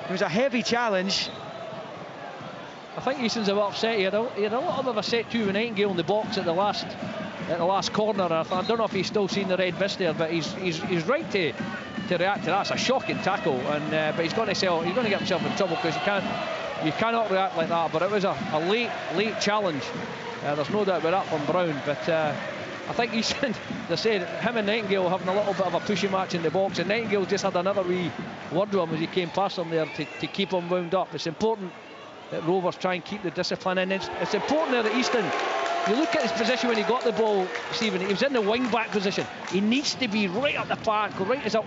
It was a heavy challenge. I think Easton's a bit upset. He had a little bit of a set to with Nightingale in the box at the last corner. I don't know if he's still seen the red vest there, but he's right to react to that. It's a shocking tackle, and but he's going to get himself in trouble, because you cannot react like that. But it was a late challenge. There's no doubt about that from Brown. But I think Easton, they said him and Nightingale having a little bit of a pushy match in the box, and Nightingale just had another wee word with him as he came past him there to keep him wound up. It's important that Rovers try and keep the discipline, and it's important there that Easton, you look at his position when he got the ball, Stephen, he was in the wing back position. He needs to be right up the park,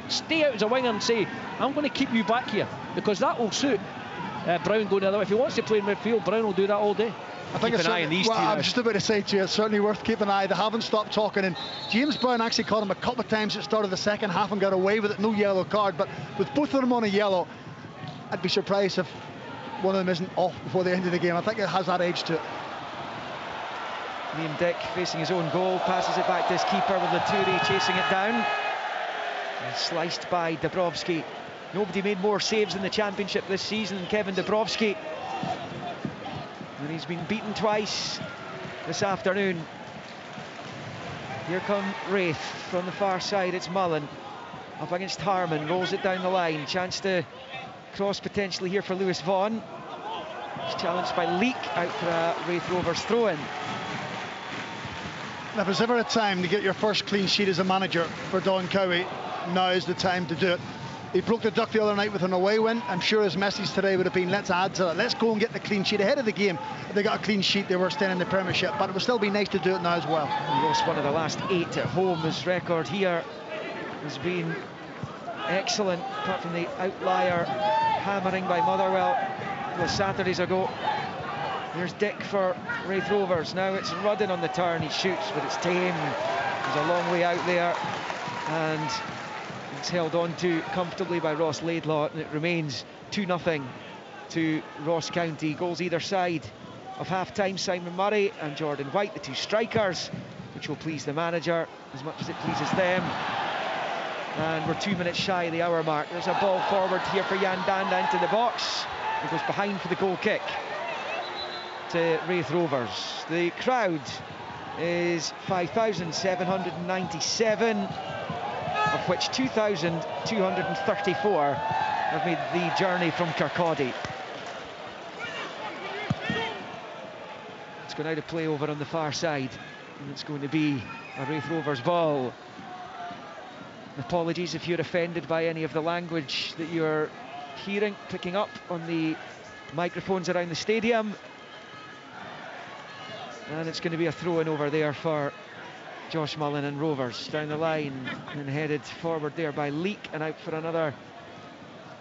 stay out as a winger and say, I'm going to keep you back here, because that will suit Brown going the other way. If he wants to play in midfield, Brown will do that all day. I think keep an eye on these two. I was just about to say to you, it's certainly worth keeping an eye. They haven't stopped talking, and James Brown actually caught him a couple of times at the start of the second half and got away with it. No yellow card, but with both of them on a yellow, I'd be surprised if one of them isn't off before the end of the game. I think it has that edge to it. Liam Dick facing his own goal, passes it back to his keeper with Laturi chasing it down. And sliced by Dabrowski. Nobody made more saves in the Championship this season than Kevin Dabrowski. And he's been beaten twice this afternoon. Here come Raith from the far side. It's Mullen up against Harmon, rolls it down the line. Chance to cross potentially here for Lewis Vaughan. He's challenged by Leak, out for a Raith Rovers throw-in. If there's ever a time to get your first clean sheet as a manager for Don Cowie, now is the time to do it. He broke the duck the other night with an away win. I'm sure his message today would have been, let's add to it. Let's go and get the clean sheet ahead of the game. If they got a clean sheet, they were staying in the Premiership, but it would still be nice to do it now as well. He lost one of the last 8 at home. His record here has been excellent, apart from the outlier hammering by Motherwell a couple of Saturdays ago. Here's Dick for Raith Rovers. Now it's Rudden on the turn. He shoots, but it's tame. He's a long way out there, and it's held on to comfortably by Ross Laidlaw, and it remains 2-0 to Ross County. Goals either side of half-time. Simon Murray and Jordan White, the two strikers, which will please the manager as much as it pleases them. And we're 2 minutes shy of the hour mark. There's a ball forward here for Jan Danda into the box. He goes behind for the goal kick to Raith Rovers. The crowd is 5,797, of which 2,234 have made the journey from Kirkcaldy. It's going out of play over on the far side, and it's going to be a Raith Rovers ball. Apologies if you're offended by any of the language that you're hearing, picking up on the microphones around the stadium. And it's going to be a throw-in over there for Josh Mullen and Rovers. Down the line and headed forward there by Leak, and out for another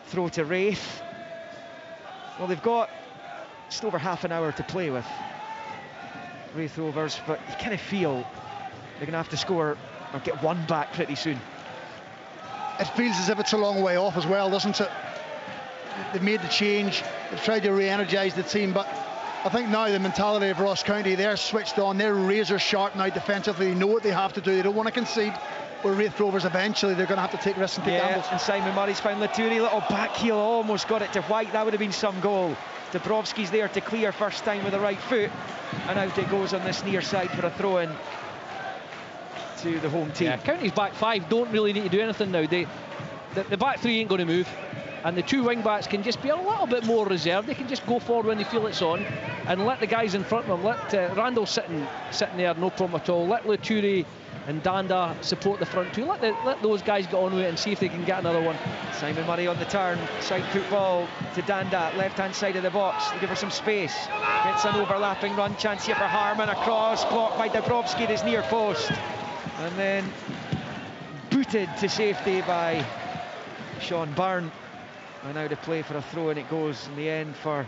throw to Raith. Well, they've got just over half an hour to play with, Raith Rovers, but you kind of feel they're going to have to score or get one back pretty soon. It feels as if it's a long way off as well, doesn't it? They've made the change, they've tried to re-energise the team, but I think now the mentality of Ross County, they're switched on, they're razor sharp now defensively. They know what they have to do, they don't want to concede. Where Raith Rovers eventually they're going to have to take risks and take gambles. And Simon Murray's found Laturi, little back heel, almost got it to White. That would have been some goal. Dabrowski's there to clear first time with the right foot, and out it goes on this near side for a throw-in to the home team. Yeah, County's back five don't really need to do anything now. The back three ain't going to move, and the two wing backs can just be a little bit more reserved. They can just go forward when they feel it's on, and let the guys in front of them. Let Randall sitting there, no problem at all. Let Laturi and Danda support the front two. Let those guys get on with it and see if they can get another one. Simon Murray on the turn, side foot ball to Danda, left hand side of the box, looking for some space. Gets an overlapping run, chance here for Harmon, across, blocked by Dabrowski at his near post, and then booted to safety by Sean Byrne, and out of play for a throw, and it goes in the end for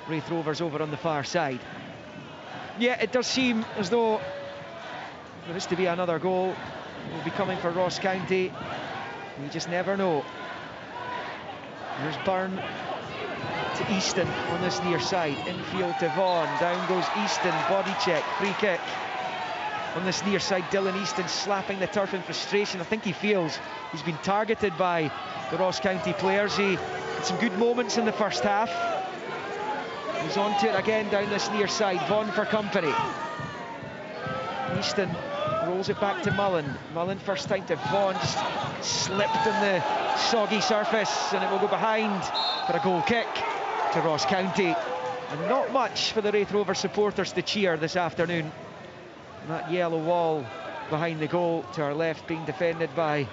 Raith Rovers over on the far side. Yeah, it does seem as though there is to be another goal. It will be coming for Ross County. You just never know. There's Byrne to Easton on this near side. Infield to Vaughan. Down goes Easton. Body check. Free kick. On this near side, Dylan Easton slapping the turf in frustration. I think he feels he's been targeted by the Ross County players. He had some good moments in the first half. He's on to it again down this near side. Vaughan for company. Easton rolls it back to Mullen. Mullen first time to Vaughan, just slipped on the soggy surface, and it will go behind for a goal kick to Ross County. And not much for the Raith Rovers supporters to cheer this afternoon. And that yellow wall behind the goal to our left being defended by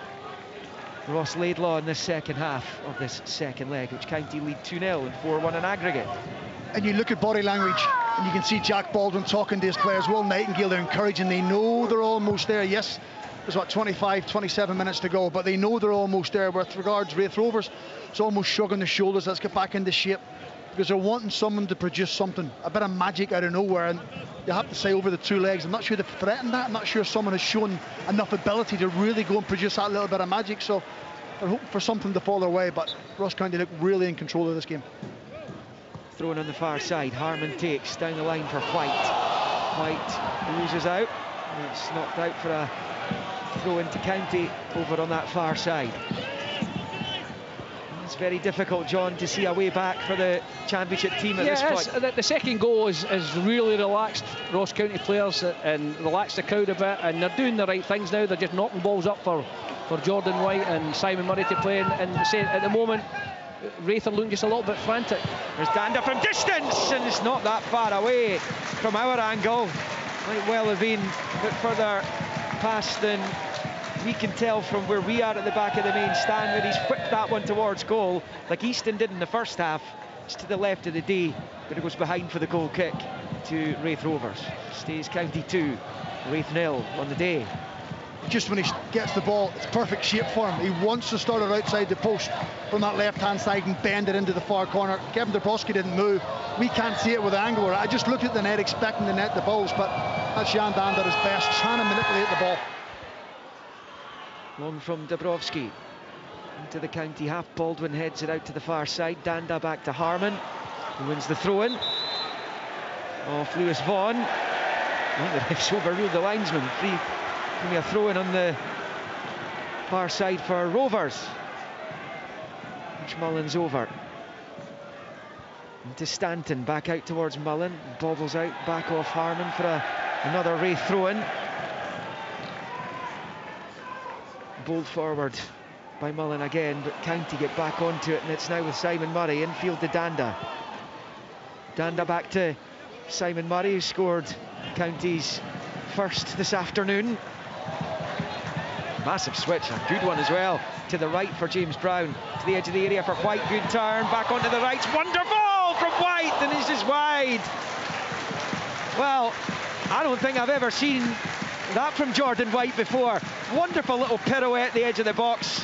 Ross Laidlaw in this second half of this second leg, which County lead 2-0 and 4-1 in aggregate. And you look at body language and you can see Jack Baldwin talking to his players. Will Nightingale, they're encouraging, they know they're almost there. Yes, there's what, 27 minutes to go, but they know they're almost there. With regards Raith Rovers, it's almost shrugging the shoulders, let's get back into shape. because they're wanting someone to produce something, a bit of magic out of nowhere. And you have to say, over the 2 legs, I'm not sure they've threatened that. I'm not sure someone has shown enough ability to really go and produce that little bit of magic. So they're hoping for something to fall their way, but Ross County look really in control of this game. Thrown on the far side, Harmon takes down the line for White. White loses out, and it's knocked out for a throw into County over on that far side. It's very difficult, John, to see a way back for the Championship team at this point. The second goal is really relaxed Ross County players and relaxed the crowd a bit, and they're doing the right things now. They're just knocking balls up for Jordan White and Simon Murray to play, and at the moment Raith are looking just a little bit frantic. There's Danda from distance, and it's not that far away from our angle. Might well have been a bit further past than we can tell from where we are at the back of the main stand, where he's whipped that one towards goal, like Easton did in the first half. It's to the left of the D, but it goes behind for the goal kick to Raith Rovers. Stays County 2, Raith 0 on the day. Just when he gets the ball, it's perfect shape for him. He wants to start it outside the post from that left-hand side and bend it into the far corner. Kevin Dabrowski didn't move. We can't see it with the angle. I just looked at the net expecting the net the balls, but that's Jan Danda at his best, trying to manipulate the ball. Long from Dabrowski into the County half. Baldwin heads it out to the far side. Danda back to Harmon, who wins the throw-in off Lewis Vaughan. The refs overruled the linesman. Free. Give me a throw-in on the far side for Rovers, which Mullen's over. Into Stanton, back out towards Mullen, bobbles out, back off Harmon for another Raith throw-in. Bowled forward by Mullen again, but County get back onto it, and it's now with Simon Murray, infield to Danda. Danda back to Simon Murray, who scored County's first this afternoon. Massive switch, a good one as well, to the right for James Brown, to the edge of the area for White, good turn, back onto the right, wonderful from White, and it's just wide. Well, I don't think I've ever seen that from Jordan White before. Wonderful little pirouette at the edge of the box,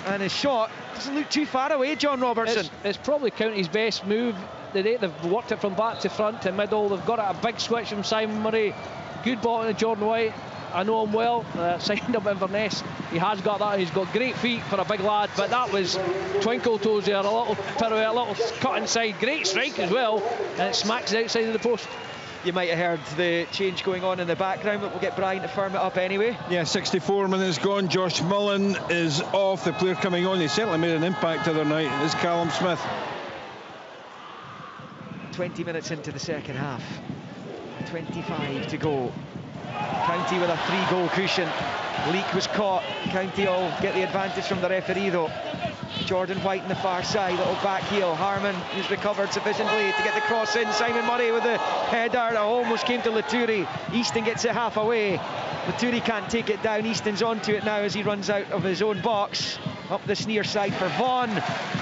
and his shot doesn't look too far away, John Robertson. It's probably County's best move today. They've worked it from back to front to middle. They've got a big switch from Simon Murray, good ball into Jordan White. I know him well, signed up Inverness. He has got that. He's got great feet for a big lad, but that was twinkle toes there, a little pirouette, a little cut inside, great strike as well, and it smacks the outside of the post. You might have heard the change going on in the background, but we'll get Brian to firm it up anyway. Yeah, 64 minutes gone. Josh Mullen is off. The player coming on, he certainly made an impact the other night. It's Callum Smith. 20 minutes into the second half, 25 to go. County with a 3-goal cushion. Leak was caught. County all get the advantage from the referee though. Jordan White in the far side, little back heel. Harmon is recovered sufficiently to get the cross in. Simon Murray with the header, almost came to Laturi. Easton gets it half away. Laturi can't take it down. Easton's onto it now as he runs out of his own box. Up this near side for Vaughan,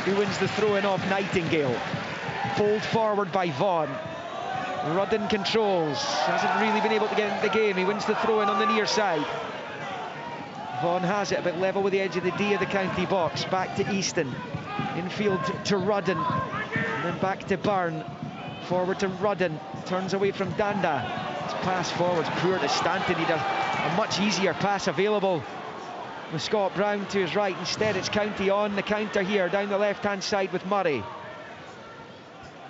who wins the throw-in off Nightingale. Pulled forward by Vaughan. Rudden controls, hasn't really been able to get into the game. He wins the throw-in on the near side. Vaughan has it a bit level with the edge of the D of the County box. Back to Easton, infield to Rudden, and then back to Byrne. Forward to Rudden, turns away from Danda. His pass forwards poor to Stanton. He'd a much easier pass available with Scott Brown to his right. Instead it's County on the counter here down the left-hand side with Murray.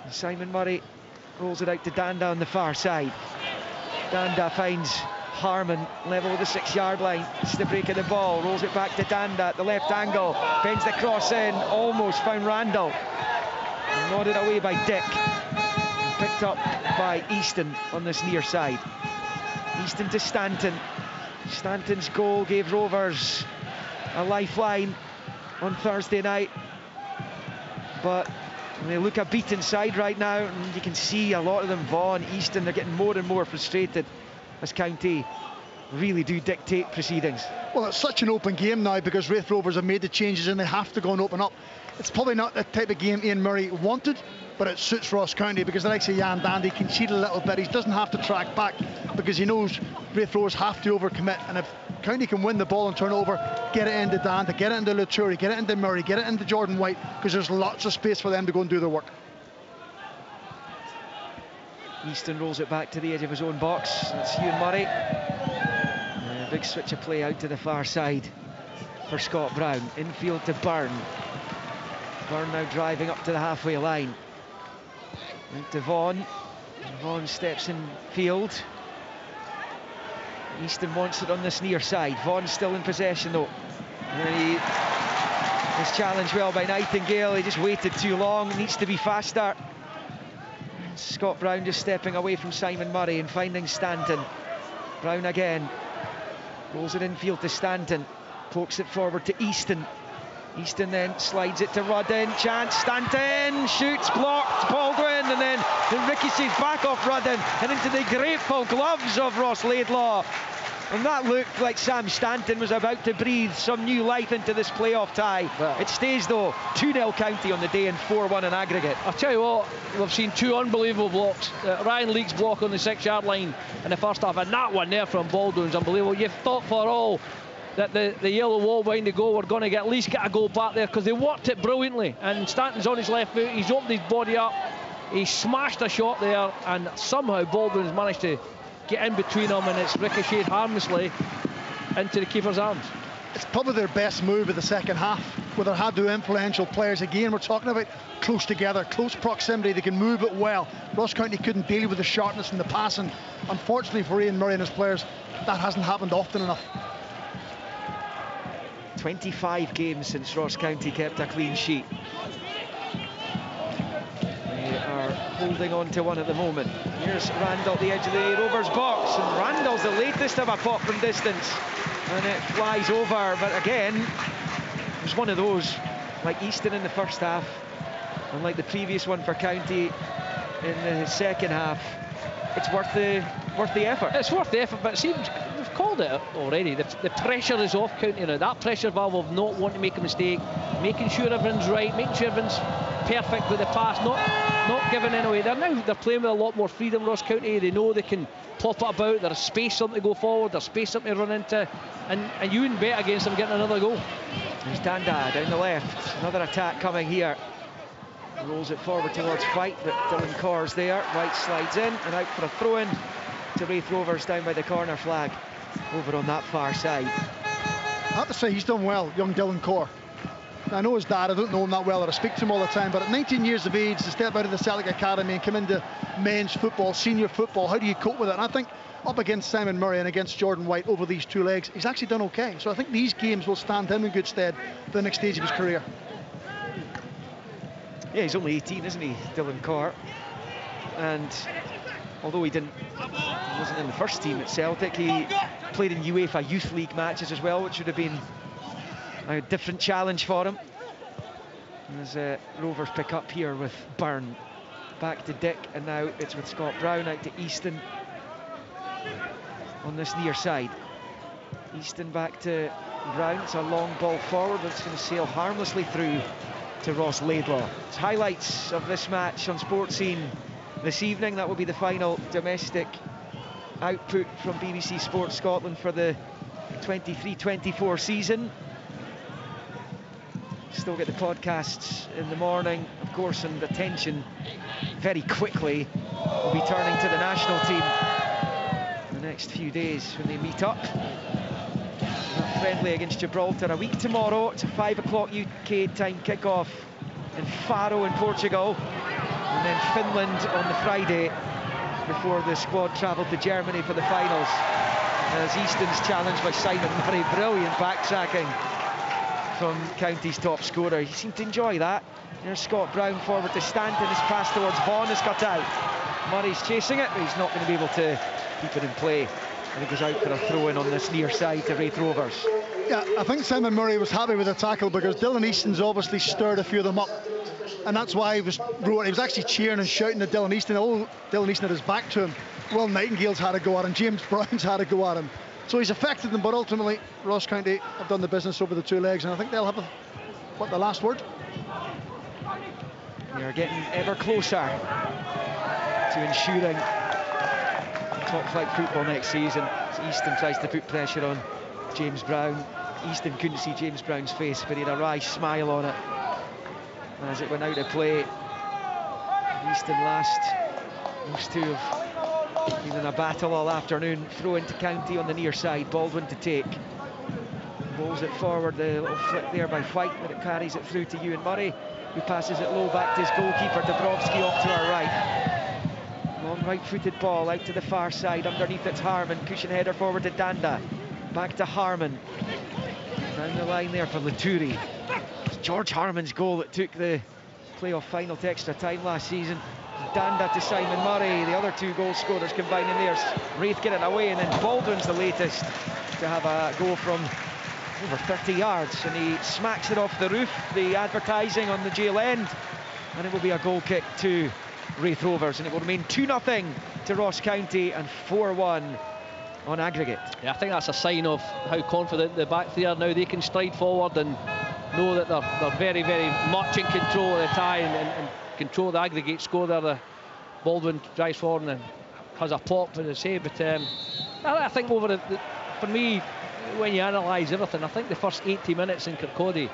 And Simon Murray rolls it out to Danda on the far side. Danda finds Harmon level with the 6-yard line. It's the break of the ball, rolls it back to Danda at the left angle, bends the cross in, almost found Randall, and nodded away by Dick, and picked up by Easton on this near side. Easton to Stanton. Stanton's goal gave Rovers a lifeline on Thursday night, but they look a beaten side right now, and you can see a lot of them, Vaughan, Easton, they're getting more and more frustrated as County really do dictate proceedings. Well, it's such an open game now because Raith Rovers have made the changes and they have to go and open up. It's probably not the type of game Ian Murray wanted, but it suits Ross County because the likes of Jan Dandy can cheat a little bit. He doesn't have to track back because he knows Raith Rovers have to overcommit, and if County can win the ball and turn it over, get it into Danda, get it into Laturi, get it into Murray, get it into Jordan White, because there's lots of space for them to go and do their work. Easton rolls it back to the edge of his own box. It's Ewan Murray. Big switch of play out to the far side for Scott Brown. Infield to Byrne. Byrne now driving up to the halfway line. Out to Vaughan. Vaughan steps in field. Easton wants it on this near side. Vaughan's still in possession though. And he's challenged well by Nightingale. He just waited too long. Needs to be faster. Scott Brown just stepping away from Simon Murray and finding Stanton. Brown again. Rolls it infield to Stanton. Pokes it forward to Easton. Easton then slides it to Rudden. Chance. Stanton shoots, blocked. Baldwin, and then it ricochets back off Rudden and into the grateful gloves of Ross Laidlaw. And that looked like Sam Stanton was about to breathe some new life into this playoff tie. Well, it stays though 2-0 County on the day and 4-1 in aggregate. I'll tell you what, we've seen two unbelievable blocks. Ryan Leake's block on the 6-yard line in the first half, and that one there from Baldwin's unbelievable. You thought for all that the yellow wall behind the goal were going to at least get a goal back there, because they worked it brilliantly. And Stanton's on his left foot, he's opened his body up, he smashed a shot there, and somehow Baldwin's managed to get in between them, and it's ricocheted harmlessly into the keeper's arms. It's probably their best move of the second half, where they had two influential players. Again, we're talking about close together, close proximity. They can move it well. Ross County couldn't deal with the sharpness and the passing. Unfortunately for Ian Murray and his players, that hasn't happened often enough. 25 games since Ross County kept a clean sheet. They are holding on to one at the moment. Here's Randall at the edge of the Rovers box, and Randall's the latest of a pop from distance, and it flies over. But again, it was one of those, like Easton in the first half, and like the previous one for County in the second half. It's worth the effort. It's worth the effort, but it seems we've called it already. The pressure is off County now. That pressure valve of not wanting to make a mistake, making sure everyone's right, making sure everyone's perfect with the pass, not giving it away. They're playing with a lot more freedom, Ross County. They know they can pop it about. There's space something to go forward. There's space something to run into, and you wouldn't bet against them getting another goal. There's Danda down the left. Another attack coming here. Rolls it forward towards White, but Dylan Corr's there. White slides in and out for a throw-in to Raith Rovers down by the corner flag over on that far side. I have to say, he's done well, young Dylan Corr. I know his dad, I don't know him that well, or I speak to him all the time, but at 19 years of age, to step out of the Celtic Academy and come into men's football, senior football, how do you cope with it? And I think up against Simon Murray and against Jordan White over these two legs, he's actually done okay. So I think these games will stand him in good stead for the next stage of his career. Yeah, he's only 18, isn't he, Dylan Corr? And although he wasn't in the first team at Celtic, he played in UEFA Youth League matches as well, which would have been a different challenge for him. As Rovers pick up here with Byrne. Back to Dick, and now it's with Scott Brown out to Easton on this near side. Easton back to Brown. It's a long ball forward, but it's going to sail harmlessly through to Ross Laidlaw. It's highlights of this match on Sports Scene this evening. That will be the final domestic output from BBC Sports Scotland for the 23-24 season. Still get the podcasts in the morning, of course, and attention very quickly will be turning to the national team in the next few days when they meet up. That friendly against Gibraltar a week tomorrow. It's a 5 o'clock UK time kickoff in Faro in Portugal, and then Finland on the Friday before the squad travel to Germany for the finals. As Easton's challenged by Simon Murray, brilliant backtracking from County's top scorer. He seemed to enjoy that. There's Scott Brown forward to Stanton. His pass towards Vaughan is cut out. Murray's chasing it, but he's not going to be able to keep it in play. And he goes out for a throw-in on this near side to Raith Rovers. Yeah, I think Simon Murray was happy with the tackle because Dylan Easton's obviously stirred a few of them up. And that's why he was actually cheering and shouting at Dylan Easton. Oh, Dylan Easton had his back to him. Will Nightingale's had a go at him. James Brown's had a go at him. So he's affected them, but ultimately Ross County have done the business over the two legs, and I think they'll have the last word. We are getting ever closer to ensuring top flight football next season. As Easton tries to put pressure on James Brown. Easton couldn't see James Brown's face, but he had a wry smile on it as it went out of play. Easton last Those two have been in a battle all afternoon. Throw into County on the near side. Baldwin to take. Bowls it forward. The little flick there by White, but it carries it through to Ewan Murray, who passes it low back to his goalkeeper, Dabrowski, off to our right. Long right-footed ball out to the far side. Underneath it's Harman. Cushion header forward to Danda. Back to Harman. Down the line there for Laturi. It's George Harman's goal that took the playoff final to extra time last season. Danda to Simon Murray. The other two goal scorers combining there. Raith get it away, and then Baldwin's the latest to have a go from over 30 yards, and he smacks it off the roof, the advertising on the jail end, and it will be a goal kick to Raith Rovers, and it will remain 2-0 to Ross County and 4-1 on aggregate. Yeah, I think that's a sign of how confident the back three are now. They can stride forward and know that they're very, very much in control of the tie and control the aggregate score there. The Baldwin drives forward and has a pop, as I say, but I think over for me, when you analyse everything, I think the first 80 minutes in Kirkcaldy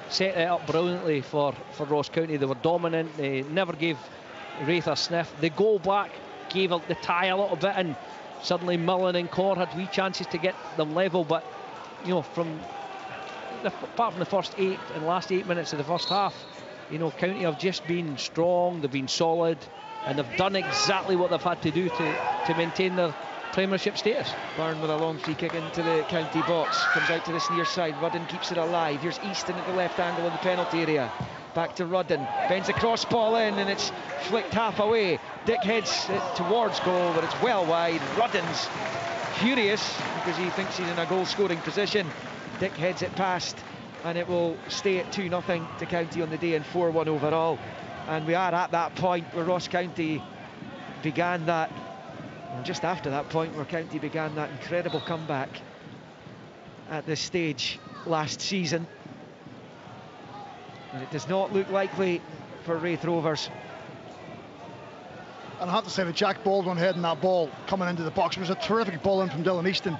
set it up brilliantly for Ross County. They were dominant, they never gave Raith a sniff. The goal back gave the tie a little bit, and suddenly Millen and Corr had wee chances to get them level, but you know, apart from the first last 8 minutes of the first half, you know, County have just been strong, they've been solid, and they've done exactly what they've had to do to maintain their Premiership status. Byrne with a long free kick into the County box, comes out to this near side. Rudden keeps it alive. Here's Easton at the left angle in the penalty area. Back to Rudden, bends a cross ball in, and it's flicked half away. Dick heads it towards goal, but it's well wide. Rudden's furious because he thinks he's in a goal scoring position. Dick heads it past, and it will stay at 2-0 to County on the day and 4-1 overall. And we are at that point where Ross County began that, and just after that point where County began that incredible comeback at this stage last season. And it does not look likely for Raith Rovers. And I have to say that Jack Baldwin heading that ball coming into the box was a terrific ball in from Dylan Easton.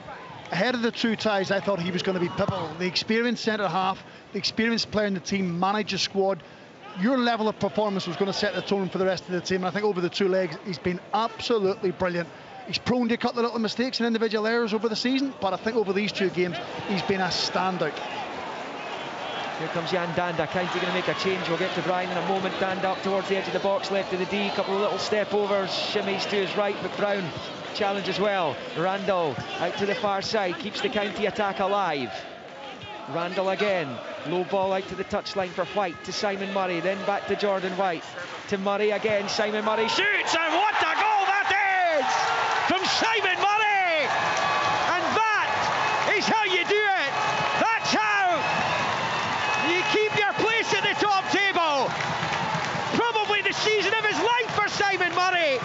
Ahead of the two ties, I thought he was going to be pivotal. The experienced centre half, the experienced player in the team, manage a squad. Your level of performance was going to set the tone for the rest of the team. And I think over the two legs, he's been absolutely brilliant. He's prone to a couple of little mistakes and individual errors over the season, but I think over these two games, he's been a standout. Here comes Jan Danda. County going to make a change. We'll get to Brian in a moment. Danda up towards the edge of the box, left of the D. Couple of little step overs. Shimmies to his right, but Brown challenge as well. Randall out to the far side, keeps the County attack alive. Randall again. Low ball out to the touchline for White, to Simon Murray, then back to Jordan White. To Murray again. Simon Murray shoots, and what a goal that is! From Simon Murray! And that is how you do it! That's how you keep your place at the top table! Probably the season of his life for Simon Murray!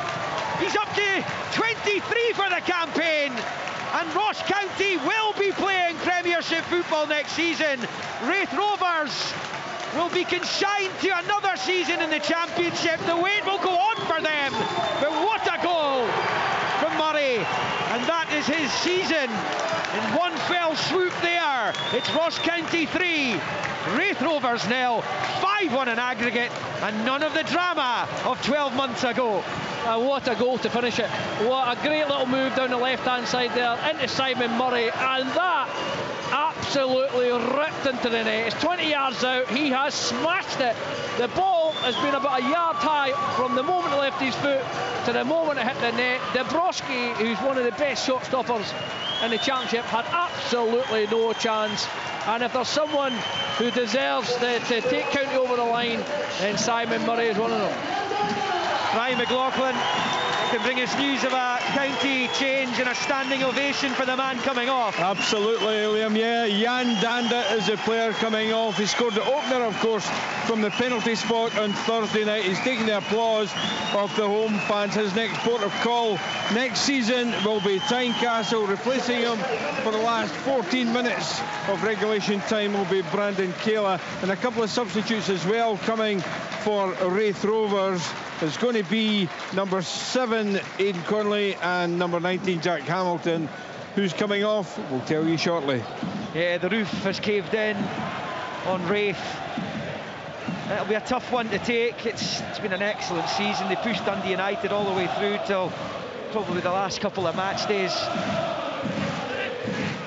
He's up to 23 for the campaign, and Ross County will be playing Premiership football next season. Raith Rovers will be consigned to another season in the Championship. The wait will go on for them, but what a goal from Murray, and that is his season in one fell swoop there. It's Ross County 3, Raith Rovers 0, 5-1 in aggregate, and none of the drama of 12 months ago. What a goal to finish it. What a great little move down the left-hand side there into Simon Murray, and that absolutely ripped into the net. It's 20 yards out. He has smashed it. The ball has been about a yard high from the moment it left his foot to the moment it hit the net. Dabrowski, who's one of the best shot stoppers in the Championship, had absolutely no chance. And if there's someone who deserves to take County over the line, then Simon Murray is one of them. Ryan McLaughlin can bring us news of a County change and a standing ovation for the man coming off. Absolutely, Liam, yeah. Jan Danda is the player coming off. He scored the opener, of course, from the penalty spot on Thursday night. He's taking the applause of the home fans. His next port of call next season will be Tynecastle. Replacing him for the last 14 minutes of regulation time will be Brandon Kayla, and a couple of substitutes as well coming for Raith Rovers. It's going to be number 7 Aidan Connolly and number 19 Jack Hamilton. Who's coming off, we'll tell you shortly. Yeah, the roof has caved in on Raith. It'll be a tough one to take. It's been an excellent season. They pushed Dundee United all the way through till probably the last couple of match days.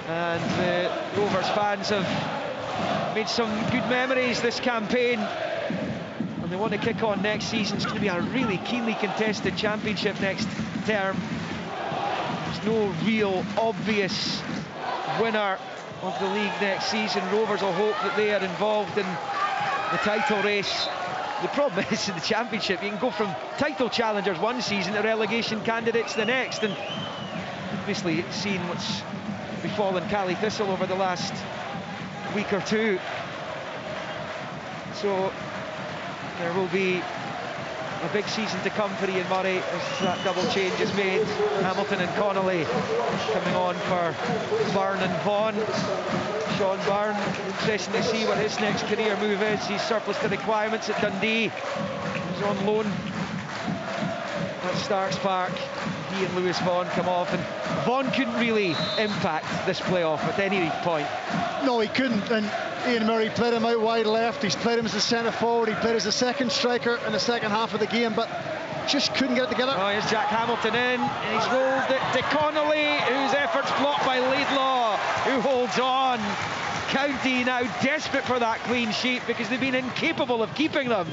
And the Rovers fans have made some good memories this campaign. And they want to kick on next season. It's going to be a really keenly contested championship next term. There's no real obvious winner of the league next season. Rovers will hope that they are involved in the title race. The problem is in the Championship, you can go from title challengers one season to relegation candidates the next, and obviously seen what's befallen Cally Thistle over the last week or two. So there will be a big season to come for Ian Murray as that double change is made. Hamilton and Connolly coming on for Byrne and Vaughan. Sean Byrne, interesting to see what his next career move is. He's surplus to requirements at Dundee. He's on loan at Starks Park. He and Lewis Vaughan come off, and Vaughan couldn't really impact this playoff at any point. No, he couldn't, and Ian Murray played him out wide left. He's played him as a centre forward. He played as a second striker in the second half of the game, but just couldn't get it together. Oh, here's Jack Hamilton in, and he's rolled it to Connolly, whose efforts blocked by Laidlaw, who holds on. County now desperate for that clean sheet because they've been incapable of keeping them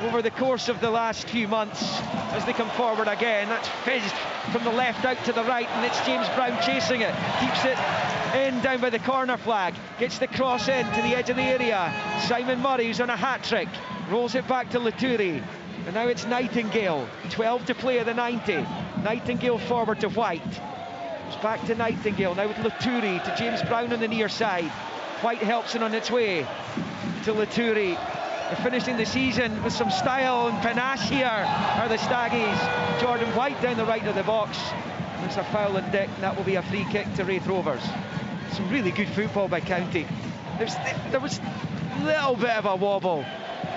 over the course of the last few months. As they come forward again, that's fizzed from the left out to the right, and it's James Brown chasing it, keeps it in down by the corner flag, gets the cross in to the edge of the area. Simon Murray, who's on a hat-trick, rolls it back to Laturi, and now it's Nightingale, 12 to play at the 90. Nightingale forward to White, it's back to Nightingale now with Laturi to James Brown on the near side. White helps it on its way to Laturi. They're finishing the season with some style and panache here are the Staggies. Jordan White down the right of the box. There's a foul on Dick, and that will be a free kick to Raith Rovers. Some really good football by County. There was a little bit of a wobble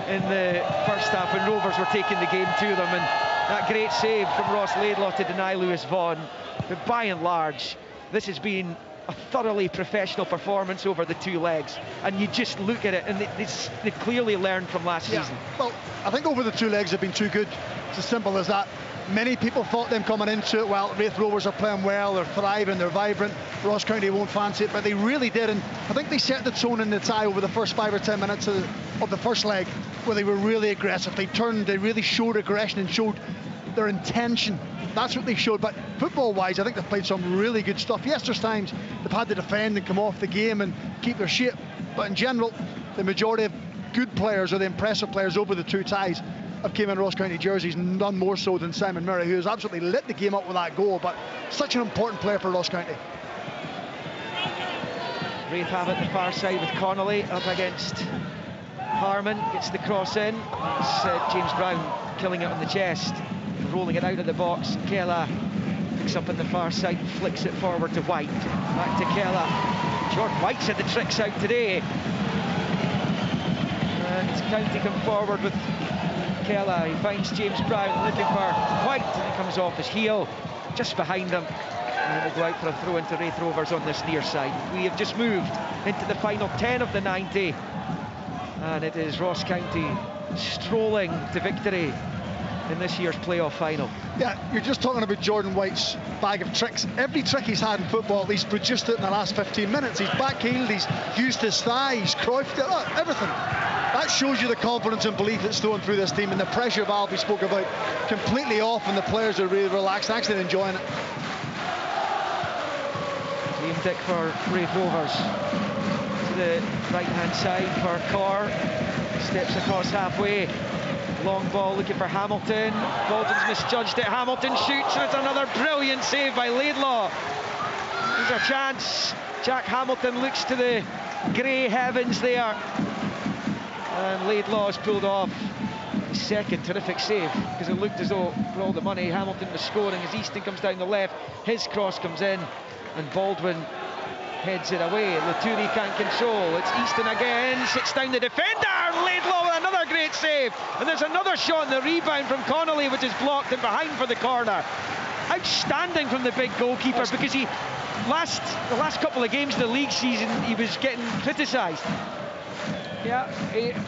in the first half when Rovers were taking the game to them, and that great save from Ross Laidlaw to deny Lewis Vaughan. But by and large, this has been a thoroughly professional performance over the two legs, and you just look at it and they've clearly learned from last season. Well, I think over the two legs have been too good. It's as simple as that. Many people thought them coming into it, well, Raith Rovers are playing well, they're thriving, they're vibrant, Ross County won't fancy it, but they really did, and I think they set the tone in the tie over the first 5 or 10 minutes of the first leg, where they were really aggressive. They really showed aggression and showed their intention. That's what they showed. But football-wise, I think they've played some really good stuff. Yes, there's times they've had to defend and come off the game and keep their shape. But in general, the majority of good players, or the impressive players over the two ties, have came in Ross County jerseys, and none more so than Simon Murray, who has absolutely lit the game up with that goal. But such an important player for Ross County. Raith have it the far side with Connolly up against Harmon. Gets the cross in. It's James Brown killing it on the chest, rolling it out of the box. Kella picks up on the far side and flicks it forward to White. Back to Kella. Jordan White's had the tricks out today. And County come forward with Kella. He finds James Brown looking for White, and he comes off his heel just behind him. And we'll go out for a throw into Raith Rovers on this near side. We have just moved into the final 10 of the 90. And it is Ross County strolling to victory in this year's playoff final. Yeah, you're just talking about Jordan White's bag of tricks. Every trick he's had in football, he's produced it in the last 15 minutes. He's backheeled, he's used his thigh, he's Cruyffed it, everything. That shows you the confidence and belief that's thrown through this team, and the pressure Alfie spoke about completely off, and the players are really relaxed, actually enjoying it. Liam Dick for Raith Rovers to the right-hand side for Corr. Steps across halfway. Long ball looking for Hamilton. Baldwin's misjudged it. Hamilton shoots, and it's another brilliant save by Laidlaw. Here's a chance. Jack Hamilton looks to the grey heavens there, and Laidlaw's pulled off his second terrific save, because it looked as though for all the money Hamilton was scoring as Easton comes down the left. His cross comes in, and Baldwin heads it away. Laturi can't control. It's Easton again, sits down the defender, and Laidlaw with another great save. And there's another shot in the rebound from Connolly, which is blocked and behind for the corner. Outstanding from the big goalkeeper, because the last couple of games of the league season he was getting criticised.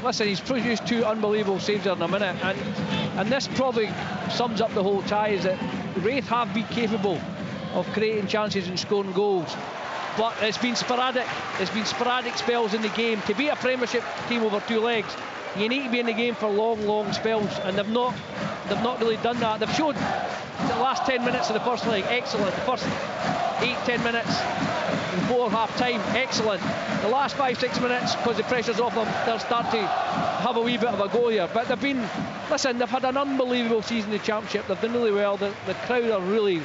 Listen, he's produced 2 unbelievable saves there in a minute, and this probably sums up the whole tie, is that Raith have been capable of creating chances and scoring goals, but it's been sporadic. It's been sporadic spells in the game. To beat a Premiership team over 2 legs, you need to be in the game for long spells, and they've not really done that. They've showed the last 10 minutes of the first leg, excellent. The first 8-10 minutes before half-time, excellent. The last 5-6 minutes, because the pressure's off them, they'll start to have a wee bit of a go here. But they've had an unbelievable season in the Championship. They've done really well. The crowd are really,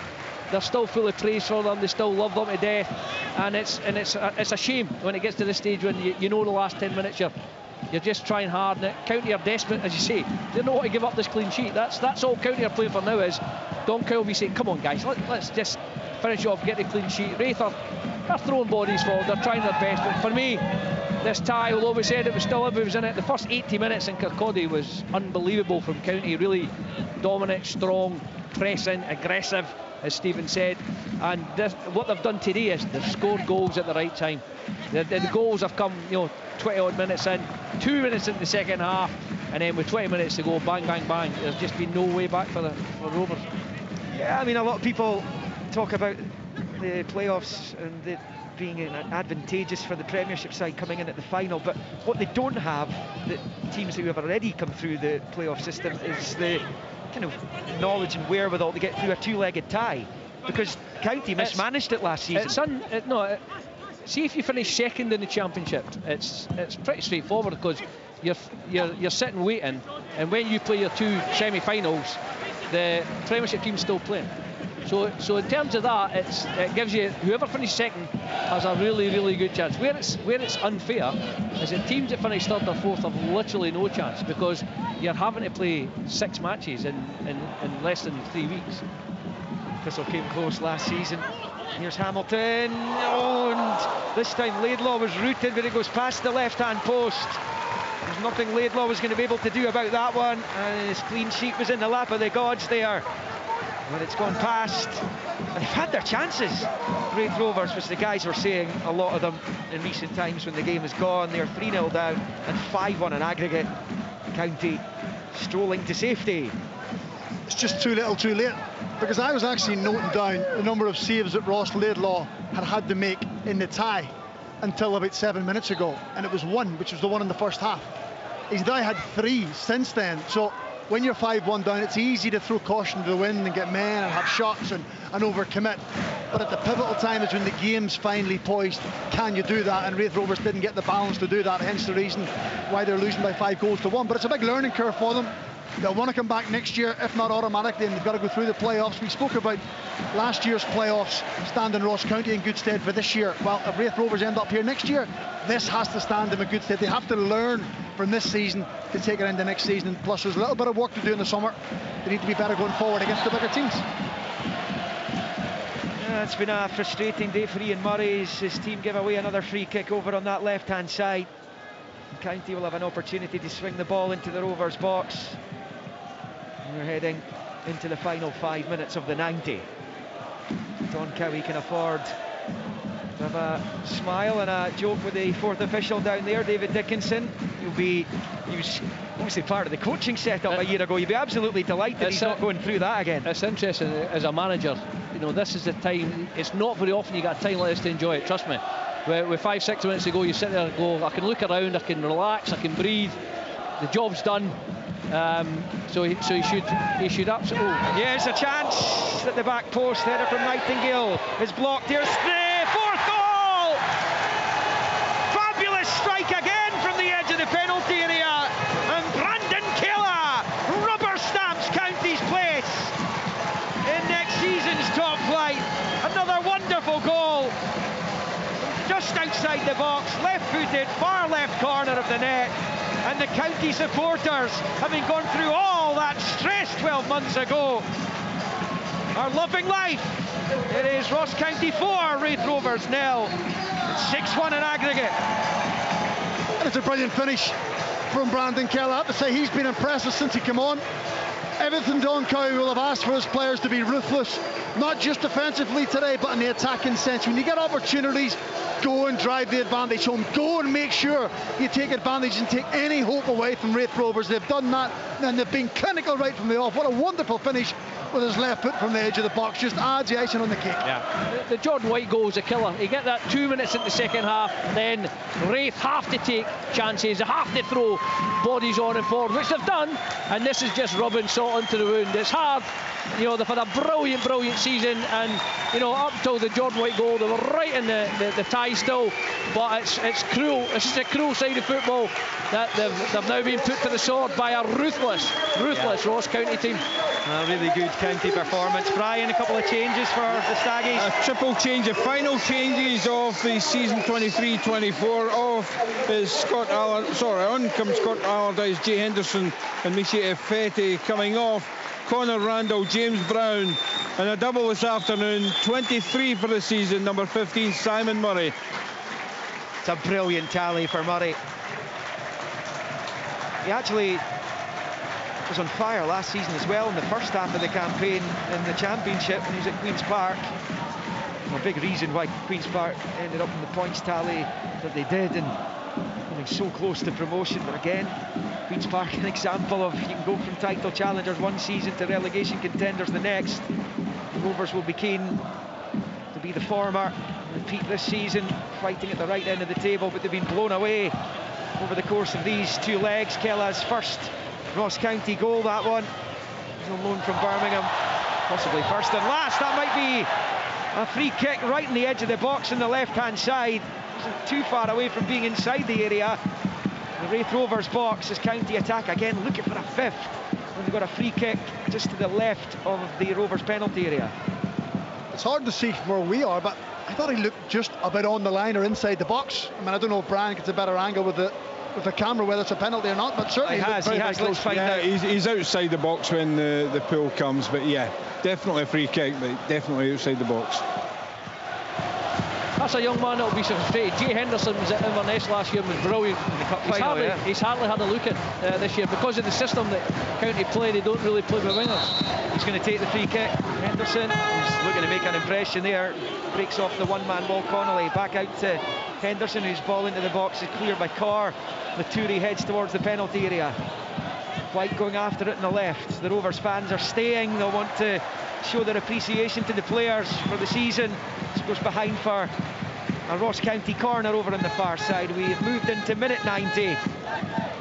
they're still full of praise for them. They still love them to death. And it's a shame when it gets to this stage when you know the last 10 minutes you're just trying hard. And County are desperate, as you say. They don't want to give up this clean sheet. That's all County are playing for now, is Don Kilby saying, come on guys, let's just finish off, get the clean sheet. Raith are throwing bodies forward, they're trying their best. But for me, this tie, although we said it was still, everybody was in it, the first 80 minutes in Kirkcaldy was unbelievable from County. Really dominant, strong, pressing, aggressive, as Stephen said. And what they've done today is they've scored goals at the right time. The goals have come, 20 odd minutes in, 2 minutes in the second half, and then with 20 minutes to go, bang, bang, bang. There's just been no way back for Rovers. Yeah, I mean, a lot of people talk about the playoffs and it being advantageous for the Premiership side coming in at the final, but what they don't have, the teams who have already come through the playoff system, is the kind of knowledge and wherewithal to get through a 2-legged tie, because County mismanaged it last season. See if you finish second in the Championship, it's pretty straightforward, because you're sitting waiting, and when you play your 2 semi-finals, the Premiership team's still playing. So in terms of that, it gives you, whoever finishes second has a really good chance. Where it's unfair is that teams that finish third or fourth have literally no chance, because you're having to play 6 matches in less than 3 weeks. Thistle came close last season. Here's Hamilton, and this time Laidlaw was rooted, but it goes past the left-hand post. There's nothing Laidlaw was going to be able to do about that one, and his clean sheet was in the lap of the gods there. But it's gone past. They've had their chances, Raith Rovers, which the guys were saying, a lot of them in recent times when the game is gone. They're 3-0 down and 5-1 in aggregate. County strolling to safety. It's just too little too late, because I was actually noting down the number of saves that Ross Laidlaw had to make in the tie until about 7 minutes ago, and it was 1, which was the one in the first half. He's now had 3 since then. So when you're 5-1 down, it's easy to throw caution to the wind and get men and have shots and overcommit. But at the pivotal time is when the game's finally poised. Can you do that? And Raith Rovers didn't get the balance to do that, hence the reason why they're losing by 5-1. But it's a big learning curve for them. They'll want to come back next year, if not automatically, and they've got to go through the playoffs. We spoke about last year's playoffs standing Ross County in good stead for this year. Well, if Raith Rovers end up here next year, this has to stand them in good stead. They have to learn from this season to take it into next season. And plus, there's a little bit of work to do in the summer. They need to be better going forward against the bigger teams. Yeah, it's been a frustrating day for Ian Murray. His team gave away another free kick over on that left-hand side. County will have an opportunity to swing the ball into the Rovers box. We're heading into the final 5 minutes of the 90. Don Cowie can afford to have a smile and a joke with the 4th official down there, David Dickinson. He was obviously part of the coaching setup a year ago. You'd be absolutely delighted he's not going through that again. It's interesting, as a manager, this is the time. It's not very often you get a time like this to enjoy it, trust me. With 5-6 minutes to go, you sit there and go, I can look around, I can relax, I can breathe, the job's done. So he should absolutely. Here's a chance at the back post. Header from Nightingale is blocked. Here's the 4th goal. Fabulous strike again from the edge of the penalty area, and Brandon Kayla rubber stamps County's place in next season's top flight. Another wonderful goal, just outside the box, left-footed, far left corner of the net. And the County supporters, having gone through all that stress 12 months ago, are loving life. It is Ross County 4, Raith Rovers 0. It's 6-1 in aggregate. And it's a brilliant finish from Brandon Kelly. I have to say, he's been impressive since he came on. everything Don Cowie will have asked for his players to be ruthless, not just defensively today, but in the attacking sense. When you get opportunities, go and drive the advantage home. Go and make sure you take advantage and take any hope away from Raith Rovers. They've done that, and they've been clinical right from the off. What a wonderful finish with his left foot from the edge of the box. Just adds the icing on the cake. Yeah. The Jordan White goal is a killer. You get that 2 minutes in the second half, then Raith have to take chances, they have to throw bodies on and forward, which they've done, and this is just rubbing salt into the wound. It's hard. You know, they've had a brilliant season, and you know, up till the Jordan White goal they were right in the tie still, but it's cruel. It's just a cruel side of football that they've now been put to the sword by a ruthless Ross County team. A really good county performance. Brian, a couple of changes for the Staggies. A triple change, the final changes of the season 23-24. Off is on comes Scott Allardyce, Jay Henderson and Michi Effetti. Coming off, Connor Randall, James Brown, and a double this afternoon, 23 for the season, number 15, Simon Murray. It's a brilliant tally for Murray. He actually was on fire last season as well in the first half of the campaign in the Championship when he was at Queen's Park. A big reason why Queen's Park ended up in the points tally that they did, and coming so close to promotion. But again, Queen's Park, an example of you can go from title challengers one season to relegation contenders the next. The Rovers will be keen to be the former, repeat this season, fighting at the right end of the table, but they've been blown away over the course of these two legs. Kella's first Ross County goal, that one. He's on loan from Birmingham, possibly first and last. That might be a free kick right in the edge of the box on the left-hand side. Isn't too far away from being inside the area. The Raith Rovers box as County attack again, looking for a fifth. And they've got a free kick just to the left of the Rovers penalty area. It's hard to see from where we are, but I thought he looked just about on the line or inside the box. I mean, I don't know if Brian gets a better angle with the camera, whether it's a penalty or not, but certainly he has. Let's find out. He's outside the box when the pull comes, but yeah, definitely a free kick, but definitely outside the box. That's a young man that will be frustrated. Jay Henderson was at Inverness last year and was brilliant. He's hardly had a look at this year because of the system that County play. They don't really play with wingers. He's going to take the free kick. Henderson, who's looking to make an impression there, breaks off the one-man ball. Connolly back out to Henderson, whose ball into the box is cleared by Carr. Laturi heads towards the penalty area. White going after it on the left. The Rovers fans are staying. They'll want to show their appreciation to the players for the season. This goes behind for a Ross County corner over on the far side. We have moved into minute 90.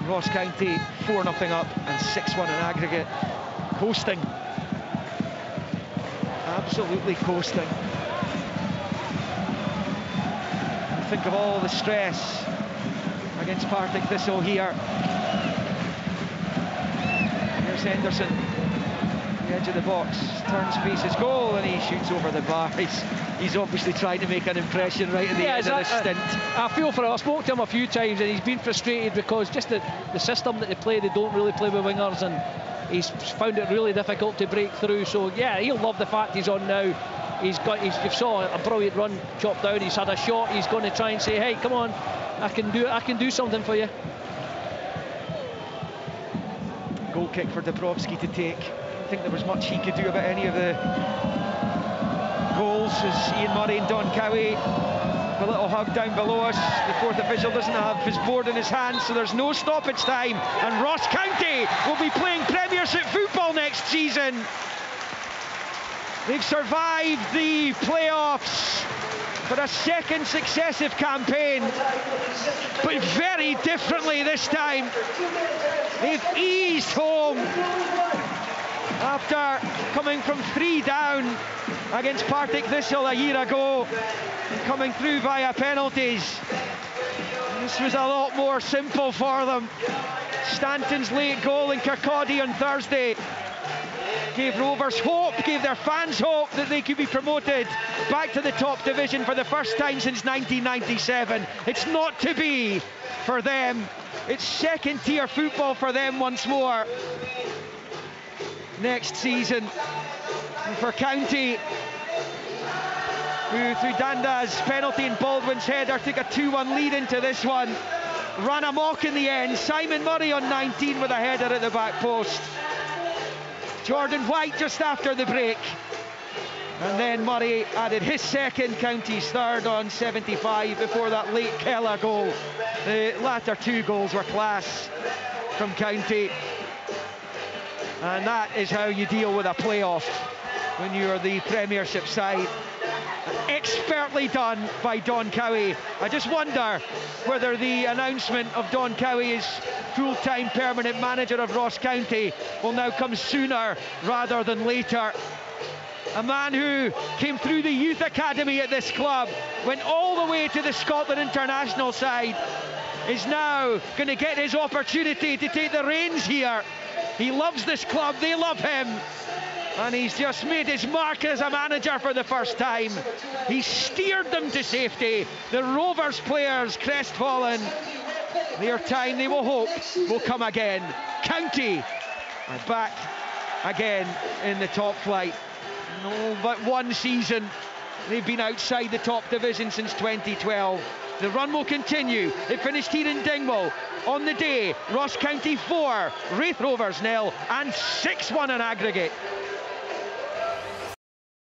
Ross County 4-0 up and 6-1 in aggregate. Coasting. Absolutely coasting. Think of all the stress against Partick Thistle here. Here's Henderson, the edge of the box, turns, faces goal, and he shoots over the bar. He's obviously trying to make an impression right at the end of the stint. I feel for him. I spoke to him a few times, and he's been frustrated because just the system that they play, they don't really play with wingers, and he's found it really difficult to break through. So yeah, he'll love the fact he's on now. You saw a brilliant run, chopped down. He's had a shot. He's going to try and say, "Hey, come on, I can do something for you." Goal kick for Dabrowski to take. I don't think there was much he could do about any of the goals as Ian Murray and Don Cowie. A little hug down below us. The fourth official doesn't have his board in his hand, so there's no stoppage time. And Ross County will be playing Premiership football next season. They've survived the playoffs for a second successive campaign, but very differently this time. They've eased home after coming from 3 down against Partick Thistle a year ago, coming through via penalties. This was a lot more simple for them. Stanton's late goal in Kirkcaldy on Thursday gave Rovers hope, gave their fans hope that they could be promoted back to the top division for the first time since 1997. It's not to be for them. It's second-tier football for them once more next season. And for County, who through Danda's penalty and Baldwin's header took a 2-1 lead into this one, ran amok in the end. Simon Murray on 19 with a header at the back post. Jordan White just after the break. And then Murray added his second, County's third on 75 before that late Keller goal. The latter two goals were class from County. And that is how you deal with a playoff when you're the Premiership side. Expertly done by Don Cowie. I just wonder whether the announcement of Don Cowie as full-time permanent manager of Ross County will now come sooner rather than later. A man who came through the youth academy at this club, went all the way to the Scotland international side, is now going to get his opportunity to take the reins here. He loves this club, they love him. And he's just made his mark as a manager for the first time. He steered them to safety. The Rovers players crestfallen. Their time, they will hope, will come again. County are back again in the top flight. No, but one season they've been outside the top division since 2012. The run will continue. It finished here in Dingwall on the day. Ross County 4, Raith Rovers 0, and 6-1 in aggregate.